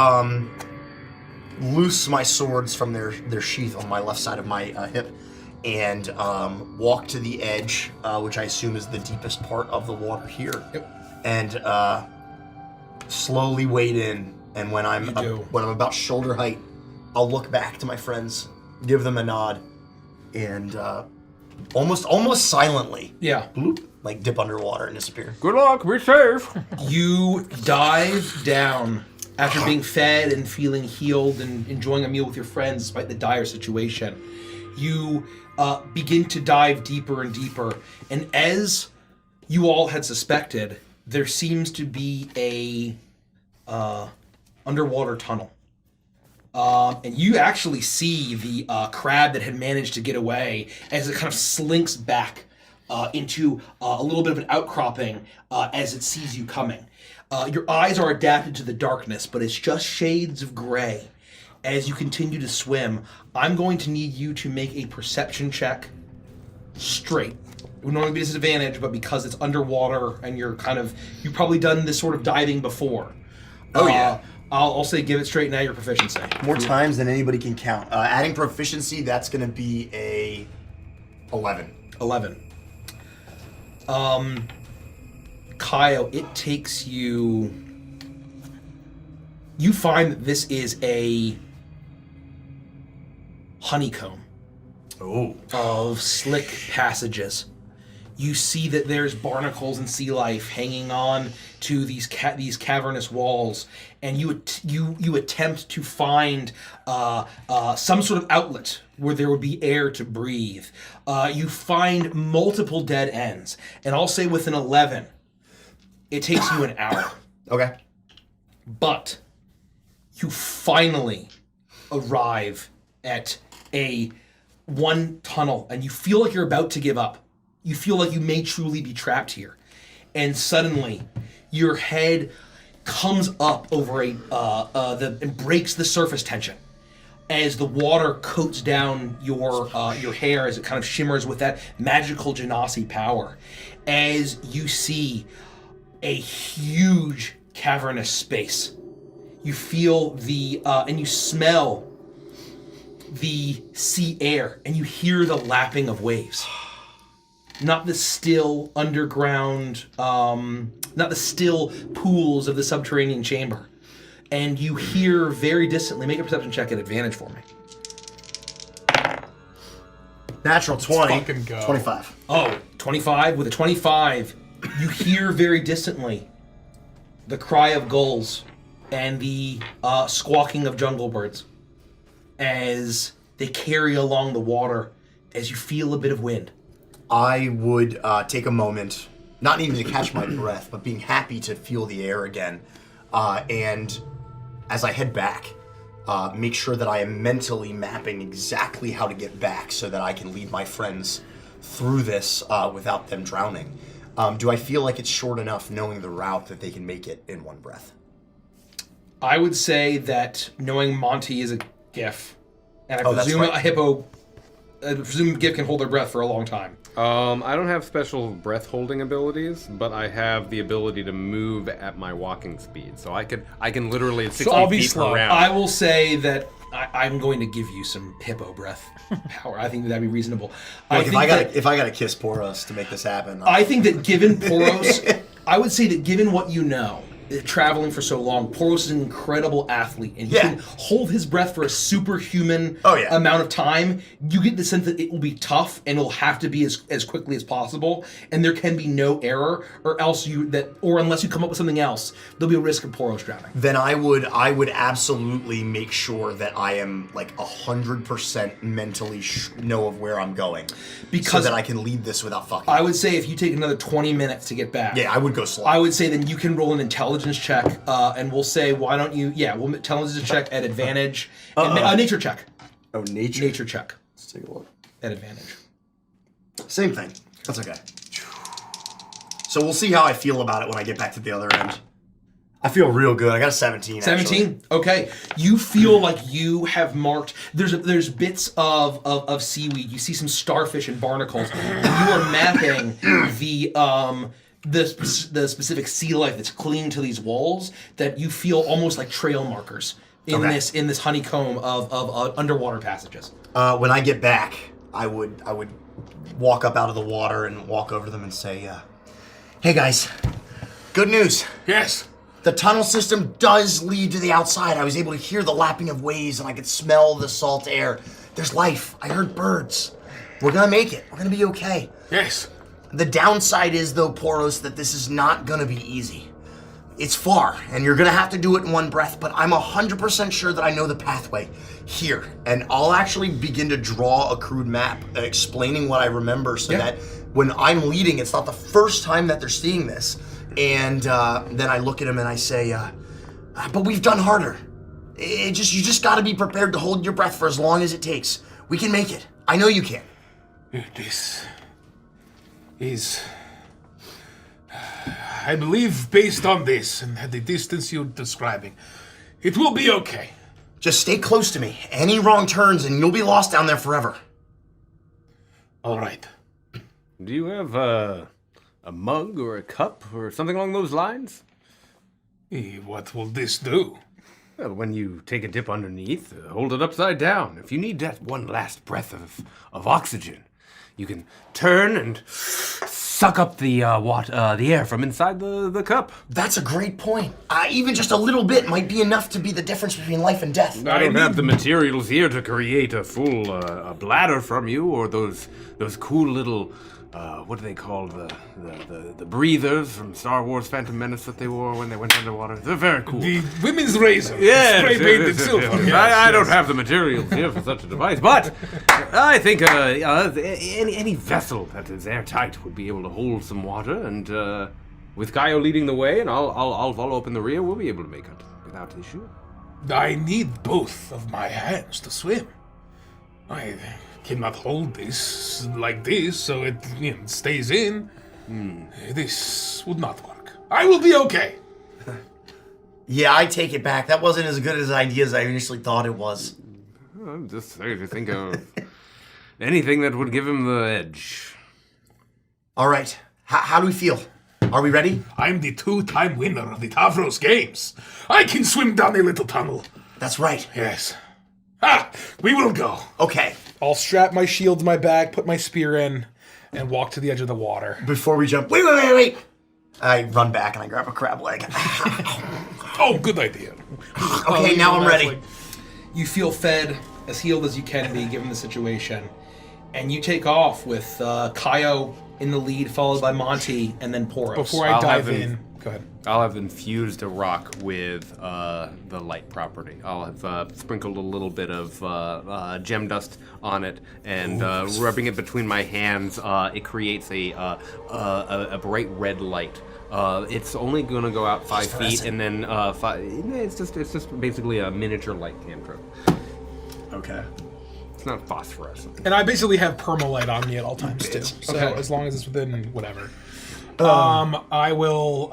loose my swords from their sheath on my left side of my hip and walk to the edge, which I assume is the deepest part of the water here. Yep. And slowly wade in. And when I'm about shoulder height, I'll look back to my friends, give them a nod, and almost silently, bloop, like dip underwater and disappear. Good luck, be safe. You dive down after being fed and feeling healed and enjoying a meal with your friends despite the dire situation. You begin to dive deeper and deeper, and as you all had suspected, there seems to be a underwater tunnel. And you actually see the crab that had managed to get away as it kind of slinks back into a little bit of an outcropping as it sees you coming. Your eyes are adapted to the darkness, but it's just shades of gray. As you continue to swim, I'm going to need you to make a perception check straight. It would normally be a disadvantage, but because it's underwater and you've probably done this sort of diving before. Oh, yeah. I'll say give it straight, now your proficiency. More times than anybody can count. Adding proficiency, that's going to be a 11. 11. Kyle, it takes you... You find that this is honeycomb Oh. of slick passages. You see that there's barnacles and sea life hanging on to these cavernous walls, and you attempt to find some sort of outlet where there would be air to breathe. You find multiple dead ends, and I'll say with an 11, it takes you an hour. Okay. But you finally arrive at one tunnel, and you feel like you're about to give up. You feel like you may truly be trapped here. And suddenly, your head comes up over and breaks the surface tension as the water coats down your hair as it kind of shimmers with that magical Genasi power. As you see a huge cavernous space. You feel and you smell the sea air, and you hear the lapping of waves. Not the still underground, not the still pools of the subterranean chamber. And you hear very distantly, make a perception check at advantage for me. Natural 20. fucking go. 25. Oh, 25. With a 25, you hear very distantly the cry of gulls and the squawking of jungle birds as they carry along the water as you feel a bit of wind. I would take a moment, not needing to catch my breath, but being happy to feel the air again. And as I head back, make sure that I am mentally mapping exactly how to get back so that I can lead my friends through this without them drowning. Do I feel like it's short enough knowing the route that they can make it in one breath? I would say that knowing Monty is a GIF, and I that's presume right. I presume GIF can hold their breath for a long time. I don't have special breath holding abilities, but I have the ability to move at my walking speed. So I can literally at 60 I'll be feet slow. per round. I will say that I'm going to give you some hippo breath power. I think that'd be reasonable. Look, if I gotta kiss Poros to make this happen, I think that given Poros, I would say that given what you know, traveling for so long, Poros is an incredible athlete, and he can hold his breath for a superhuman amount of time. You get the sense that it will be tough, and it'll have to be as quickly as possible, and there can be no error, or unless you come up with something else, there'll be a risk of Poros drowning. then I would absolutely make sure that I am like 100% mentally know of where I'm going, so that I can lead this without fucking. I would say if you take another 20 minutes to get back, I would go slow. I would say then you can roll an intelligence check, and we'll say, why don't you? Yeah, we'll intelligence check at advantage. And, nature check. Oh, nature. Nature check Let's take a look. at advantage. Same thing. That's okay. So we'll see how I feel about it when I get back to the other end. I feel real good. I got a 17. 17. Actually. Okay. You feel like you have marked. There's bits of seaweed. You see some starfish and barnacles. And you are mapping the specific sea life that's clinging to these walls that you feel almost like trail markers in this honeycomb of underwater passages. When I get back, I would walk up out of the water and walk over to them and say, "Hey guys, good news. Yes. The tunnel system does lead to the outside. I was able to hear the lapping of waves and I could smell the salt air. There's life. I heard birds. We're gonna make it. We're gonna be okay. Yes. The downside is, though, Poros, that this is not gonna be easy. It's far, and you're gonna have to do it in one breath, but I'm 100% sure that I know the pathway here. And I'll actually begin to draw a crude map explaining what I remember so that when I'm leading, it's not the first time that they're seeing this. And then I look at them and I say, but we've done harder. You just gotta be prepared to hold your breath for as long as it takes. We can make it. I know you can. This is, I believe, based on this and the distance you're describing, it will be okay. Just stay close to me. Any wrong turns and you'll be lost down there forever. All right. Do you have a mug or a cup or something along those lines? What will this do? Well, when you take a dip underneath, hold it upside down. If you need that one last breath of oxygen, you can turn and suck up the air from inside the cup. That's a great point. Even just a little bit might be enough to be the difference between life and death. I don't have the materials here to create a full bladder from you, or those cool little what do they call the breathers from Star Wars Phantom Menace that they wore when they went underwater? They're very cool. The women's razor. Yes, Spray painted silver. Yes, I don't have the materials here for such a device, but I think any vessel that is airtight would be able to hold some water, and with Kaio leading the way, and I'll follow up in the rear, we'll be able to make it without issue. I need both of my hands to swim. I cannot hold this like this so it stays in. This would not work. I will be okay. Yeah, I take it back. That wasn't as good as idea as I initially thought it was. I'm just trying to think of anything that would give him the edge. All right. How do we feel? Are we ready? I'm the 2-time winner of the Tavros Games. I can swim down a little tunnel. That's right. Yes. We will go. Okay. I'll strap my shield to my back, put my spear in, and walk to the edge of the water. Before we jump, wait. I run back and I grab a crab leg. Oh, good idea. Okay, now I'm ready. You feel fed, as healed as you can be given the situation, and you take off with Kaio in the lead, followed by Monty, and then Poros. Before I dive in, go ahead. I'll have infused a rock with the light property. I'll have sprinkled a little bit of gem dust on it, and rubbing it between my hands, it creates a bright red light. It's only going to go out 5 feet, and then it's just basically a miniature light cantrip. Okay. It's not phosphorescent. And I basically have permalite on me at all times too. So Okay. as long as it's within whatever. I will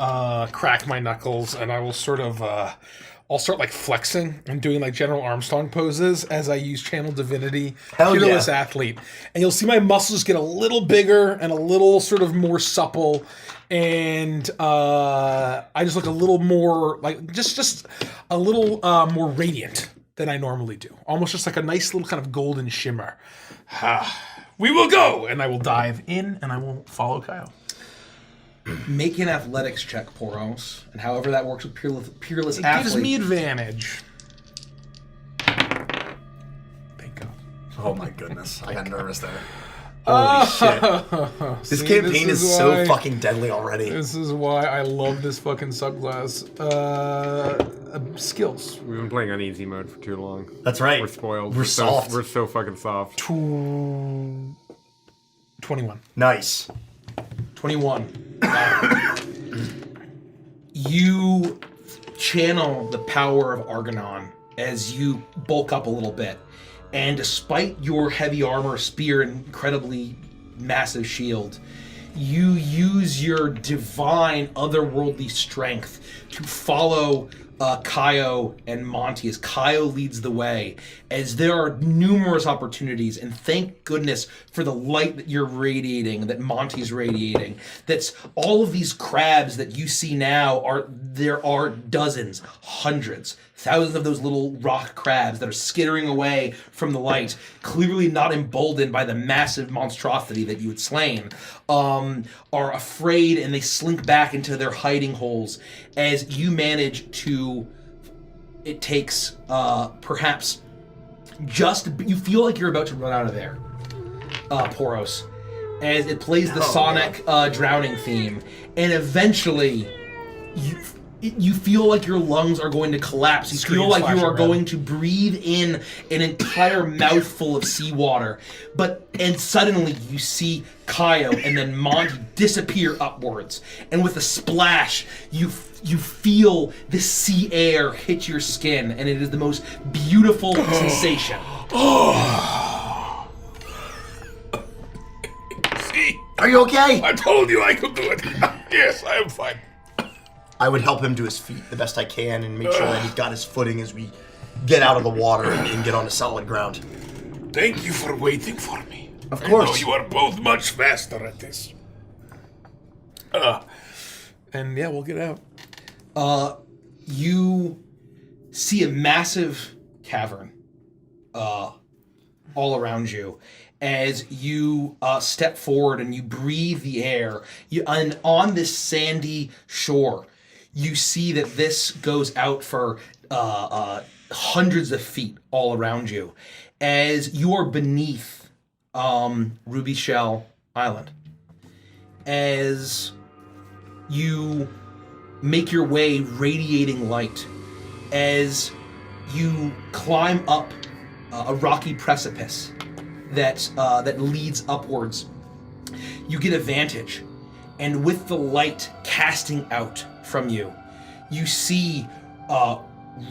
crack my knuckles and I will sort of I'll start like flexing and doing like General Armstrong poses as I use Channel Divinity, Hell Fearless yeah. Athlete. And you'll see my muscles get a little bigger and a little sort of more supple. And I just look a little more like just a little more radiant than I normally do. Almost just like a nice little kind of golden shimmer. We will go! And I will dive in and I will follow Kyle. Make an athletics check, Poros, and however that works with Peerless It Athlete. gives me advantage. Thank God. Oh my goodness. I got nervous there. Holy shit. This See, campaign this is is so why- fucking deadly already. This is why I love this fucking subclass. Skills. We've been playing on easy mode for too long. That's right. We're spoiled. We're soft. We're so fucking soft. 21. Nice. 21. You channel the power of Argonon as you bulk up a little bit. And despite your heavy armor, spear, and incredibly massive shield, you use your divine otherworldly strength to follow Kaio and Monty as Kaio leads the way, as there are numerous opportunities, and thank goodness for the light that you're radiating, that Monty's radiating. That's all of these crabs that you see now there are dozens, hundreds, thousands of those little rock crabs that are skittering away from the light, clearly not emboldened by the massive monstrosity that you had slain, are afraid and they slink back into their hiding holes as you manage to. It takes perhaps you feel like you're about to run out of air, Poros, as it plays the sonic drowning theme, and eventually you feel like your lungs are going to collapse. You feel like you are going to breathe in an entire mouthful of seawater. And suddenly you see Kaio and then Monty disappear upwards. And with a splash, you feel the sea air hit your skin, and it is the most beautiful sensation. See? Are you okay? I told you I could do it. Yes, I am fine. I would help him to his feet the best I can and make sure that he's got his footing as we get out of the water and get onto solid ground. Thank you for waiting for me. Of I course. know you are both much faster at this. And yeah, we'll get out. You see a massive cavern all around you, as you step forward and you breathe the air. And on this sandy shore, you see that this goes out for hundreds of feet all around you, as you are beneath Ruby Shell Island. As you make your way radiating light, as you climb up a rocky precipice that leads upwards, you get a vantage, and with the light casting out from you, you see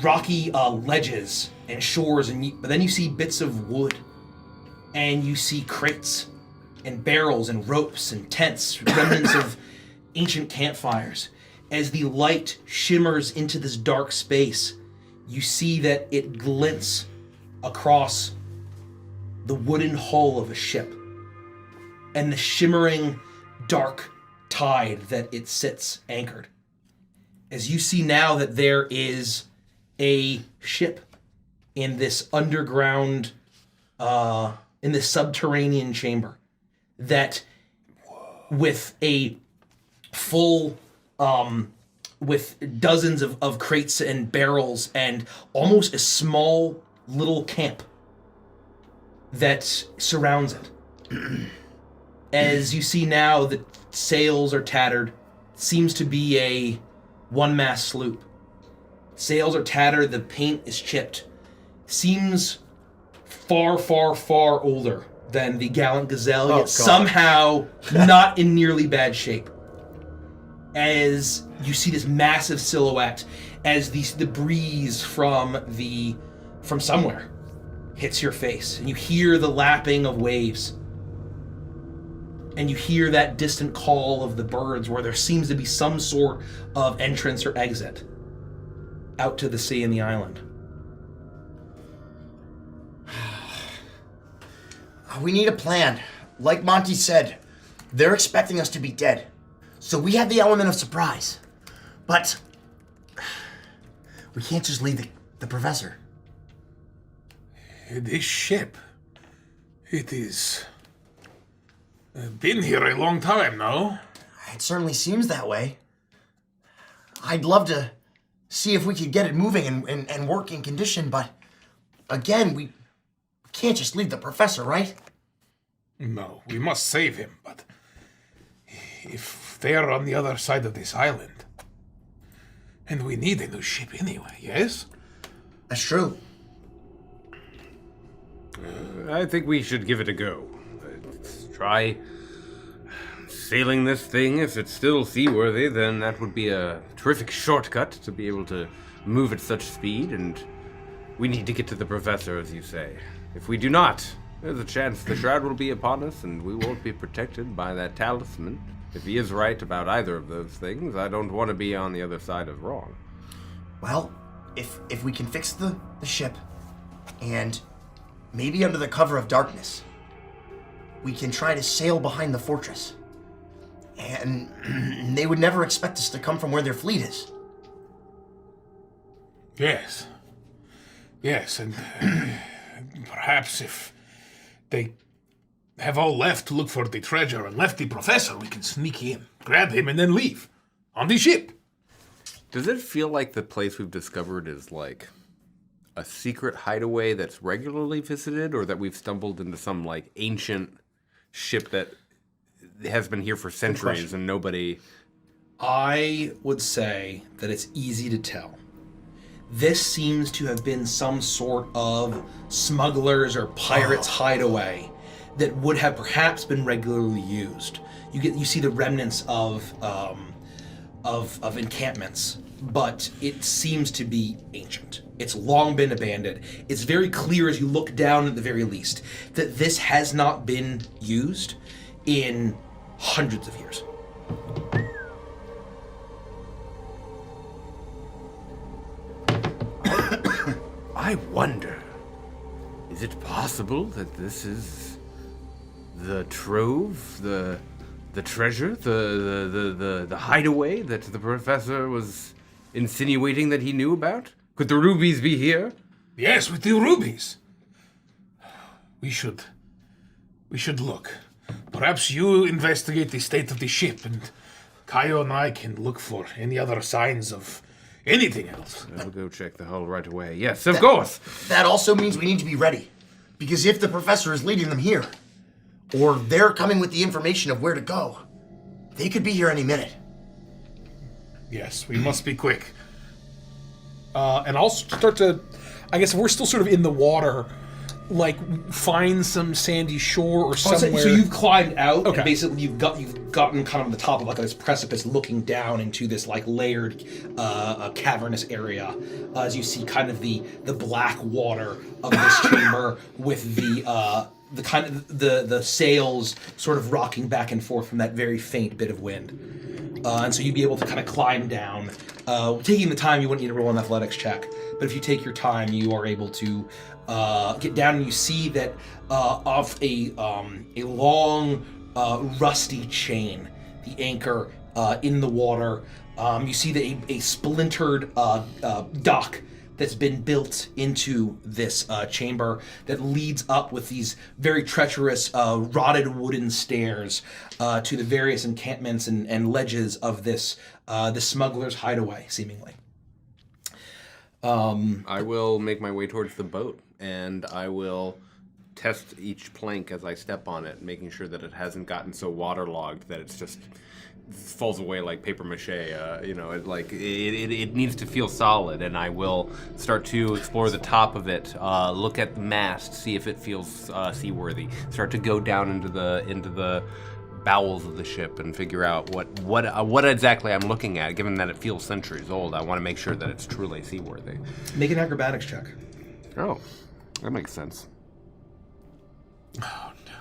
rocky ledges and shores, but then you see bits of wood, and you see crates and barrels and ropes and tents, remnants of ancient campfires. As the light shimmers into this dark space, you see that it glints across the wooden hull of a ship and the shimmering dark tide that it sits anchored. As you see now that there is a ship in this underground, in this subterranean chamber, that with a full, with dozens of crates and barrels and almost a small little camp that surrounds it. As you see now, the sails are tattered. Seems to be a one-mast sloop. Sails are tattered, the paint is chipped. Seems far, far, far older than the Gallant Gazelle, yet somehow not in nearly bad shape. As you see this massive silhouette, as the breeze from somewhere hits your face, and you hear the lapping of waves, and you hear that distant call of the birds, where there seems to be some sort of entrance or exit out to the sea and the island. We need a plan. Like Monty said, they're expecting us to be dead. So we have the element of surprise. But we can't just leave the professor. This ship, it is been here a long time, no? It certainly seems that way. I'd love to see if we could get it moving and working condition, but again, we can't just leave the professor, right? No, we must save him, but if they are on the other side of this island, and we need a new ship anyway, yes? That's true. I think we should give it a go. Let's try sailing this thing. If it's still seaworthy, then that would be a terrific shortcut to be able to move at such speed, and we need to get to the professor, as you say. If we do not, there's a chance the Shroud will be upon us, and we won't be protected by that talisman. If he is right about either of those things, I don't want to be on the other side of wrong. Well, if we can fix the ship, and maybe under the cover of darkness, we can try to sail behind the fortress. And they would never expect us to come from where their fleet is. Yes. Yes, and perhaps if they have all left to look for the treasure and left the professor, we can sneak in, grab him, and then leave. On the ship. Does it feel like the place we've discovered is like a secret hideaway that's regularly visited, or that we've stumbled into some like ancient ship that has been here for centuries and nobody... I would say that it's easy to tell. This seems to have been some sort of smuggler's or pirate's hideaway that would have perhaps been regularly used. You see the remnants of encampments, but it seems to be ancient. It's long been abandoned. It's very clear as you look down at the very least that this has not been used in hundreds of years. I wonder, is it possible that this is the trove, the treasure, the hideaway that the professor was insinuating that he knew about? Could the rubies be here? Yes, with the rubies. We should We should look. Perhaps you investigate the state of the ship, and Kaio and I can look for any other signs of anything else. I'll go check the hull right away. Yes, of course. That also means we need to be ready. Because if the professor is leading them here, or they're coming with the information of where to go, they could be here any minute. Yes, we must be quick. And I'll start to, I guess if we're still sort of in the water, like find some sandy shore or somewhere. So you've climbed out, Okay. and basically you've gotten kind of on the top of like this precipice, looking down into this like layered, cavernous area, as you see kind of the black water of this chamber with the kind of the sails sort of rocking back and forth from that very faint bit of wind. And so you'd be able to kind of climb down. Taking the time, you wouldn't need to roll an athletics check, but if you take your time, you are able to get down, and you see that off a long rusty chain, the anchor in the water, you see that a splintered dock that's been built into this chamber that leads up with these very treacherous rotted wooden stairs to the various encampments and ledges of this the smuggler's hideaway, seemingly. I will make my way towards the boat, and I will test each plank as I step on it, making sure that it hasn't gotten so waterlogged that it's just falls away like paper mache. It needs to feel solid, and I will start to explore the top of it, look at the mast, see if it feels seaworthy. Start to go down into the bowels of the ship and figure out what exactly I'm looking at. Given that it feels centuries old, I want to make sure that it's truly seaworthy. Make an acrobatics check. Oh, that makes sense. Oh, no.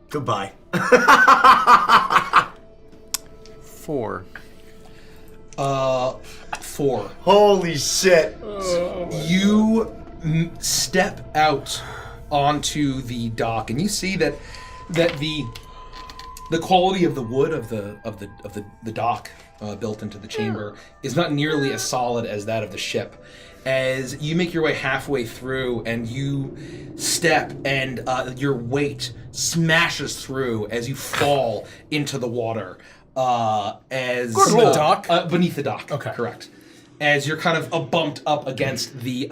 Goodbye. 4. 4. Holy shit. You step out onto the dock, and you see that the quality of the wood of the dock built into the chamber is not nearly as solid as that of the ship. As you make your way halfway through, and you step, and your weight smashes through as you fall into the water. Beneath the dock. Okay. Correct. As you're kind of bumped up against the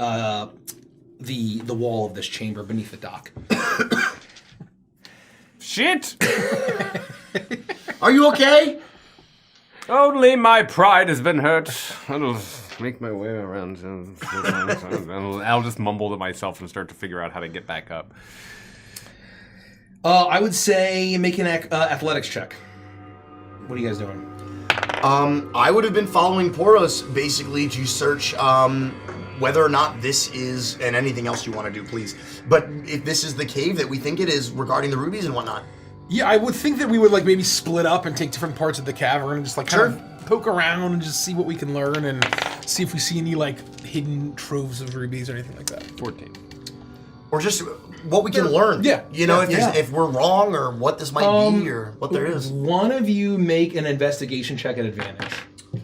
wall of this chamber beneath the dock. Shit! Are you okay? Only my pride has been hurt. I'll make my way around. I'll just mumble to myself and start to figure out how to get back up. I would say make an athletics check. What are you guys doing? I would have been following Poros basically to search whether or not this is, and anything else you want to do, please. But if this is the cave that we think it is regarding the rubies and whatnot. Yeah, I would think that we would like maybe split up and take different parts of the cavern and just like kind of poke around and just see what we can learn and see if we see any like hidden troves of rubies or anything like that. 14. Or just what we can learn. Yeah. You know, Yeah. if we're wrong or what this might be or what there is. One of you make an investigation check at advantage.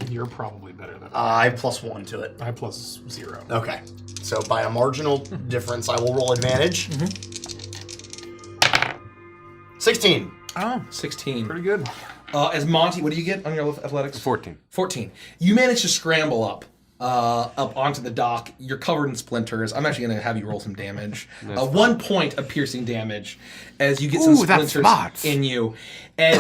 You're probably better than I have +1 to it. I have +0. Okay. So by a marginal difference, I will roll advantage. 16. Oh, 16. pretty good. As Monty, what do you get on your athletics? 14. 14. You manage to scramble up onto the dock. You're covered in splinters. I'm actually going to have you roll some damage. 1 point of piercing damage as you get some splinters in you. And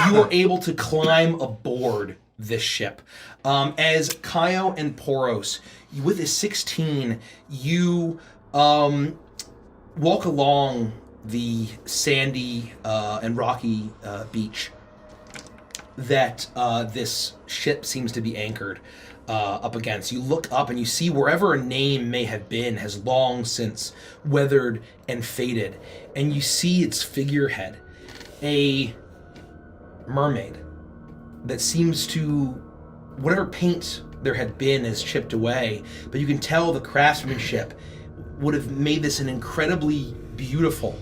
you are able to climb aboard this ship. As Kaio and Poros, with a 16, you walk along the sandy and rocky beach that this ship seems to be anchored up against. You look up and you see wherever a name may have been has long since weathered and faded, and you see its figurehead, a mermaid that seems to, whatever paint there had been is chipped away, but you can tell the craftsmanship would have made this an incredibly beautiful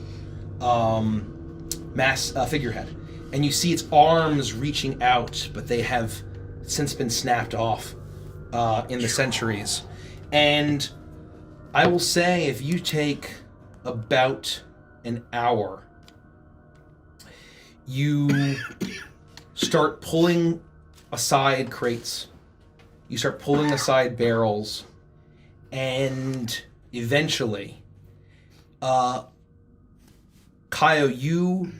figurehead. And you see its arms reaching out, but they have since been snapped off in the centuries. And I will say, if you take about an hour, you start pulling aside crates. You start pulling aside barrels, and eventually, Kaio, you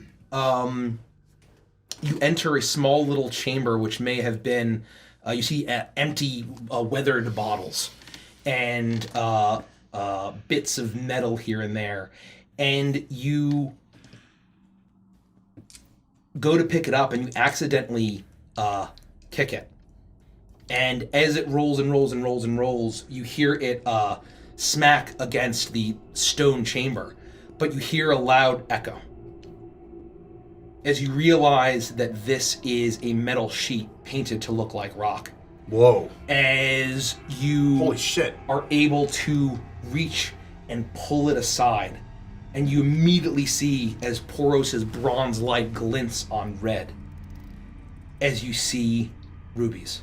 enter a small little chamber, which may have been, you see empty, weathered bottles, and bits of metal here and there, and you go to pick it up, and you accidentally kick it. And as it rolls and rolls and rolls and rolls, you hear it smack against the stone chamber, but you hear a loud echo as you realize that this is a metal sheet painted to look like rock. Whoa. As you Holy shit. are able to reach and pull it aside, and you immediately see as Poros's bronze light glints on red, as you see rubies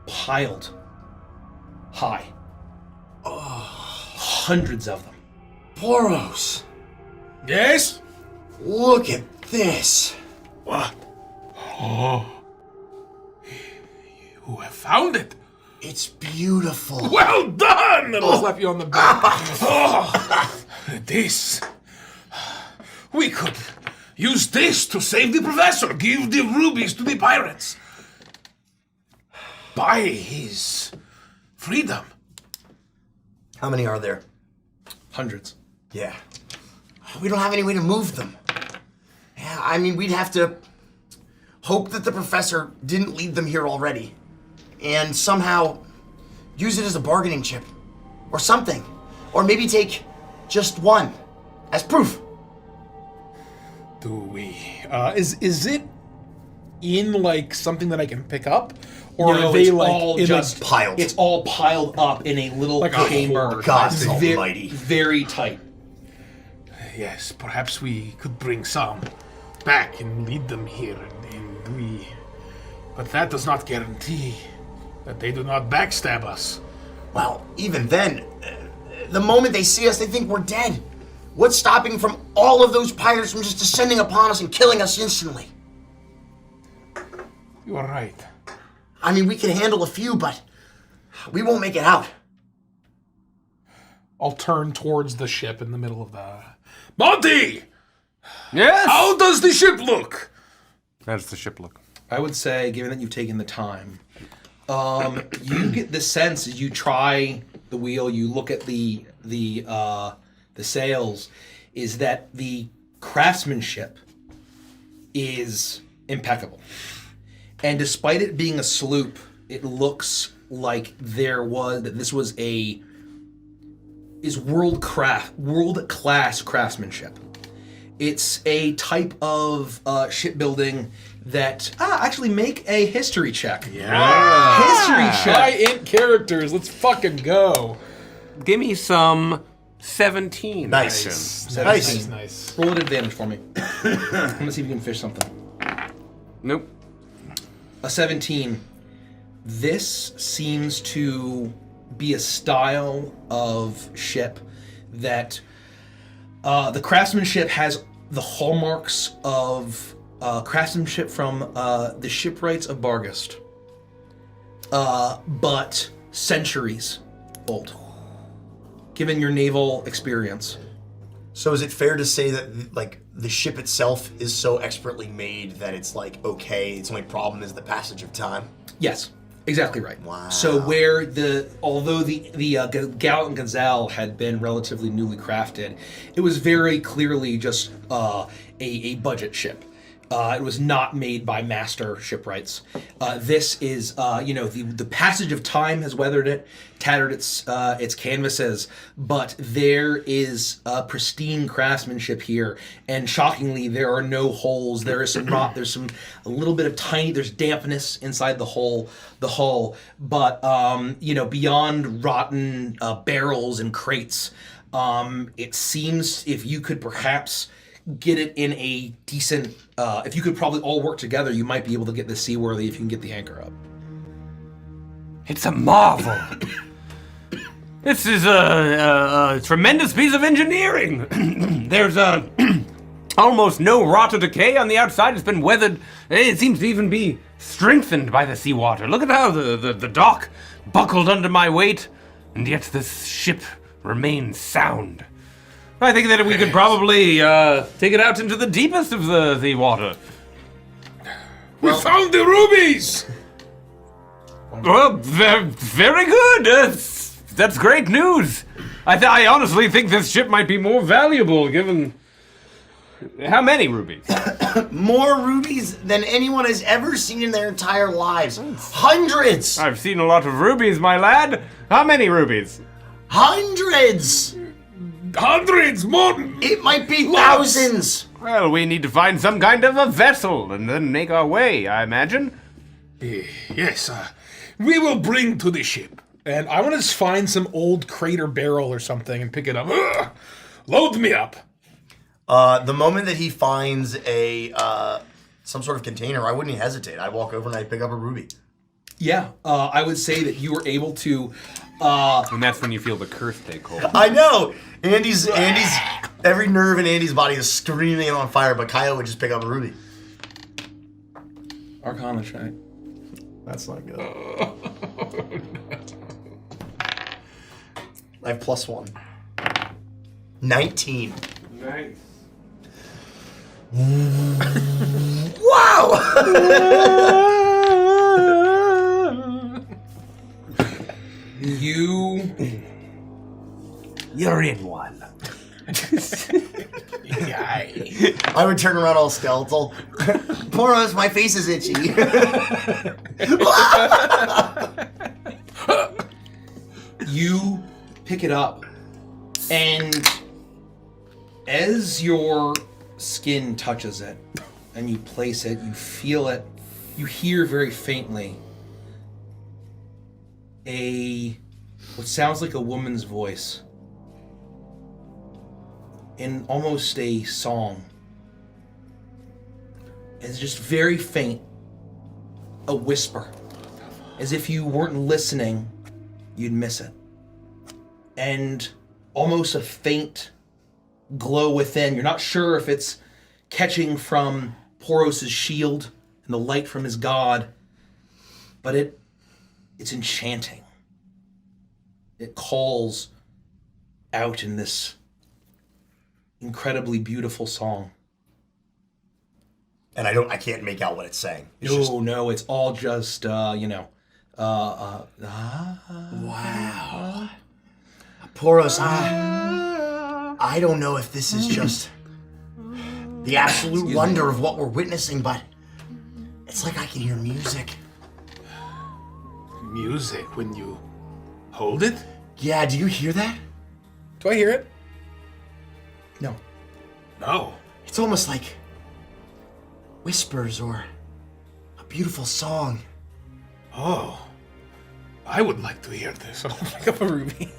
piled high. Hundreds of them. Poros, Yes? look at this. What? Oh. You have found it. It's beautiful. Well done! And I'll slap you on the back. Oh, this. We could use this to save the professor. Give the rubies to the pirates. Buy his freedom. How many are there? Hundreds. Yeah. We don't have any way to move them. Yeah, I mean, we'd have to hope that the professor didn't lead them here already. And somehow use it as a bargaining chip. Or something. Or maybe take just one as proof. Do we? Is it in like something that I can pick up, or No, are they it's like all in just like, piled? It's all piled up in a little Like a chamber. God It's almighty. very tight. Yes, perhaps we could bring some back and lead them here, and we. But that does not guarantee that they do not backstab us. Well, even then, the moment they see us, they think we're dead. What's stopping from all of those pirates from just descending upon us and killing us instantly? You are right. I mean, we can handle a few, but we won't make it out. I'll turn towards the ship in the middle of the. Monty! Yes! How does the ship look? How does the ship look? I would say, given that you've taken the time, you get the sense as you try the wheel, you look at the sails, is that the craftsmanship is impeccable. And despite it being a sloop, it looks like this was world-class craftsmanship. It's a type of shipbuilding that actually make a history check. History check. High int characters. Let's fucking go. Give me some 17. Nice. action. Nice. Nice. Roll an advantage for me. I'm gonna see if you can fish something. Nope. A 17. This seems to be a style of ship that the craftsmanship has the hallmarks of craftsmanship from the shipwrights of Bargast, but centuries old, given your naval experience. So is it fair to say that like the ship itself is so expertly made that it's like okay, its only problem is the passage of time? Yes, exactly right. Wow. So where although the Gallant Gazelle had been relatively newly crafted, it was very clearly just a budget ship. It was not made by master shipwrights. This is, the passage of time has weathered it, tattered its canvases, but there is pristine craftsmanship here. And shockingly, there are no holes. There is some rot. There's a little bit of there's dampness inside the hull. But beyond rotten barrels and crates, it seems if you could perhaps get it in a decent, if you could probably all work together, you might be able to get this seaworthy if you can get the anchor up. It's a marvel. This is a tremendous piece of engineering. There's almost no rot or decay on the outside. It's been weathered. It seems to even be strengthened by the seawater. Look at how the dock buckled under my weight, and yet this ship remains sound. I think that we could probably take it out into the deepest of the water. We found the rubies! Well, very good. That's great news. I honestly think this ship might be more valuable given... How many rubies? More rubies than anyone has ever seen in their entire lives. Hundreds! I've seen a lot of rubies, my lad. How many rubies? Hundreds! Hundreds more! It might be thousands! Well, we need to find some kind of a vessel and then make our way, I imagine. Yes, we will bring to the ship. And I want to just find some old crater barrel or something and pick it up. Ugh. Load me up. The moment that he finds a some sort of container, I wouldn't even hesitate. I'd walk over and I'd pick up a ruby. Yeah, I would say that you were able to. And that's when you feel the curse take hold. I know! Andy's every nerve in Andy's body is screaming and on fire, but Kyle would just pick up a ruby. Arcana check. That's not good. I have +1. 19. Nice. Wow! You're in one. I would turn around all skeletal. Poros, my face is itchy. You pick it up, and as your skin touches it, and you place it, you feel it, you hear very faintly what sounds like a woman's voice in almost a song. It's just very faint, a whisper, as if you weren't listening, you'd miss it. And almost a faint glow within. You're not sure if it's catching from Poros' shield and the light from his god, but it's enchanting. It calls out in this incredibly beautiful song. And I can't make out what it's saying. No, it's all just Wow. Poros, I don't know if this is just the absolute wonder of what we're witnessing, but it's like I can hear music. Music when you hold it? Yeah, do you hear that? Do I hear it? no. No. It's almost like whispers or a beautiful song. Oh. I would like to hear this. Pick up a ruby.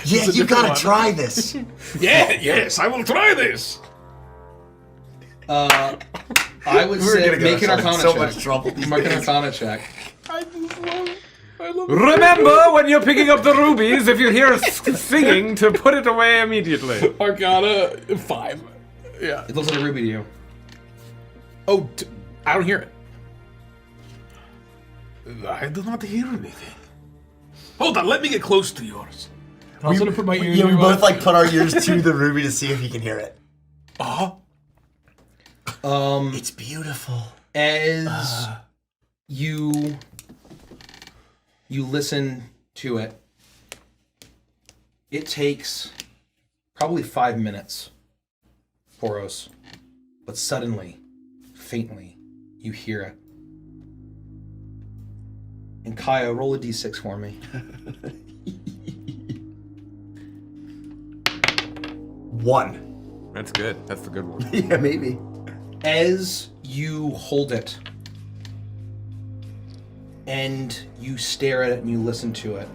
Yeah, you gotta try this. Yes, I will try this. I would say make an Arcana so check. much trouble these Make an days. Arcana check. Remember, when you're picking up the rubies, if you hear us singing, to put it away immediately. Arcana 5. Yeah. It looks like a ruby to you. Oh, I don't hear it. I do not hear anything. Hold on, let me get close to yours. I was gonna put my ears. Yeah, we both like put our ears to the ruby to see if he can hear it. It's beautiful. As you listen to it, it takes probably 5 minutes, Poros, but suddenly, faintly, you hear it. And Kaya, roll a d6 for me. 1. That's good. That's the good one. Yeah, maybe. As you hold it, and you stare at it and you listen to it,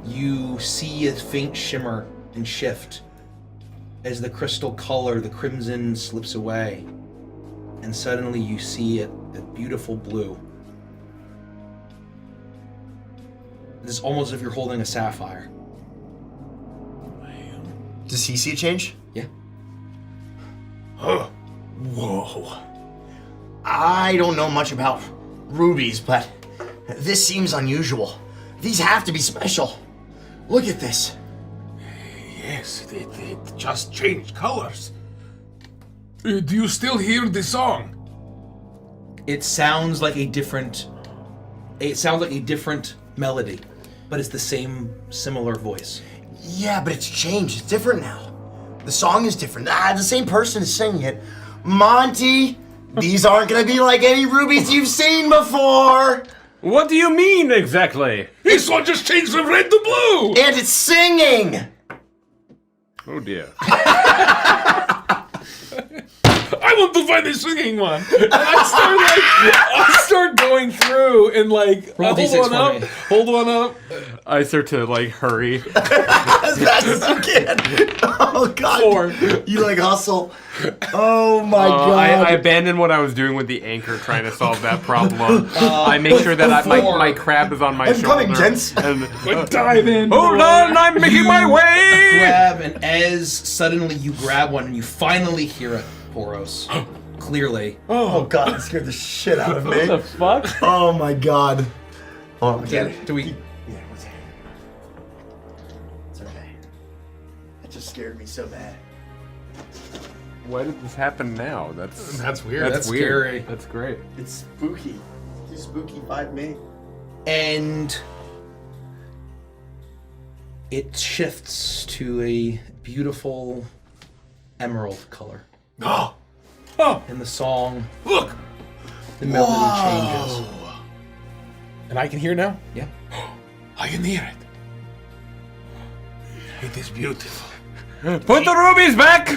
you see a faint shimmer and shift as the crystal color, the crimson, slips away, and suddenly you see it, a beautiful blue. It's almost as if you're holding a sapphire. Does he see a change? Yeah. Whoa. I don't know much about rubies, but this seems unusual. These have to be special. Look at this. Yes, it just changed colors. Do you still hear the song? It sounds like a different melody, but it's the same similar voice. Yeah, but it's changed. It's different now. The song is different. The same person is singing it. Monty, these aren't gonna be like any rubies you've seen before. What do you mean exactly? This one just changed from red to blue! And it's singing. Oh dear. I want to find the singing one! I start going through and like Roll hold D6 one for up, me. hold one up. I start to like hurry. As fast as you can. Oh god. 4. You like hustle. Oh my god. I abandoned what I was doing with the anchor trying to solve that problem. I make sure that my crab is on my I'm shoulder. coming, gents. And, Dive in. hold on, I'm making my way! Grab, and as suddenly you grab one and you finally hear it, Poros. Clearly. Oh god, that scared the shit out of me. What the fuck? Oh my god. Hold on, Yeah, do we? Yeah, what's that? It's okay. That just scared me so bad. Why did this happen now? That's weird. That's That's weird. scary. That's great. It's spooky. Too spooky, 5 me. And it shifts to a beautiful emerald color. Oh! And the song, Look! the melody changes. And I can hear now? Yeah. I can hear it. It is beautiful. Put the rubies back!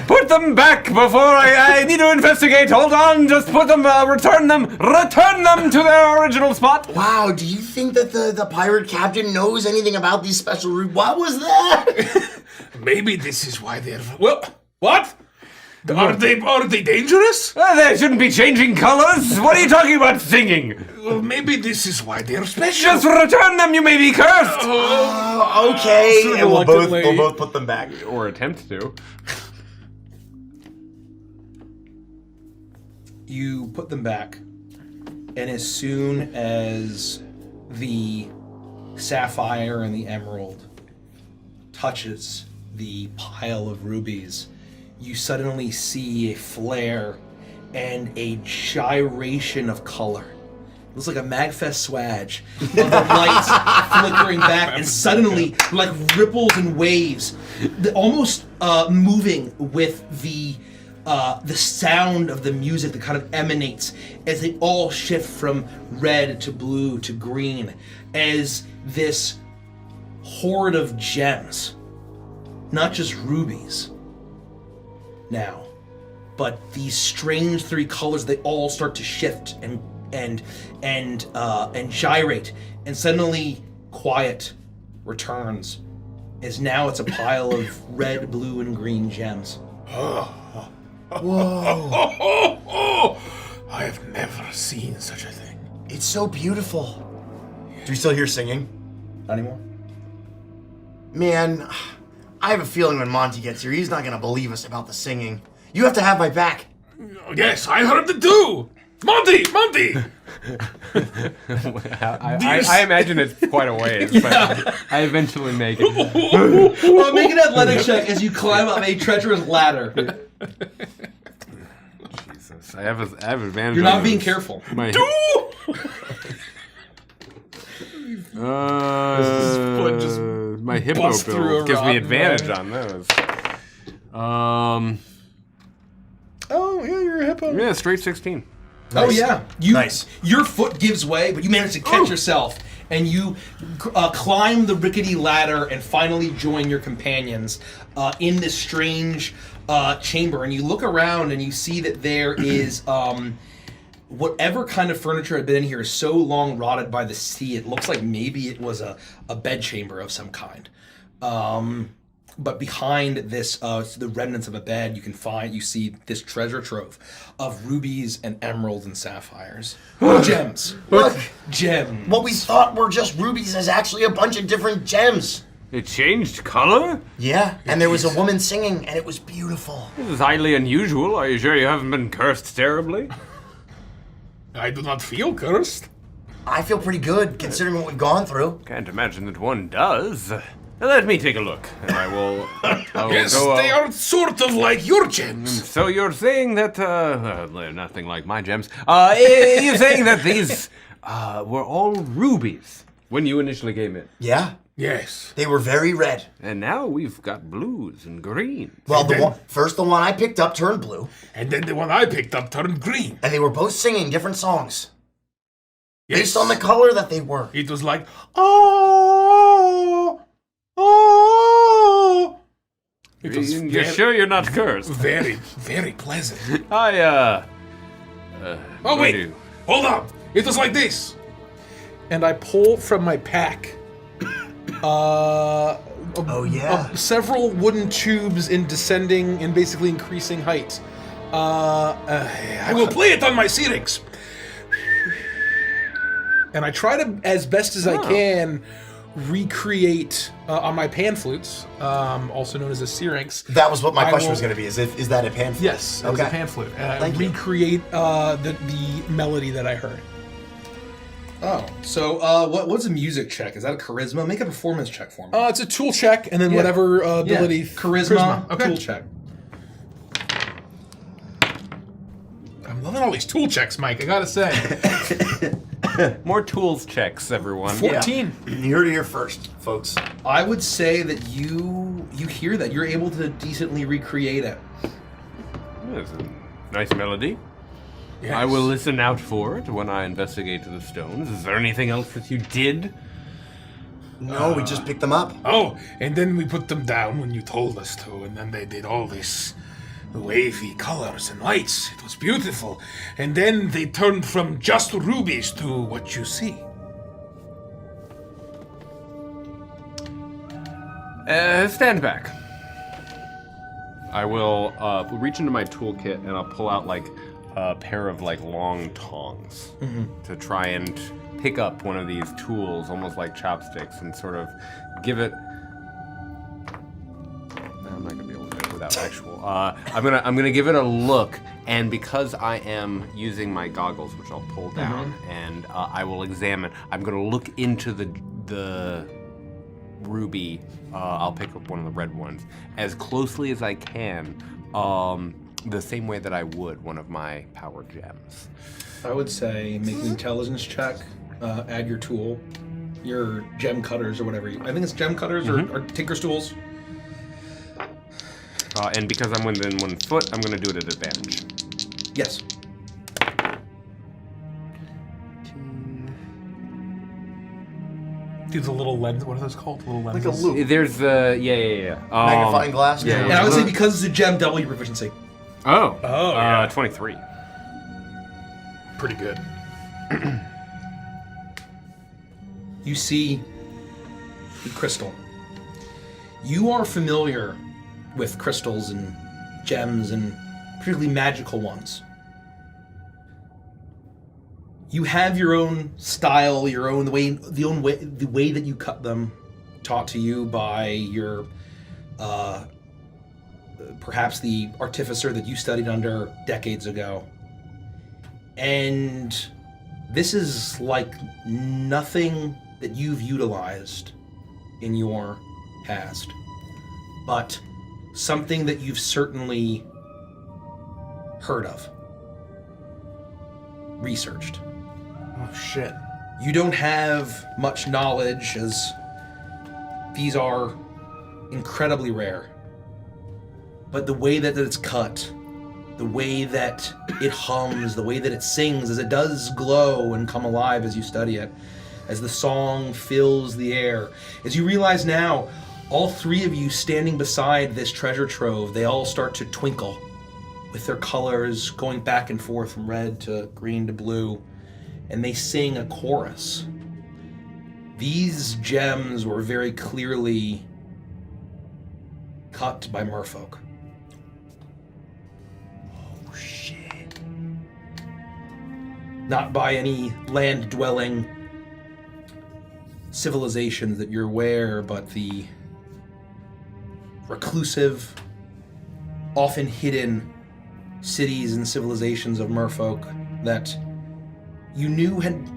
Put them back before I need to investigate. Hold on, just put them, return them to their original spot. Wow, do you think that the pirate captain knows anything about these special rubies? What was that? Maybe this is why they're... Well, what? Are they dangerous? They shouldn't be changing colors. What are you talking about singing? Well, maybe this is why they're special. Just return them, you may be cursed! Oh, okay. So And we'll reluctantly- both put them back. Or attempt to. You put them back, and as soon as the sapphire and the emerald touches the pile of rubies, you suddenly see a flare and a gyration of color. It looks like a Magfest swag of the lights flickering back, and suddenly, like ripples and waves, almost moving with the sound of the music that kind of emanates as they all shift from red to blue to green, as this horde of gems, not just rubies now, but these strange 3 colors, they all start to shift and gyrate, and suddenly quiet returns, as now it's a pile of red, blue, and green gems. Oh, I have never seen such a thing. It's so beautiful. Do you still hear singing? Not anymore? Man, I have a feeling when Monty gets here, he's not gonna believe us about the singing. You have to have my back. Yes, I heard it too. Monty! I imagine it's quite a ways, but I eventually make it. Well, make an athletic check as you climb up a treacherous ladder. Jesus, I have advantage. You're on not being this. careful. My foot just my hippo busts through a build gives me rock advantage wall. on those. Oh, yeah, you're a hippo. Yeah, straight 16. Oh yeah, Nice. Your foot gives way, but you manage to catch yourself, and you climb the rickety ladder and finally join your companions in this strange chamber. And you look around and you see that there is whatever kind of furniture had been in here is so long rotted by the sea. It looks like maybe it was a bed chamber of some kind. But behind this, the remnants of a bed, you see this treasure trove of rubies and emeralds and sapphires. Gems. Look, Gems. what we thought were just rubies is actually a bunch of different gems. It changed color? Yeah, and there was a woman singing, and it was beautiful. This is highly unusual. Are you sure you haven't been cursed terribly? I do not feel cursed. I feel pretty good, considering what we've gone through. Can't imagine that one does. Let me take a look, and I will Yes, go. they are sort of like your gems. So you're saying that they're nothing like my gems. You're saying that these were all rubies when you initially came in, Yeah, Yes. they were very red. and now we've got blues and greens. Well, And then- the one I picked up turned blue, And then the one I picked up turned green. and they were both singing different songs Yes. based on the color that they were. It was like, oh, oh. It was You're very, sure you're not cursed? very, very pleasant. I Oh, what wait. do you- Hold on. It was like this. And I pull from my pack several wooden tubes in descending and basically increasing height. I will play it on my syrinx. And I try to, as best as I can, recreate on my pan flutes, also known as a syrinx. That was what my I question will- was going to be. Is that a pan flute? Yes, it was a Okay. pan flute. Thank you. recreate the melody that I heard. Oh, so what's a music check? Is that a charisma? Make a performance check for me. It's a tool check, and then whatever ability. Charisma. Okay. Tool check. I'm loving all these tool checks, Mike. I gotta say. More tools checks, everyone. 14. You heard it here first, folks. I would say that you hear that you're able to decently recreate it. That's a nice melody. Yes. I will listen out for it when I investigate the stones. Is there anything else that you did? No, we just picked them up. Oh, and then we put them down when you told us to, and then they did all this wavy colors and lights. It was beautiful. And then they turned from just rubies to what you see. Stand back. I will reach into my toolkit and I'll pull out like a pair of like long tongs to try and pick up one of these tools, almost like chopsticks, and sort of give it. I'm not gonna be able to do it without actual. I'm gonna give it a look, and because I am using my goggles, which I'll pull down, and I will examine. I'm gonna look into the ruby. I'll pick up one of the red ones as closely as I can, the same way that I would one of my power gems. I would say make an intelligence check. Add your tool, your gem cutters or whatever. I think it's gem cutters or tinker's tools. And because I'm within 1 foot, I'm gonna do it at advantage. Yes. Do the little lens. What are those called? Little Like lenses. a loop. There's the yeah. Magnifying glass? yeah, And I would say because it's a gem, double your proficiency. Oh. Oh, yeah. 23. Pretty good. You see the crystal. You are familiar with crystals and gems and particularly magical ones. You have your own style, the way that you cut them, taught to you by your perhaps the artificer that you studied under decades ago. And this is like nothing that you've utilized in your past, but something that you've certainly heard of, researched. Oh shit. You don't have much knowledge, as these are incredibly rare. But the way that it's cut, the way that it hums, the way that it sings, as it does glow and come alive as you study it, as the song fills the air, as you realize now, all three of you standing beside this treasure trove, they all start to twinkle with their colors going back and forth from red to green to blue, and they sing a chorus. These gems were very clearly cut by merfolk. Oh, shit. Not by any land-dwelling civilizations that you're aware, but the reclusive, often hidden cities and civilizations of merfolk that you knew had,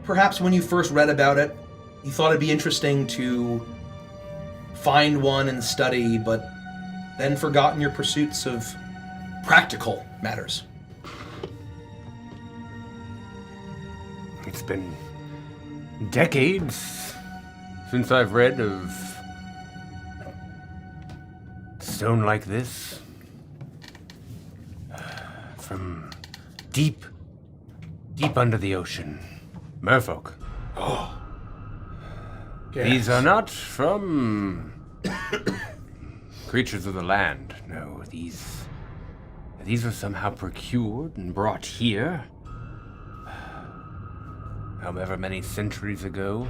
perhaps when you first read about it, you thought it'd be interesting to find one and study, but then forgotten your pursuits of practical matters. It's been decades since I've read of stone like this. From deep under the ocean. Merfolk. These are not from creatures of the land. No, these were somehow procured and brought here. However many centuries ago,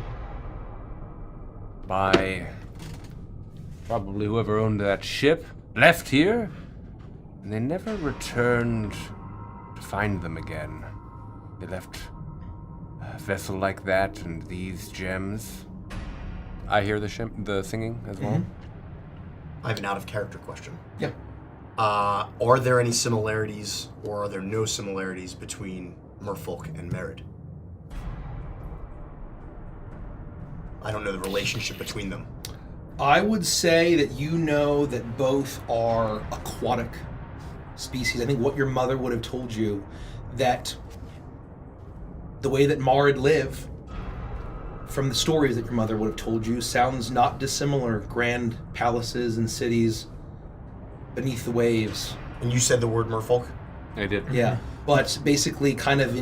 by probably whoever owned that ship, left here, and they never returned to find them again. They left a vessel like that and these gems. I hear the singing as well. I have an out-of-character question. Yeah. Are there any similarities, or are there no similarities between merfolk and Merid? I don't know the relationship between them. I would say that you know that both are aquatic species. I think what your mother would have told you, that the way that Marid live, from the stories that your mother would have told you, sounds not dissimilar. Grand palaces and cities beneath the waves. And you said the word merfolk? I did. Yeah, but basically kind of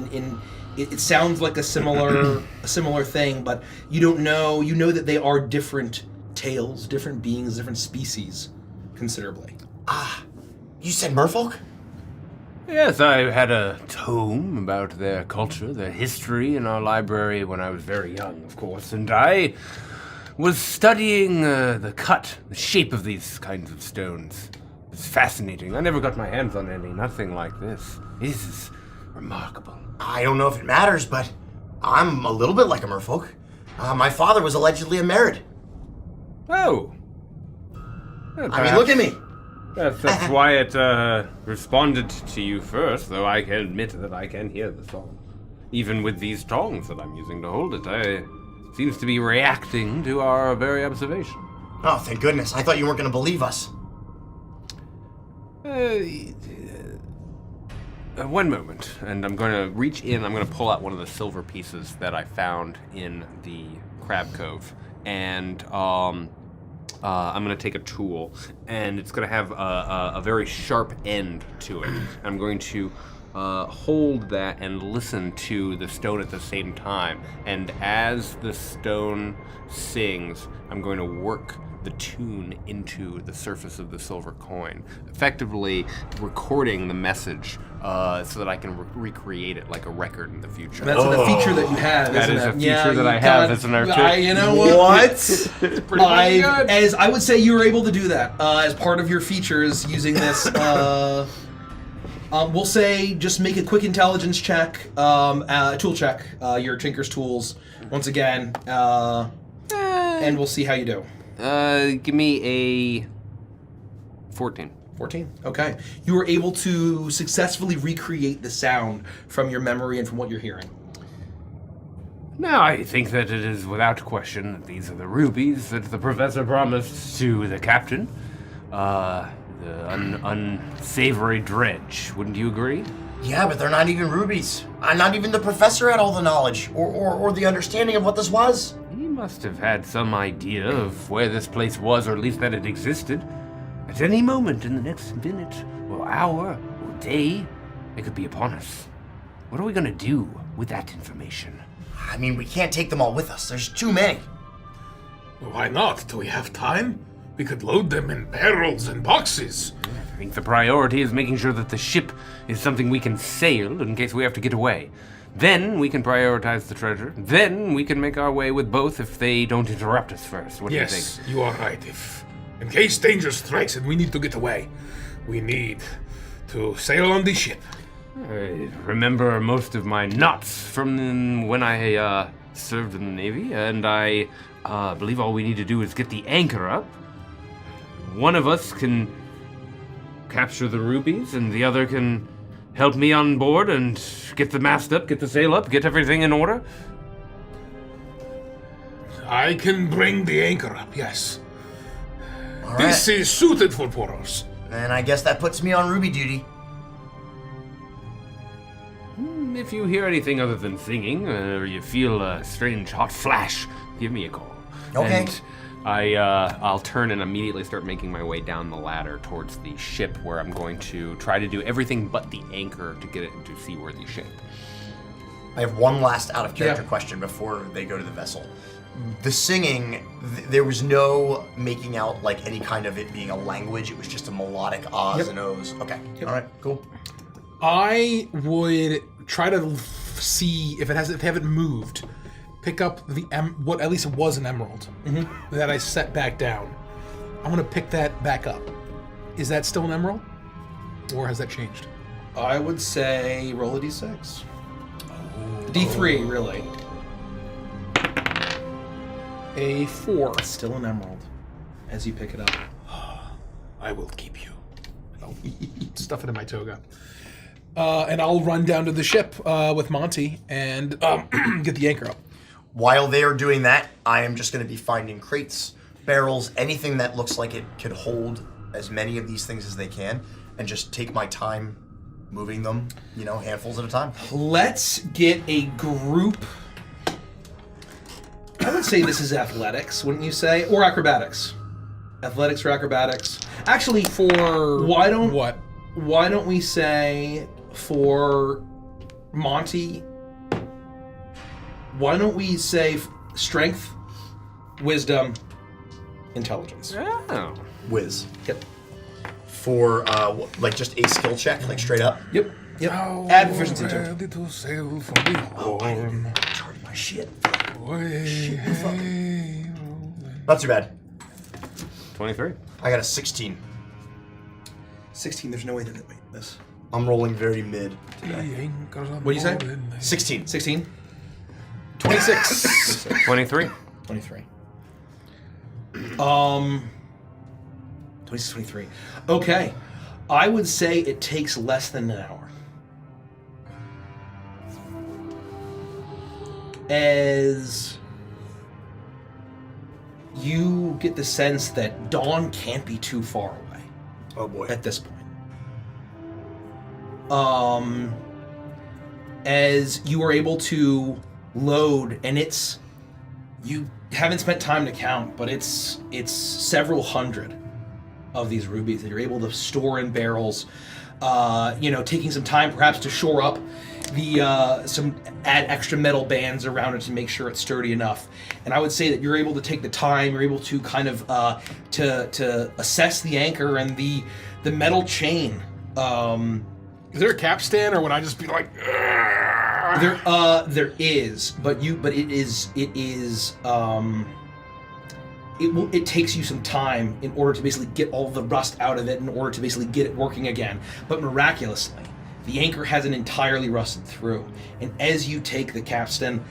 it sounds like a similar thing, but you don't know. You know that they are different tales, different beings, different species, considerably. You said merfolk? Yes, I had a tome about their culture, their history in our library when I was very young, of course, and I was studying the shape of these kinds of stones. It's fascinating. I never got my hands on nothing like this. This is remarkable. I don't know if it matters, but I'm a little bit like a merfolk. My father was allegedly a Merid. Oh. I mean, look at me. That's why it responded to you first, though I can admit that I can hear the song. Even with these tongs that I'm using to hold it, it seems to be reacting to our very observation. Oh, thank goodness. I thought you weren't going to believe us. One moment, and I'm going to reach in, I'm going to pull out one of the silver pieces that I found in the Crab Cove, and I'm going to take a tool, and it's going to have a very sharp end to it. I'm going to hold that and listen to the stone at the same time, and as the stone sings, I'm going to work the tune into the surface of the silver coin, effectively recording the message so that I can recreate it like a record in the future. That's a feature that you have. That isn't is a it? feature that I have as an artist. You know what? good. As I would say, you were able to do that as part of your features using this. We'll say just make a quick intelligence check, tool check, your Tinker's tools once again, and we'll see how you do. Give me a 14. 14. Okay. You were able to successfully recreate the sound from your memory and from what you're hearing. Now, I think that it is without question that these are the rubies that the professor promised to the captain. The unsavory dredge. Wouldn't you agree? Yeah, but they're not even rubies. Not even the professor had all the knowledge or the understanding of what this was. He must have had some idea of where this place was, or at least that it existed. At any moment in the next minute, or hour, or day, it could be upon us. What are we gonna do with that information? I mean, we can't take them all with us. There's too many. Why not? Do we have time? We could load them in barrels and boxes. I think the priority is making sure that the ship is something we can sail in case we have to get away. Then we can prioritize the treasure. Then we can make our way with both if they don't interrupt us first. What do you think? Yes, you are right. If In case danger strikes and we need to get away, we need to sail on the ship. I remember most of my knots from when I served in the Navy, and I believe all we need to do is get the anchor up. One of us can capture the rubies, and the other can help me on board and get the mast up, get the sail up, get everything in order. I can bring the anchor up, yes. All This right. is suited for Poros. And I guess that puts me on ruby duty. If you hear anything other than singing, or you feel a strange hot flash, give me a call. Okay. And I'll turn and immediately start making my way down the ladder towards the ship, where I'm going to try to do everything but the anchor to get it into seaworthy shape. I have one last out of character Yeah. question before they go to the vessel. The singing, there was no making out like any kind of it being a language. It was just a melodic ahs Yep. and ohs. Okay. All right. Cool. I would try to see if they haven't moved. Pick up the what at least it was an emerald that I set back down. I want to pick that back up. Is that still an emerald, or has that changed? I would say roll a d6. D3, really. A 4. Still an emerald as you pick it up. I will keep you. I'll stuff it in my toga. And I'll run down to the ship with Monty and get the anchor up. While they are doing that, I am just going to be finding crates, barrels, anything that looks like it could hold as many of these things as they can, and just take my time moving them, handfuls at a time. Let's get a group. I would say this is athletics, wouldn't you say? Or acrobatics. Athletics or acrobatics. Actually, For why don't what? Why don't we say for Monty? Why don't we say strength, wisdom, intelligence? Oh. Whiz. Yep. For, just a skill check, like straight up. Yep. Yep. Add proficiency to it. Ready to sail for the horn. Charge my shit. Way. Not too bad. 23. I got a 16. 16. There's no way that. Wait, this. I'm rolling very mid. What do you say? 16. 16. 26. 23. 23. 26, 23. Okay. I would say it takes less than an hour. As you get the sense that dawn can't be too far away Oh boy. at this point. As you are able to load, and you haven't spent time to count, but it's several hundred of these rubies that you're able to store in barrels. Taking some time perhaps to shore up the add extra metal bands around it to make sure it's sturdy enough. And I would say that you're able to take the time, you're able to kind of to assess the anchor and the metal chain. Is there a capstan, or would I just be like? There is, but it takes you some time in order to basically get all the rust out of it, in order to basically get it working again. But miraculously, the anchor hasn't entirely rusted through. And as you take the capstan,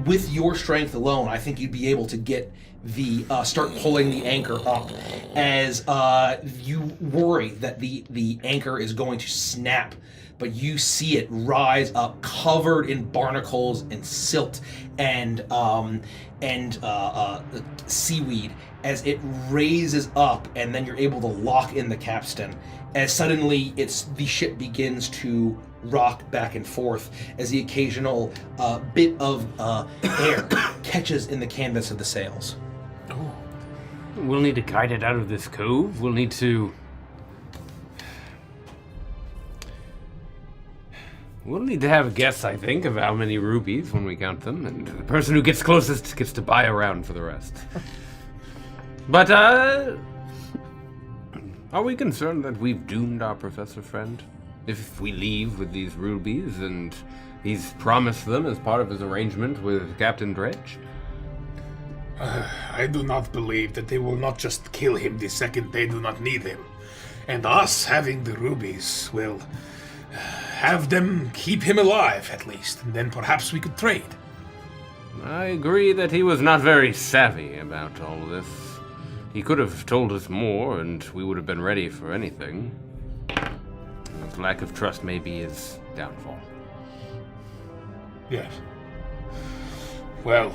with your strength alone, I think you'd be able to get start pulling the anchor up, as you worry that the anchor is going to snap. But you see it rise up, covered in barnacles and silt and seaweed, as it raises up, and then you're able to lock in the capstan. As suddenly the ship begins to rock back and forth as the occasional bit of air catches in the canvas of the sails. We'll need to guide it out of this cove. We'll need to have a guess, I think, of how many rubies when we count them, and the person who gets closest gets to buy a round for the rest. But, are we concerned that we've doomed our professor friend? If we leave with these rubies, and he's promised them as part of his arrangement with Captain Dredge? I do not believe that they will not just kill him the second they do not need him. And us having the rubies will have them keep him alive, at least, and then perhaps we could trade. I agree that he was not very savvy about all this. He could have told us more, and we would have been ready for anything. His lack of trust may be his downfall. Yes. Well,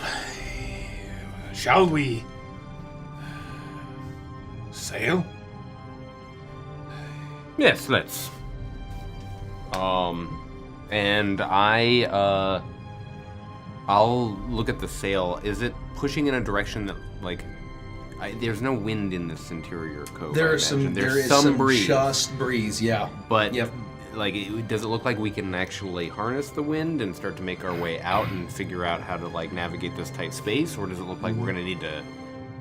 shall we sail? Yes, let's. And I'll look at the sail. Is it pushing in a direction that, like, there's no wind in this interior cove? There is some breeze. Just breeze, yeah. But, Yep. like, does it look like we can actually harness the wind and start to make our way out and figure out how to, like, navigate this tight space? Or does it look like we're going to need to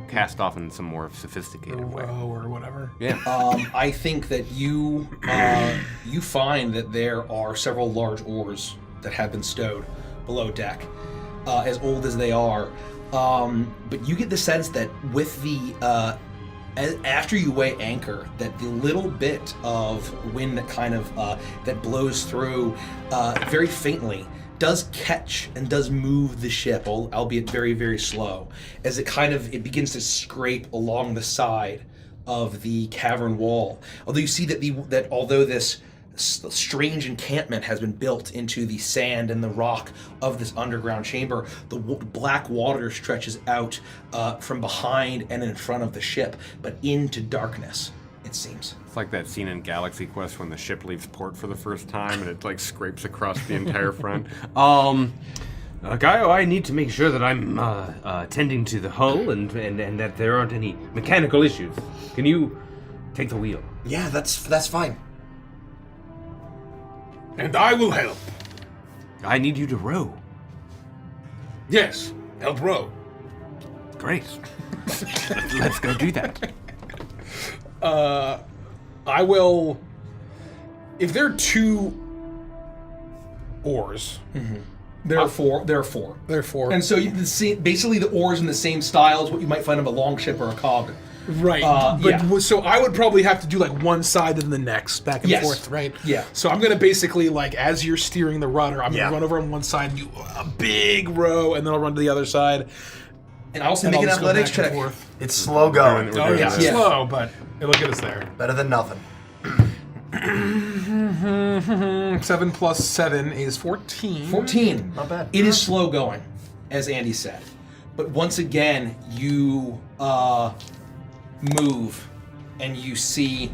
cast off in some more sophisticated way? Or whatever. Yeah. I think that you find that there are several large oars that have been stowed below deck, as old as they are. But you get the sense that with the after you weigh anchor, that the little bit of wind that kind of that blows through very faintly does catch and does move the ship, albeit very, very slow, as it begins to scrape along the side of the cavern wall. Although you see that although this strange encampment has been built into the sand and the rock of this underground chamber, the black water stretches out from behind and in front of the ship, but into darkness, it seems. It's like that scene in Galaxy Quest when the ship leaves port for the first time and it like scrapes across the entire front. Gaio, I need to make sure that I'm tending to the hull and that there aren't any mechanical issues. Can you take the wheel? Yeah, that's fine. And I will help. I need you to row. Yes, help row. Great. Let's go do that. I will. If there are 2 oars, There are four. There are four. there are 4. And so basically the oars in the same style as what you might find of a longship or a cog. Right. Yeah. So I would probably have to do like one side and the next, back and Yes. forth, right? Yeah. So I'm gonna basically, like, as you're steering the rudder, I'm Yeah. gonna run over on one side and do a big row, and then I'll run to the other side. And also And make I'll an just go athletics back and check. forth. It's slow going. We're Oh doing yeah, this. Yeah. slow, but look at us there. Better than nothing. 7 plus 7 is 14. 14. Not bad. It is slow going, as Andy said. But once again, you move, and you see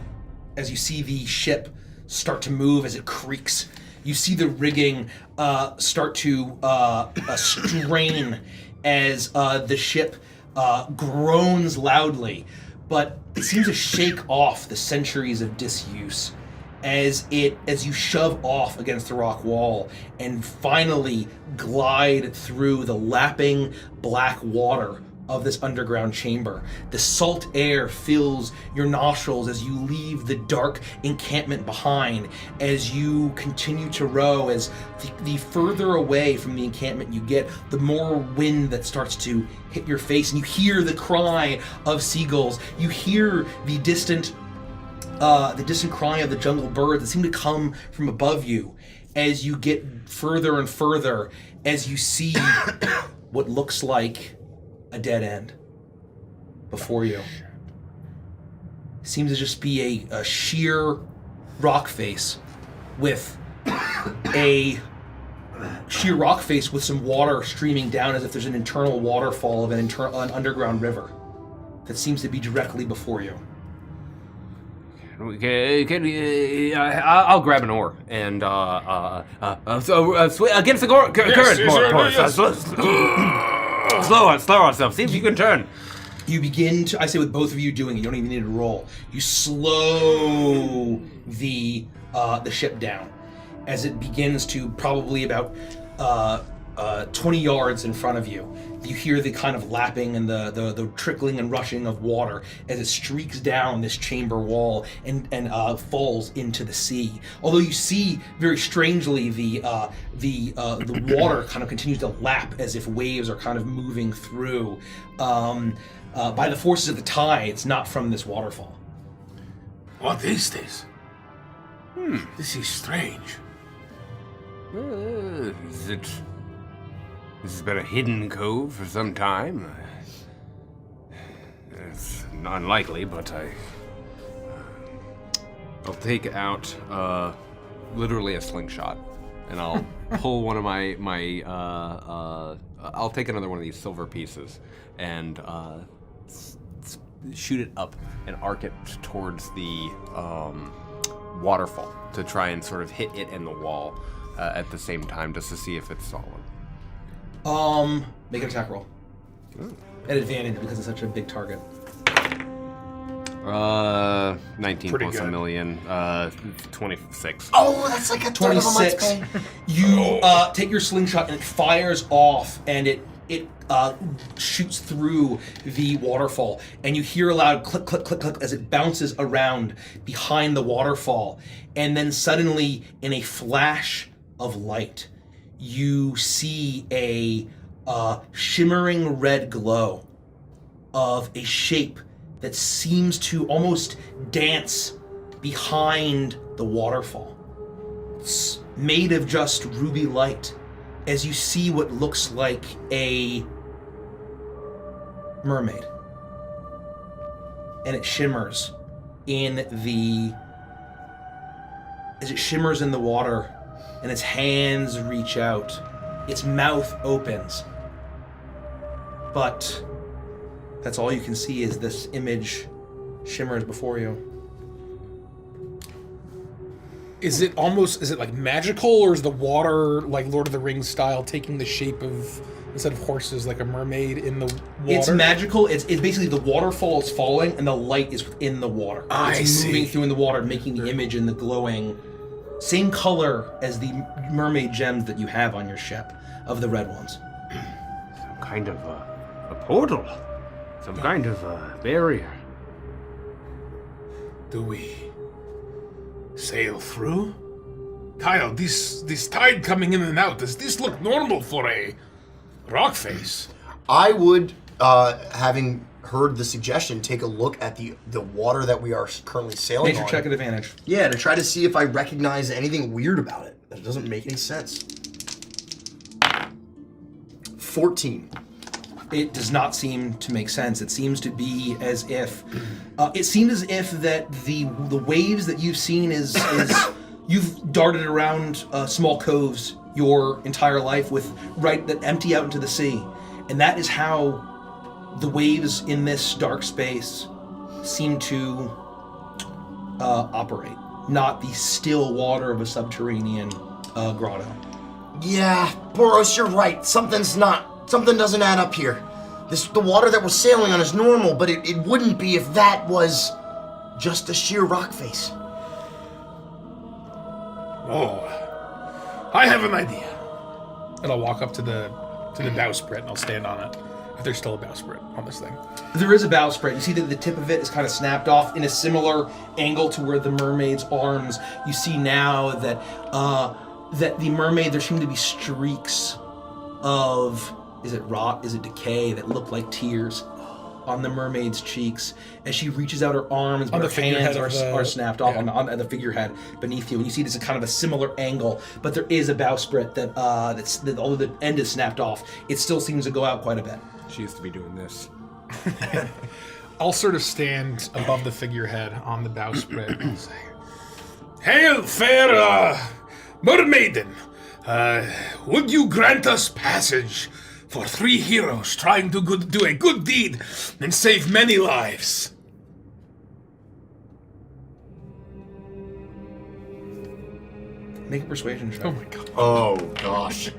the ship start to move as it creaks. You see the rigging start to strain as the ship groans loudly, but it seems to shake off the centuries of disuse as you shove off against the rock wall and finally glide through the lapping black water of this underground chamber. The salt air fills your nostrils as you leave the dark encampment behind, as you continue to row. As the further away from the encampment you get, the more wind that starts to hit your face, and you hear the cry of seagulls. You hear the distant crying of the jungle birds that seem to come from above you. As you get further and further, as you see what looks like a dead end before you. Seems to just be a sheer rock face with some water streaming down, as if there's an internal waterfall of an underground river that seems to be directly before you. I'll grab an oar and against the current. Slow ourselves. See if you can turn. You begin to, I say with both of you doing it, you don't even need to roll. You slow the ship down as it begins to, probably about 20 yards in front of you. You hear the kind of lapping and the trickling and rushing of water as it streaks down this chamber wall and falls into the sea. Although you see very strangely the water kind of continues to lap as if waves are kind of moving through by the forces of the tides, not from this waterfall. What is this? This is strange. This has been a hidden cove for some time. It's unlikely, but I'll take out literally a slingshot, and I'll pull one of my I'll take another one of these silver pieces and shoot it up and arc it towards the waterfall to try and sort of hit it and the wall at the same time, just to see if it's solid. Make an attack roll. At advantage because it's such a big target. 19 Pretty plus good. a million, 26. Oh, that's like a third of a month's 26. pay. You take your slingshot and it fires off and it shoots through the waterfall, and you hear a loud click, click, click, click as it bounces around behind the waterfall, and then suddenly, in a flash of light, you see a shimmering red glow of a shape that seems to almost dance behind the waterfall. It's made of just ruby light, as you see what looks like a mermaid. And it shimmers in the water, and its hands reach out. Its mouth opens. But that's all you can see is this image shimmers before you. Is it like magical, or is the water like Lord of the Rings style, taking the shape of, instead of horses, like a mermaid in the water? It's magical. It's basically the waterfall is falling and the light is within the water. It's moving through in the water, making the image in the glowing same color as the mermaid gems that you have on your ship, of the red ones. Some kind of a portal. Some kind of a barrier. Do we sail through? Kyle, this tide coming in and out, does this look normal for a rock face? I would, having heard the suggestion, take a look at the water that we are currently sailing Nature on. check at advantage. Yeah, to try to see if I recognize anything weird about it. That doesn't make any sense. 14. It does not seem to make sense. It seems to be as if that the waves that you've seen is you've darted around small coves your entire life that empty out into the sea, and that is how the waves in this dark space seem to operate, not the still water of a subterranean grotto. Yeah, Boros, you're right. Something doesn't add up here. The water that we're sailing on is normal, but it wouldn't be if that was just a sheer rock face. Oh, I have an idea. And I'll walk up to the bowsprit and I'll stand on it. If there's still a bowsprit on this thing. There is a bowsprit. You see that the tip of it is kind of snapped off in a similar angle to where the mermaid's arms. You see now that that the mermaid, there seem to be streaks of, is it rot, is it decay, that look like tears on the mermaid's cheeks as she reaches out her arms, but her hands are snapped off on the figurehead beneath you. And you see this is kind of a similar angle, but there is a bowsprit that although the end is snapped off, it still seems to go out quite a bit. She used to be doing this. I'll sort of stand above the figurehead on the bowsprit and say, Hail, fair mermaiden. Would you grant us passage for 3 heroes trying to do a good deed and save many lives? Make a persuasion check. oh my god, Oh, gosh.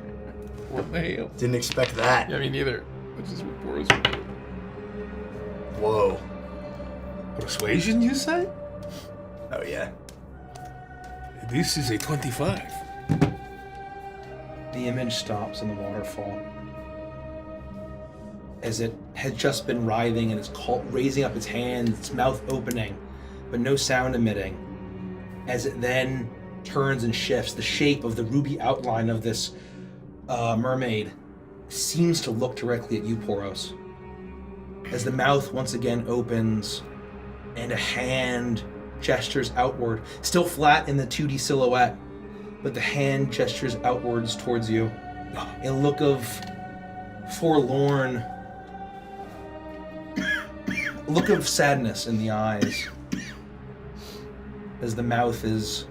what the hell? Didn't expect that. Yeah, me neither. Which is what Boros. Whoa. Persuasion, you say? Oh, yeah. This is a 25. The the image stops in the waterfall. As it had just been writhing and is raising up its hands, its mouth opening, but no sound emitting. As it then turns and shifts, the shape of the ruby outline of this mermaid seems to look directly at you, Poros. As the mouth once again opens and a hand gestures outward, still flat in the 2D silhouette, but the hand gestures outwards towards you. A look of forlorn, a look of sadness in the eyes as the mouth is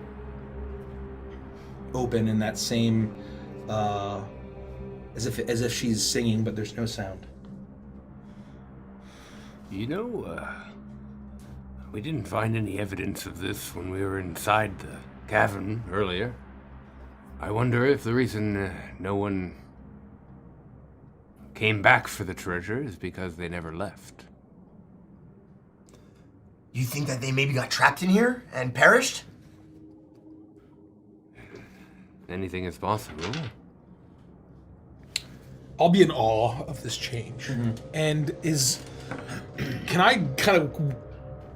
open in that same, as if she's singing, but there's no sound. You know, we didn't find any evidence of this when we were inside the cavern earlier. I wonder if the reason no one came back for the treasure is because they never left. You think that they maybe got trapped in here and perished? Anything is possible. I'll be in awe of this change. And can I kind of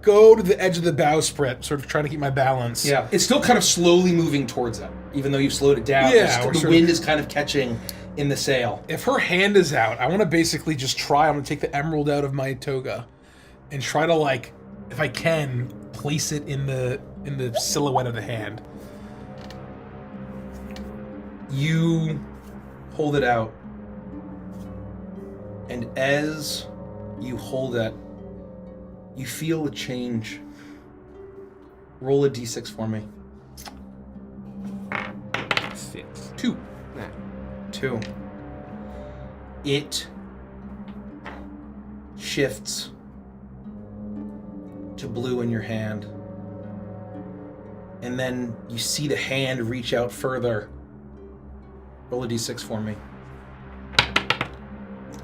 go to the edge of the bowsprit, sort of trying to keep my balance? Yeah, it's still kind of slowly moving towards it, even though you've slowed it down. Yeah, the wind is kind of catching in the sail. If her hand is out, I want to basically just try. I'm going to take the emerald out of my toga and try to, like, if I can, place it in the silhouette of the hand. You hold it out, and as you hold it, you feel a change. Roll a d6 for me. 6. 2. 2. It shifts to blue in your hand. And then you see the hand reach out further. Roll a d6 for me.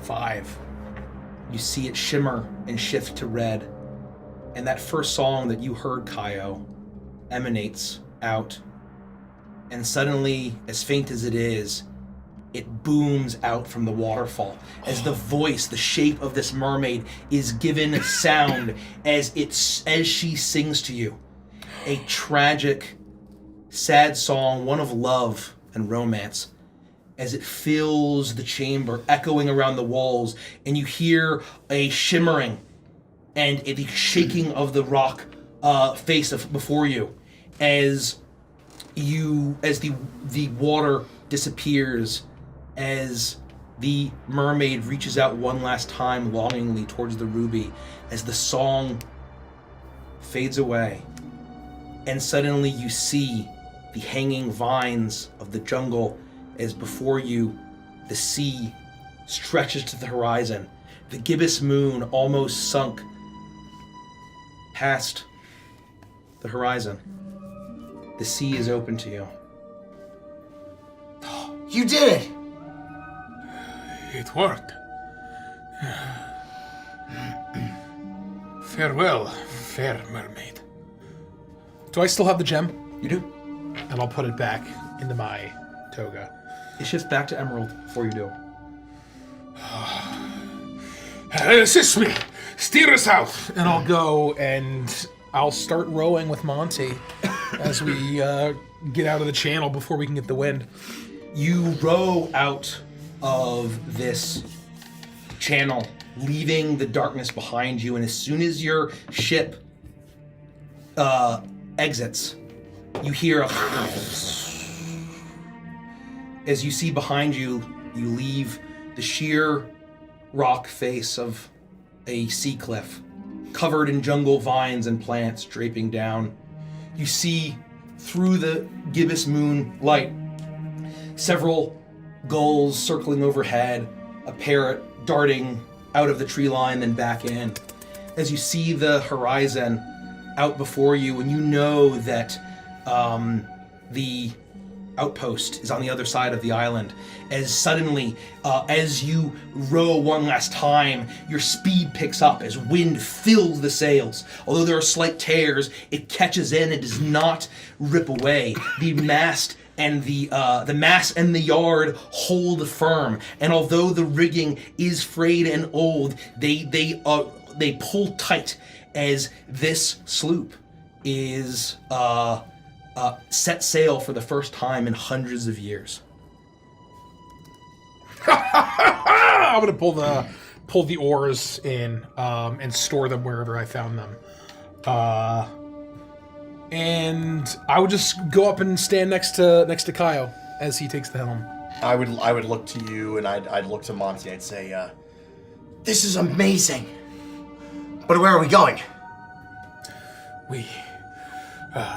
5. You see it shimmer and shift to red. And that first song that you heard, Kaio, emanates out. And suddenly, as faint as it is, it booms out from the waterfall as the voice, the shape of this mermaid, is given sound as she sings to you. A tragic, sad song, one of love and romance, as it fills the chamber, echoing around the walls, and you hear a shimmering and the shaking of the rock face before you as the water disappears, as the mermaid reaches out one last time longingly towards the ruby, as the song fades away, and suddenly you see the hanging vines of the jungle as before you the sea stretches to the horizon. The gibbous moon almost sunk past the horizon. The sea is open to you. You did it! It worked. Farewell, fair mermaid. Do I still have the gem? You do. And I'll put it back into my toga. It shifts back to emerald before you do. Assist me. Steer us out. And I'll go and I'll start rowing with Monty as we get out of the channel before we can get the wind. You row out of this channel, leaving the darkness behind you, and as soon as your ship exits, you hear a as you see behind you, you leave the sheer rock face of a sea cliff, covered in jungle vines and plants draping down. You see through the gibbous moon light several gulls circling overhead, a parrot darting out of the tree line then back in. As you see the horizon out before you, and you know that the outpost is on the other side of the island, as suddenly, as you row one last time, your speed picks up as wind fills the sails. Although there are slight tears, it catches in and does not rip away. The mast and the mast and the yard hold firm. And although the rigging is frayed and old, they pull tight as this sloop is set sail for the first time in hundreds of years. I'm gonna pull the oars in and store them wherever I found them. And I would just go up and stand next to Kyle as he takes the helm. I would look to you, and I'd look to Monty. I'd say, "This is amazing, but where are we going?" We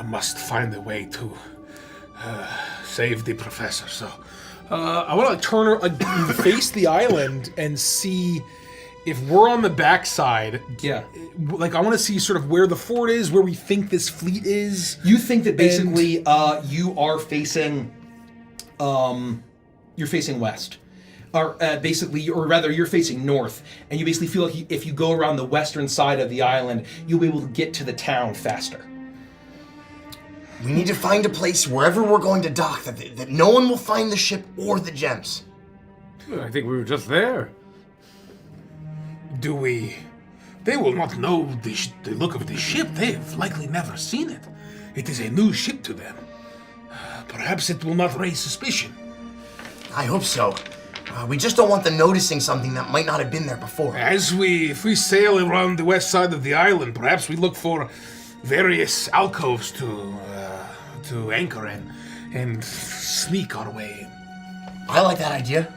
must find a way to save the professor, so... I want to turn face the island and see if we're on the backside. Yeah. Like, I want to see sort of where the fort is, where we think this fleet is. You think that basically you are facing, you're facing west. Or you're facing north, and you basically feel like if you go around the western side of the island, you'll be able to get to the town faster. We need to find a place wherever we're going to dock that no one will find the ship or the gems. I think we were just there. Do we... They will not know the look of the ship. They've likely never seen it. It is a new ship to them. Perhaps it will not raise suspicion. I hope so. We just don't want them noticing something that might not have been there before. If we sail around the west side of the island, perhaps we look for various alcoves to anchor in and sneak our way in. I like that idea.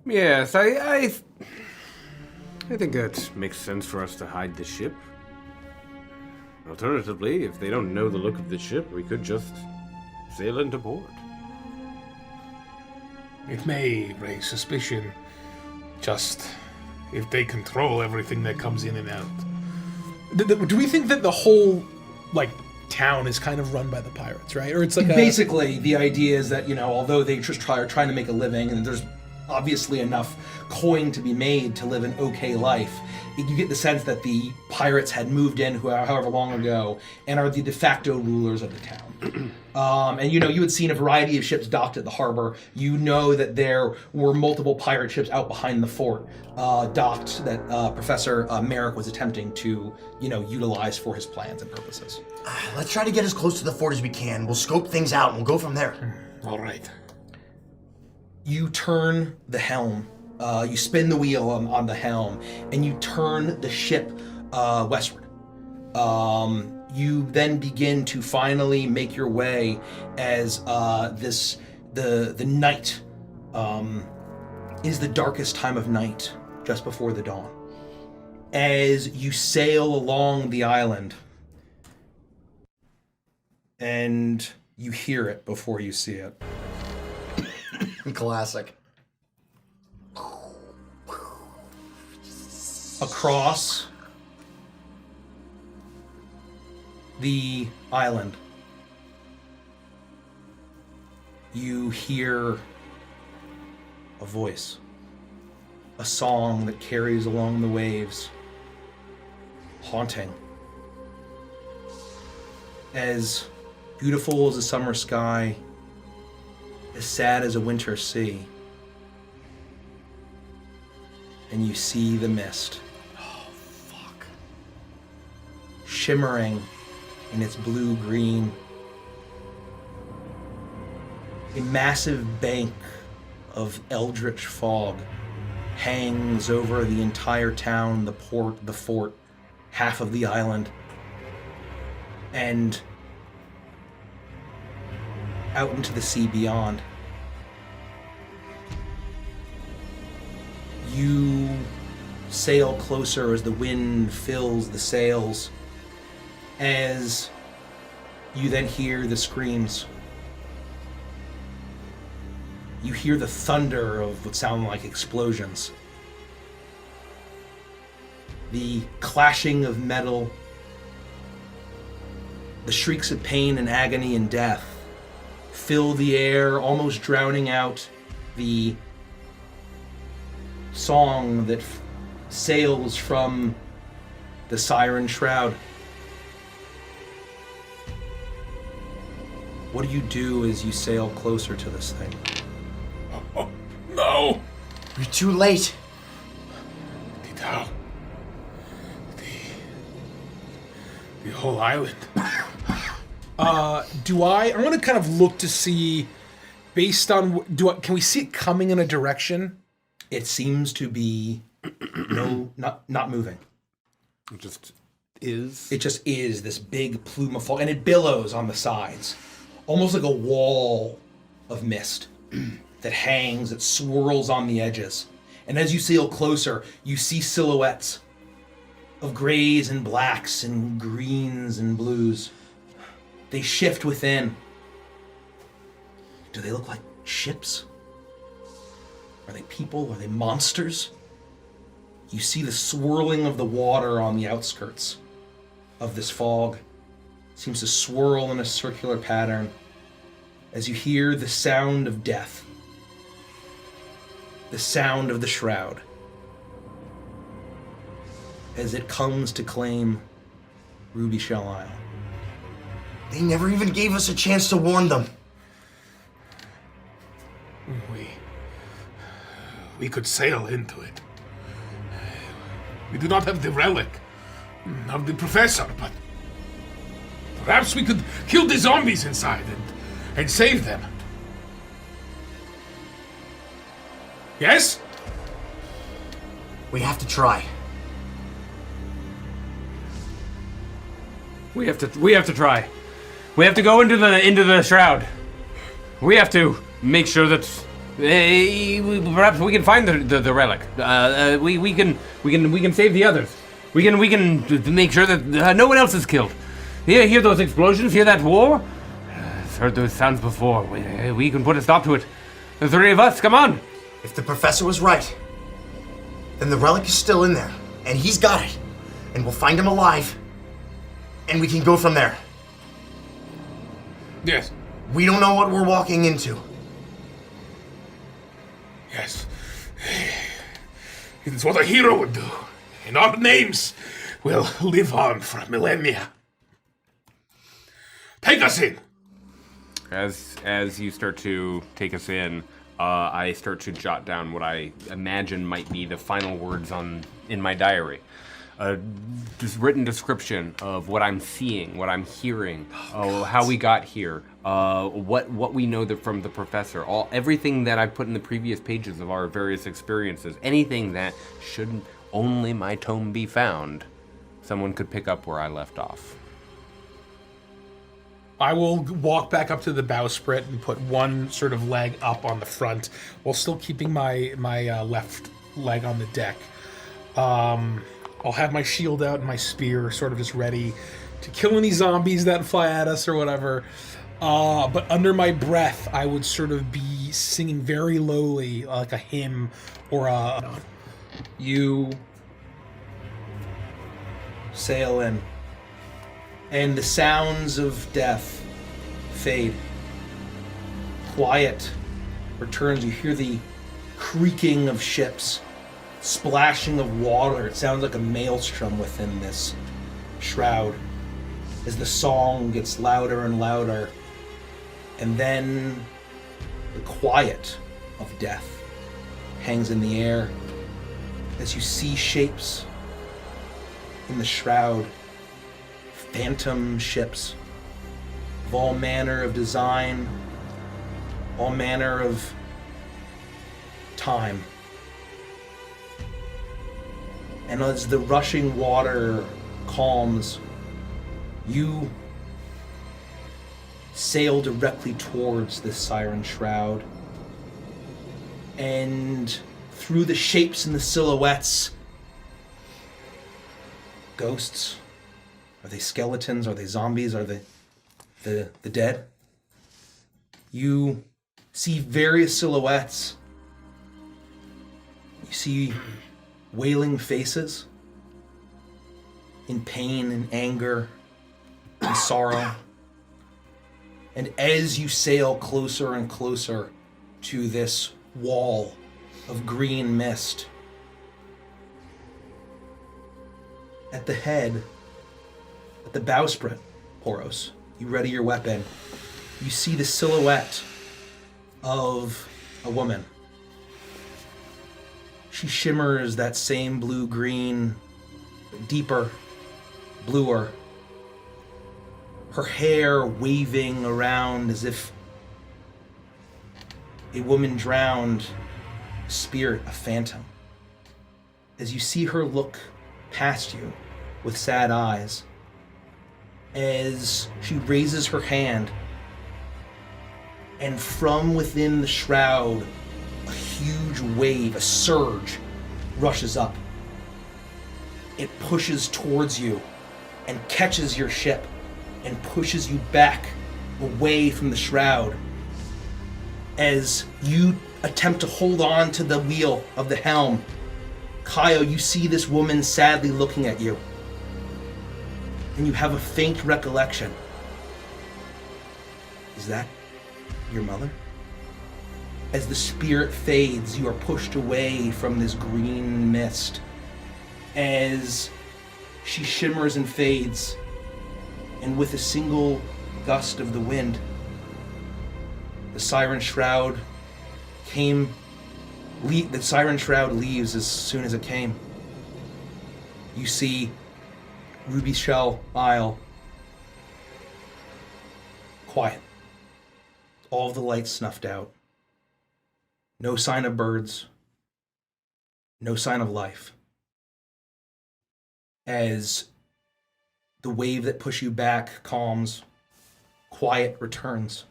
Yes, I think that makes sense for us to hide the ship. Alternatively, if they don't know the look of the ship, we could just sail into port. It may raise suspicion just if they control everything that comes in and out. Do we think that the whole, like, town is kind of run by the pirates, right? Or it's like basically, the idea is that, although they just are trying to make a living, and there's obviously enough coin to be made to live an okay life, you get the sense that the pirates had moved in however long ago and are the de facto rulers of the town. And you had seen a variety of ships docked at the harbor. You know that there were multiple pirate ships out behind the fort docked that Professor Merrick was attempting to, utilize for his plans and purposes. Let's try to get as close to the fort as we can. We'll scope things out and we'll go from there. All right. You turn the helm. You spin the wheel on the helm, and you turn the ship westward. You then begin to finally make your way as the night is the darkest time of night, just before the dawn. As you sail along the island, and you hear it before you see it. Classic. Across the island, you hear a voice, a song that carries along the waves, haunting. As beautiful as a summer sky, as sad as a winter sea, and you see the mist. Shimmering in its blue-green. A massive bank of eldritch fog hangs over the entire town, the port, the fort, half of the island, and out into the sea beyond. You sail closer as the wind fills the sails, as you then hear the screams. You hear the thunder of what sound like explosions. The clashing of metal, the shrieks of pain and agony and death fill the air, almost drowning out the song that sails from the siren shroud. What do you do as you sail closer to this thing? Oh, no! You're too late. Titao. The whole island. I want to kind of look to see, based on, can we see it coming in a direction? It seems to be not moving. It just is. It just is this big plume of fog, and it billows on the sides, almost like a wall of mist that hangs, that swirls on the edges. And as you sail closer, you see silhouettes of grays and blacks and greens and blues. They shift within. Do they look like ships? Are they people? Are they monsters? You see the swirling of the water on the outskirts of this fog. It seems to swirl in a circular pattern as you hear the sound of death. The sound of the Shroud. As it comes to claim Ruby Shell Isle. They never even gave us a chance to warn them. We could sail into it. We do not have the relic of the professor, but perhaps we could kill the zombies inside and save them. Yes? We have to try. We have to try. We have to go into the shroud. We have to make sure that perhaps we can find the relic. We can save the others. We can make sure that no one else is killed. Hear those explosions? Hear that war? I've heard those sounds before. We can put a stop to it. The three of us, come on. If the professor was right, then the relic is still in there, and he's got it, and we'll find him alive, and we can go from there. Yes. We don't know what we're walking into. Yes. It is what a hero would do. And our names will live on for millennia. Take us in. As you start to take us in, I start to jot down what I imagine might be the final words in my diary. A written description of what I'm seeing, what I'm hearing, how we got here, what we know from the professor, everything that I put in the previous pages of our various experiences, anything that should only my tome be found, someone could pick up where I left off. I will walk back up to the bowsprit and put one sort of leg up on the front while still keeping my left leg on the deck. I'll have my shield out and my spear sort of just ready to kill any zombies that fly at us or whatever. But under my breath, I would sort of be singing very lowly, like a hymn or a... You sail in, and the sounds of death fade. Quiet returns. You hear the creaking of ships, splashing of water. It sounds like a maelstrom within this shroud as the song gets louder and louder. And then the quiet of death hangs in the air as you see shapes in the shroud, phantom ships of all manner of design, all manner of time. And as the rushing water calms, you sail directly towards this siren shroud. And through the shapes and the silhouettes, ghosts, are they skeletons? Are they zombies? Are they the dead? You see various silhouettes. You see wailing faces in pain and anger and sorrow. And as you sail closer and closer to this wall of green mist, at the head, at the bowsprit, Poros, you ready your weapon. you see the silhouette of a woman. She shimmers that same blue-green, deeper, bluer. Her hair waving around as if a woman drowned, a spirit, a phantom. As you see her look past you with sad eyes, as she raises her hand, and from within the shroud, a huge wave, a surge, rushes up. It pushes towards you and catches your ship and pushes you back away from the shroud. As you attempt to hold on to the wheel of the helm, Kaio, you see this woman sadly looking at you. And you have a faint recollection. Is that your mother? As the spirit fades, you are pushed away from this green mist. As she shimmers and fades, and with a single gust of the wind, the siren shroud leaves as soon as it came. You see Ruby Shell Isle. Quiet. All of the lights snuffed out. No sign of birds. No sign of life. As the wave that pushed you back calms, quiet returns.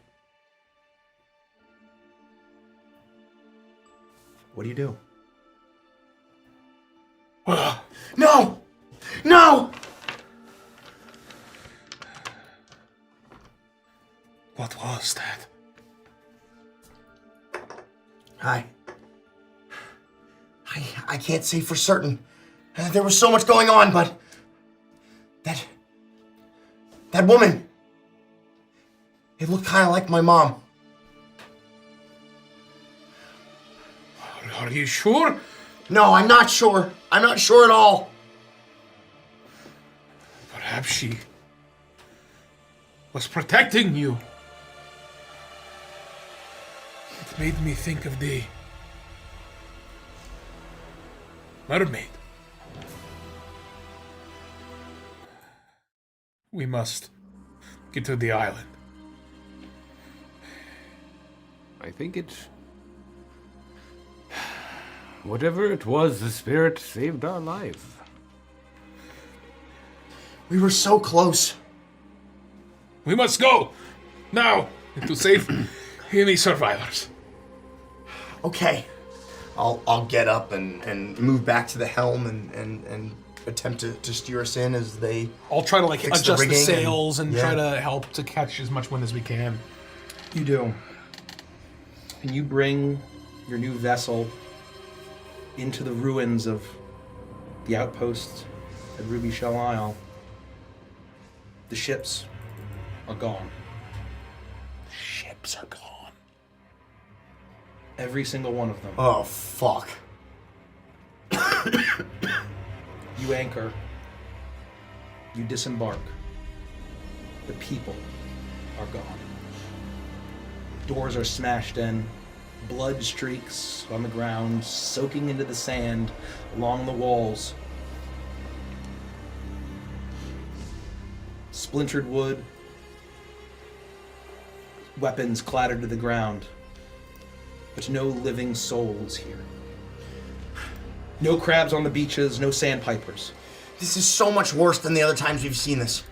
What do you do? No! No! What was that? I can't say for certain. There was so much going on, but that woman, it looked kind of like my mom. Are you sure? No, I'm not sure. I'm not sure at all. Perhaps she was protecting you. It made me think of the mermaid. We must get to the island. I think it's... Whatever it was, the spirit saved our life. We were so close. We must go now to save any survivors. Okay. I'll get up and move back to the helm and attempt to steer us in as they... I'll try to like fix adjust the rigging sails and yeah. try to help to catch as much wind as we can. You do. And you bring your new vessel into the ruins of the outposts at Ruby Shell Isle. The ships are gone. Ships are gone. Every single one of them. Oh, fuck. You anchor. You disembark. The people are gone. Doors are smashed in. Blood streaks on the ground, soaking into the sand along the walls. Splintered wood. Weapons clattered to the ground. But no living souls here. No crabs on the beaches, no sandpipers. This is so much worse than the other times we've seen this.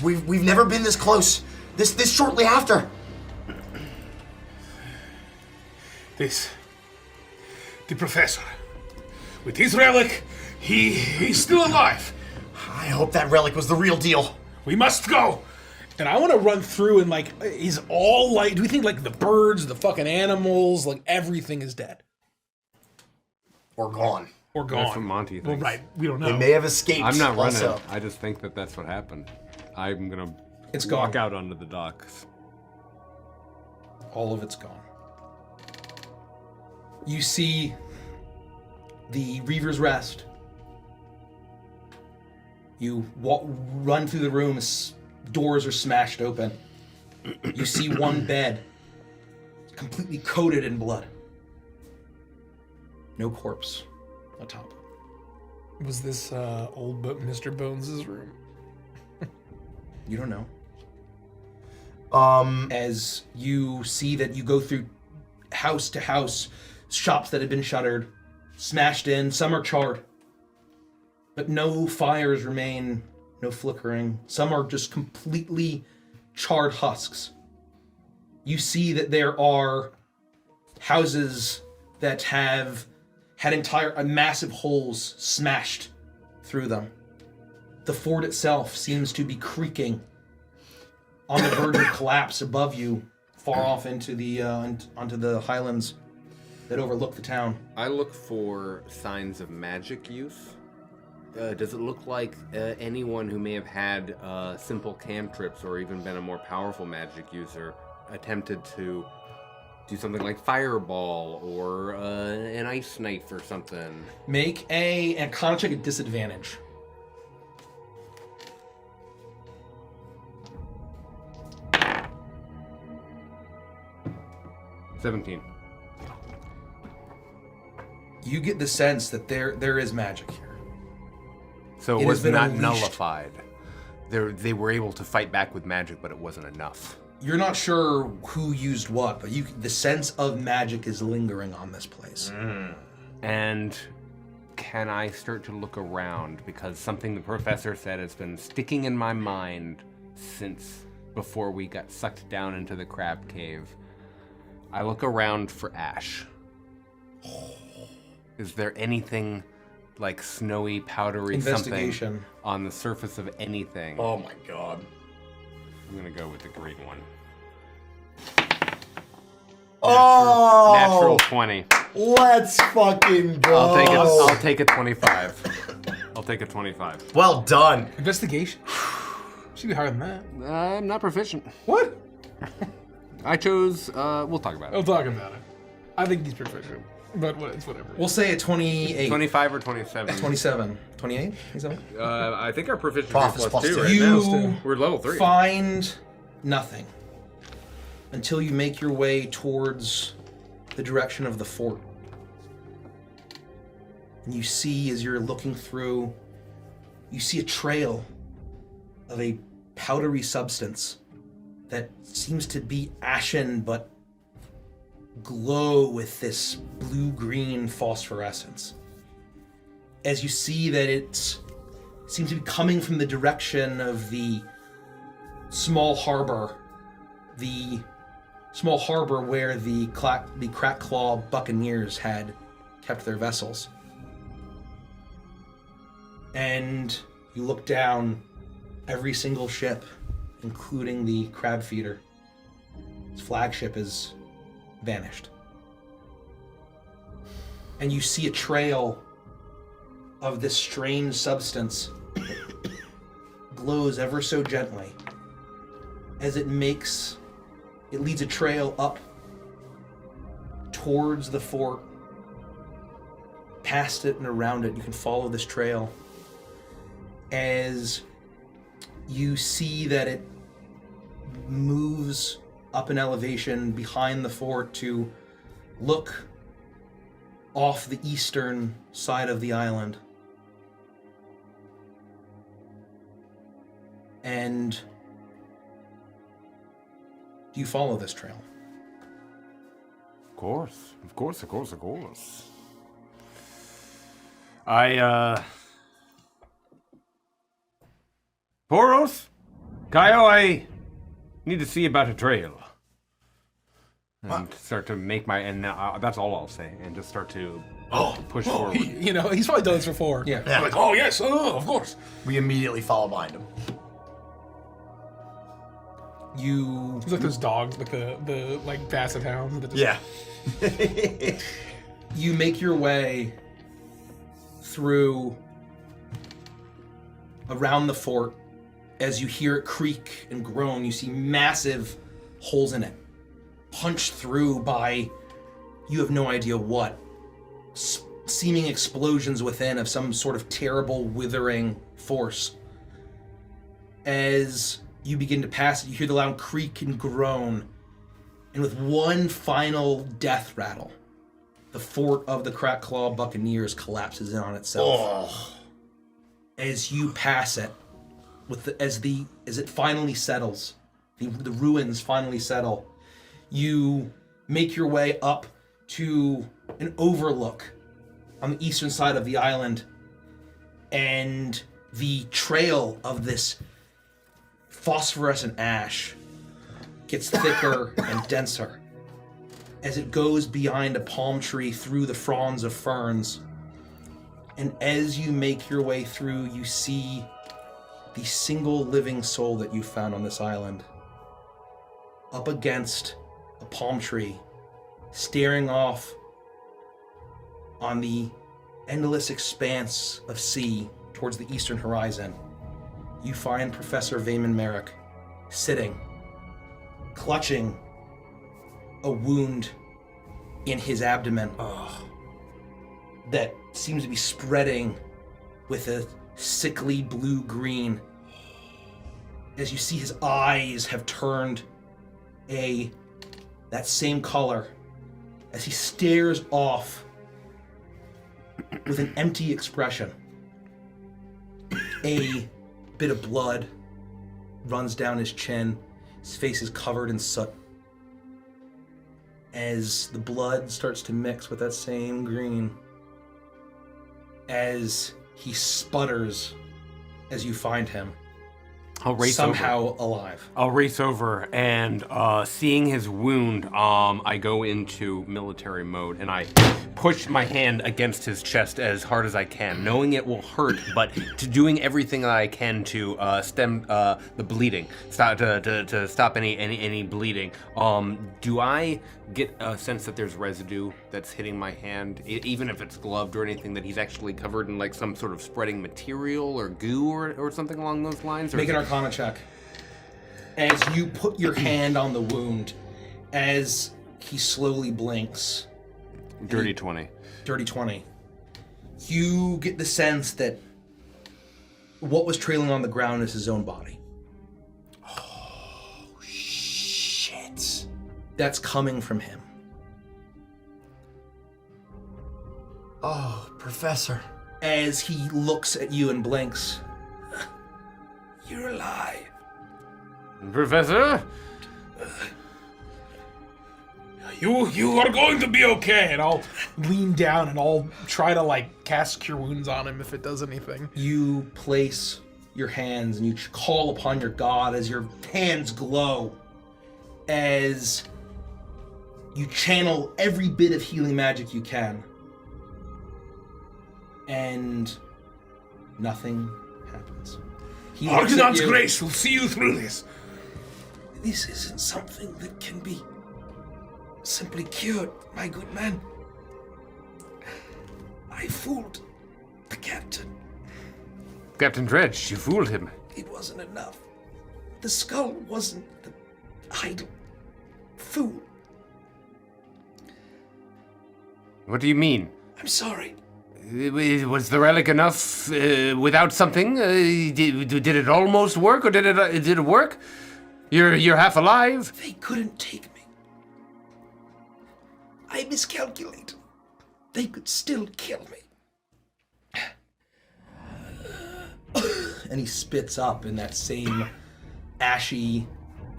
We've never been this close. This shortly after. The professor. With his relic, he's still alive. I hope that relic was the real deal. We must go. And I want to run through and like, is all like, do we think like the birds, the fucking animals, like everything is dead? Or gone. Or gone? That's what Monty thinks. Well, right, we don't know. They may have escaped. I'm not running. also. I just think that that's what happened. I'm gonna It's walk gone. out onto the docks. All of it's gone. You see the Reaver's Rest. You run through the rooms, doors are smashed open. You see one bed completely coated in blood. No corpse atop. Was this Mr. Bones' room? You don't know. Um, As you see that you go through house to house, shops that have been shuttered, smashed in, some are charred. But no fires remain, no flickering. Some are just completely charred husks. You see that there are houses that have had massive holes smashed through them. The fort itself seems to be creaking on the verge of collapse above you, far off into the onto the highlands that overlook the town. I look for signs of magic use. Does it look like anyone who may have had simple cantrips or even been a more powerful magic user attempted to do something like fireball or an ice knife or something? Make an Arcana check at disadvantage. $17. You get the sense that there is magic here. So It it has was been not unleashed. nullified. They were able to fight back with magic, but it wasn't enough. You're not sure who used what, but the sense of magic is lingering on this place. And can I start to look around? Because something the professor said has been sticking in my mind since before we got sucked down into the crab cave. I look around for ash. Is there anything like snowy, powdery Investigation. something on the surface of anything? oh my god. I'm gonna go with the green one. Oh! Natural 20. Let's fucking go. I'll take a 25. I'll take a 25. Well done. Investigation? Should be higher than that. I'm not proficient. What? I chose, we'll talk about it. I'm talking about it. I think he's proficient, but it's whatever. We'll say a 28. 25 or 27? 27. 28? Is that what? I think our proficiency Prof is is plus +2 two. right You now. We're level 3. find nothing until you make your way towards the direction of the fort. And you see, as you're looking through, you see a trail of a powdery substance that seems to be ashen but glow with this blue-green phosphorescence. As you see that it seems to be coming from the direction of the small harbor, where the Crack Claw Buccaneers had kept their vessels. And you look down, every single ship, including the crab feeder, its flagship is vanished. And you see a trail of this strange substance glows ever so gently as it leads a trail up towards the fort, past it and around it. You can follow this trail as you see that it moves up an elevation behind the fort to look off the eastern side of the island. And do you follow this trail? Of course. Poros? Kaio, I need to see about a trail. And start to make my, and now that's all I'll say, and just start to push forward. He's probably done this before. Yeah. Yeah. Like, oh yes, of course. We immediately follow behind him. You It's like those dogs, like the like basset hounds. That just, Yeah. you make your way through around the fort. As you hear it creak and groan, you see massive holes in it, punched through by you have no idea what. Seeming explosions within of some sort of terrible withering force. As you begin to pass it. You hear the loud creak and groan. And with one final death rattle, the fort of the Crack Claw Buccaneers collapses in on itself. As you pass it, as it finally settles, the ruins finally settle, you make your way up to an overlook on the eastern side of the island, and the trail of this phosphorescent ash gets thicker and denser as it goes behind a palm tree through the fronds of ferns. And as you make your way through, you see the single living soul that you found on this island up against a palm tree, staring off on the endless expanse of sea towards the eastern horizon. You find Professor Vayman Merrick sitting, clutching a wound in his abdomen that seems to be spreading with a sickly blue-green. As you see, his eyes have turned that same color as he stares off with an empty expression. A bit of blood runs down his chin. His face is covered in soot. As the blood starts to mix with that same green, as he sputters as you find him, I'll race somehow alive. I'll race over and seeing his wound, I go into military mode and I push my hand against his chest as hard as I can, knowing it will hurt, but doing everything that I can to stem the bleeding, to stop any bleeding. Do I get a sense that there's residue that's hitting my hand, even if it's gloved or anything, that he's actually covered in like some sort of spreading material or goo or something along those lines? Or make an Arcana check. As you put your hand on the wound, as he slowly blinks. Dirty 20. Dirty 20. You get the sense that what was trailing on the ground is his own body. Oh, shit. That's coming from him. Oh, Professor. As he looks at you and blinks. You're alive. Professor? You are going to be okay. And I'll lean down and I'll try to like cast Cure Wounds on him if it does anything. You place your hands and you call upon your god as your hands glow. As you channel every bit of healing magic you can. And nothing happens. He looks at Arcanon's you. grace will see you through this. This isn't something that can be simply cured, my good man. I fooled the captain. Captain Dredge, you fooled him. It wasn't enough. The skull wasn't the idol. Fool. What do you mean? I'm sorry. Was the relic enough without something? Did it almost work, or did it work? You're half alive. They couldn't take me. I miscalculated. They could still kill me. And he spits up, and that same ashy,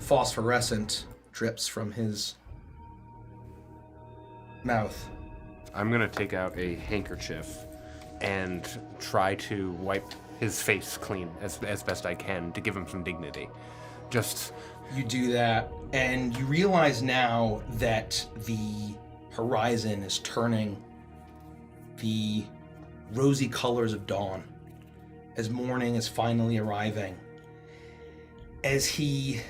phosphorescent drips from his mouth. I'm gonna take out a handkerchief and try to wipe his face clean as best I can to give him some dignity. You do that, and you realize now that the horizon is turning the rosy colors of dawn as morning is finally arriving. As he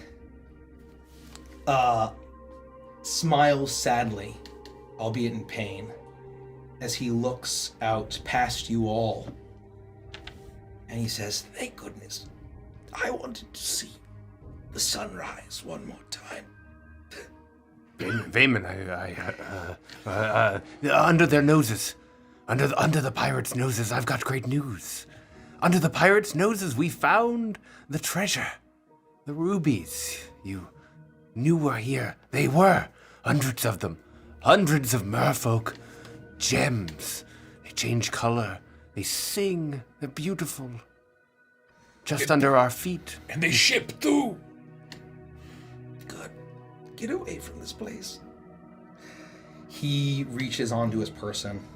smiles sadly, albeit in pain, as he looks out past you all, and he says, "Thank goodness, I wanted to see the sunrise one more time." Vayman, under their noses, under the pirates' noses, I've got great news. Under the pirates' noses, we found the treasure. The rubies you knew were here. They were. Hundreds of them. Hundreds of merfolk. Gems. They change color. They sing. They're beautiful. Just under our feet. And they ship too. Good. Get away from this place. He reaches onto his person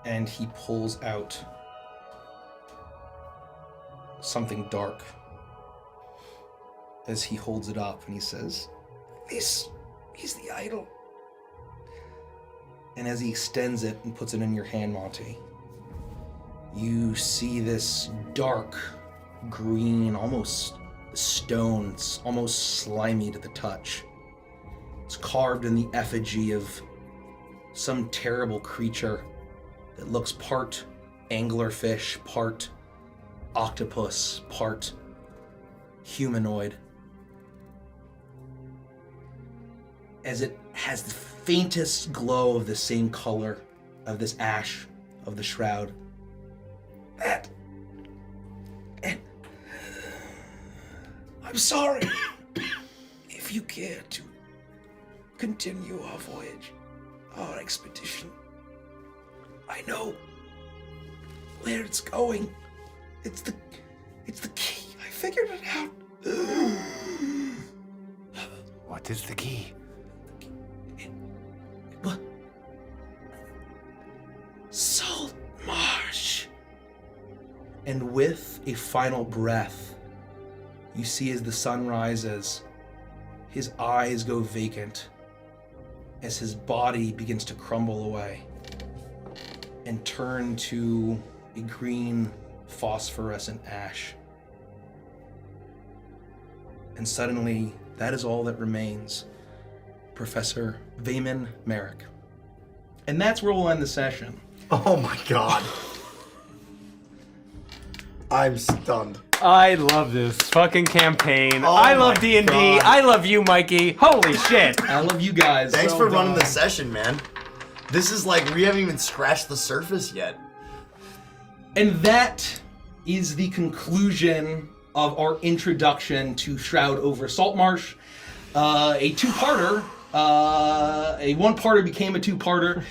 and he pulls out something dark as he holds it up and he says, "This is the idol." And as he extends it and puts it in your hand, Monty, you see this dark green, almost stone. It's almost slimy to the touch. It's carved in the effigy of some terrible creature that looks part anglerfish, part octopus, part humanoid. As it has the faintest glow of the same color of this ash of the shroud. That. And I'm sorry if you care to continue our voyage, our expedition. I know where it's going. It's the key. I figured it out. What is the key? What? Saltmarsh. And with a final breath, you see as the sun rises, his eyes go vacant as his body begins to crumble away and turn to a green phosphorescent ash. And suddenly, that is all that remains. Professor Vayman Merrick. And that's where we'll end the session. Oh my god. I'm stunned. I love this fucking campaign. Oh I love my D&D. God. I love you, Mikey. Holy shit. I love you guys. Thanks So for running done. the session, man. This is like, we haven't even scratched the surface yet. And that is the conclusion of our introduction to Shroud over Saltmarsh. A two-parter. A one-parter became a two-parter.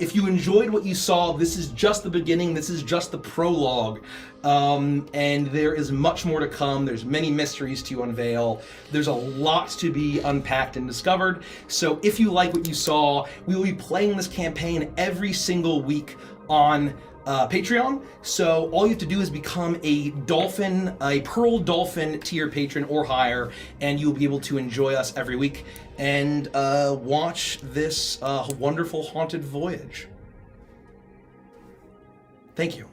If you enjoyed what you saw, this is just the beginning. This is just the prologue. And there is much more to come. There's many mysteries to unveil. There's a lot to be unpacked and discovered. So if you like what you saw, we will be playing this campaign every single week on Patreon. So all you have to do is become a Pearl Dolphin tier patron or higher, and you'll be able to enjoy us every week and watch this wonderful haunted voyage. Thank you.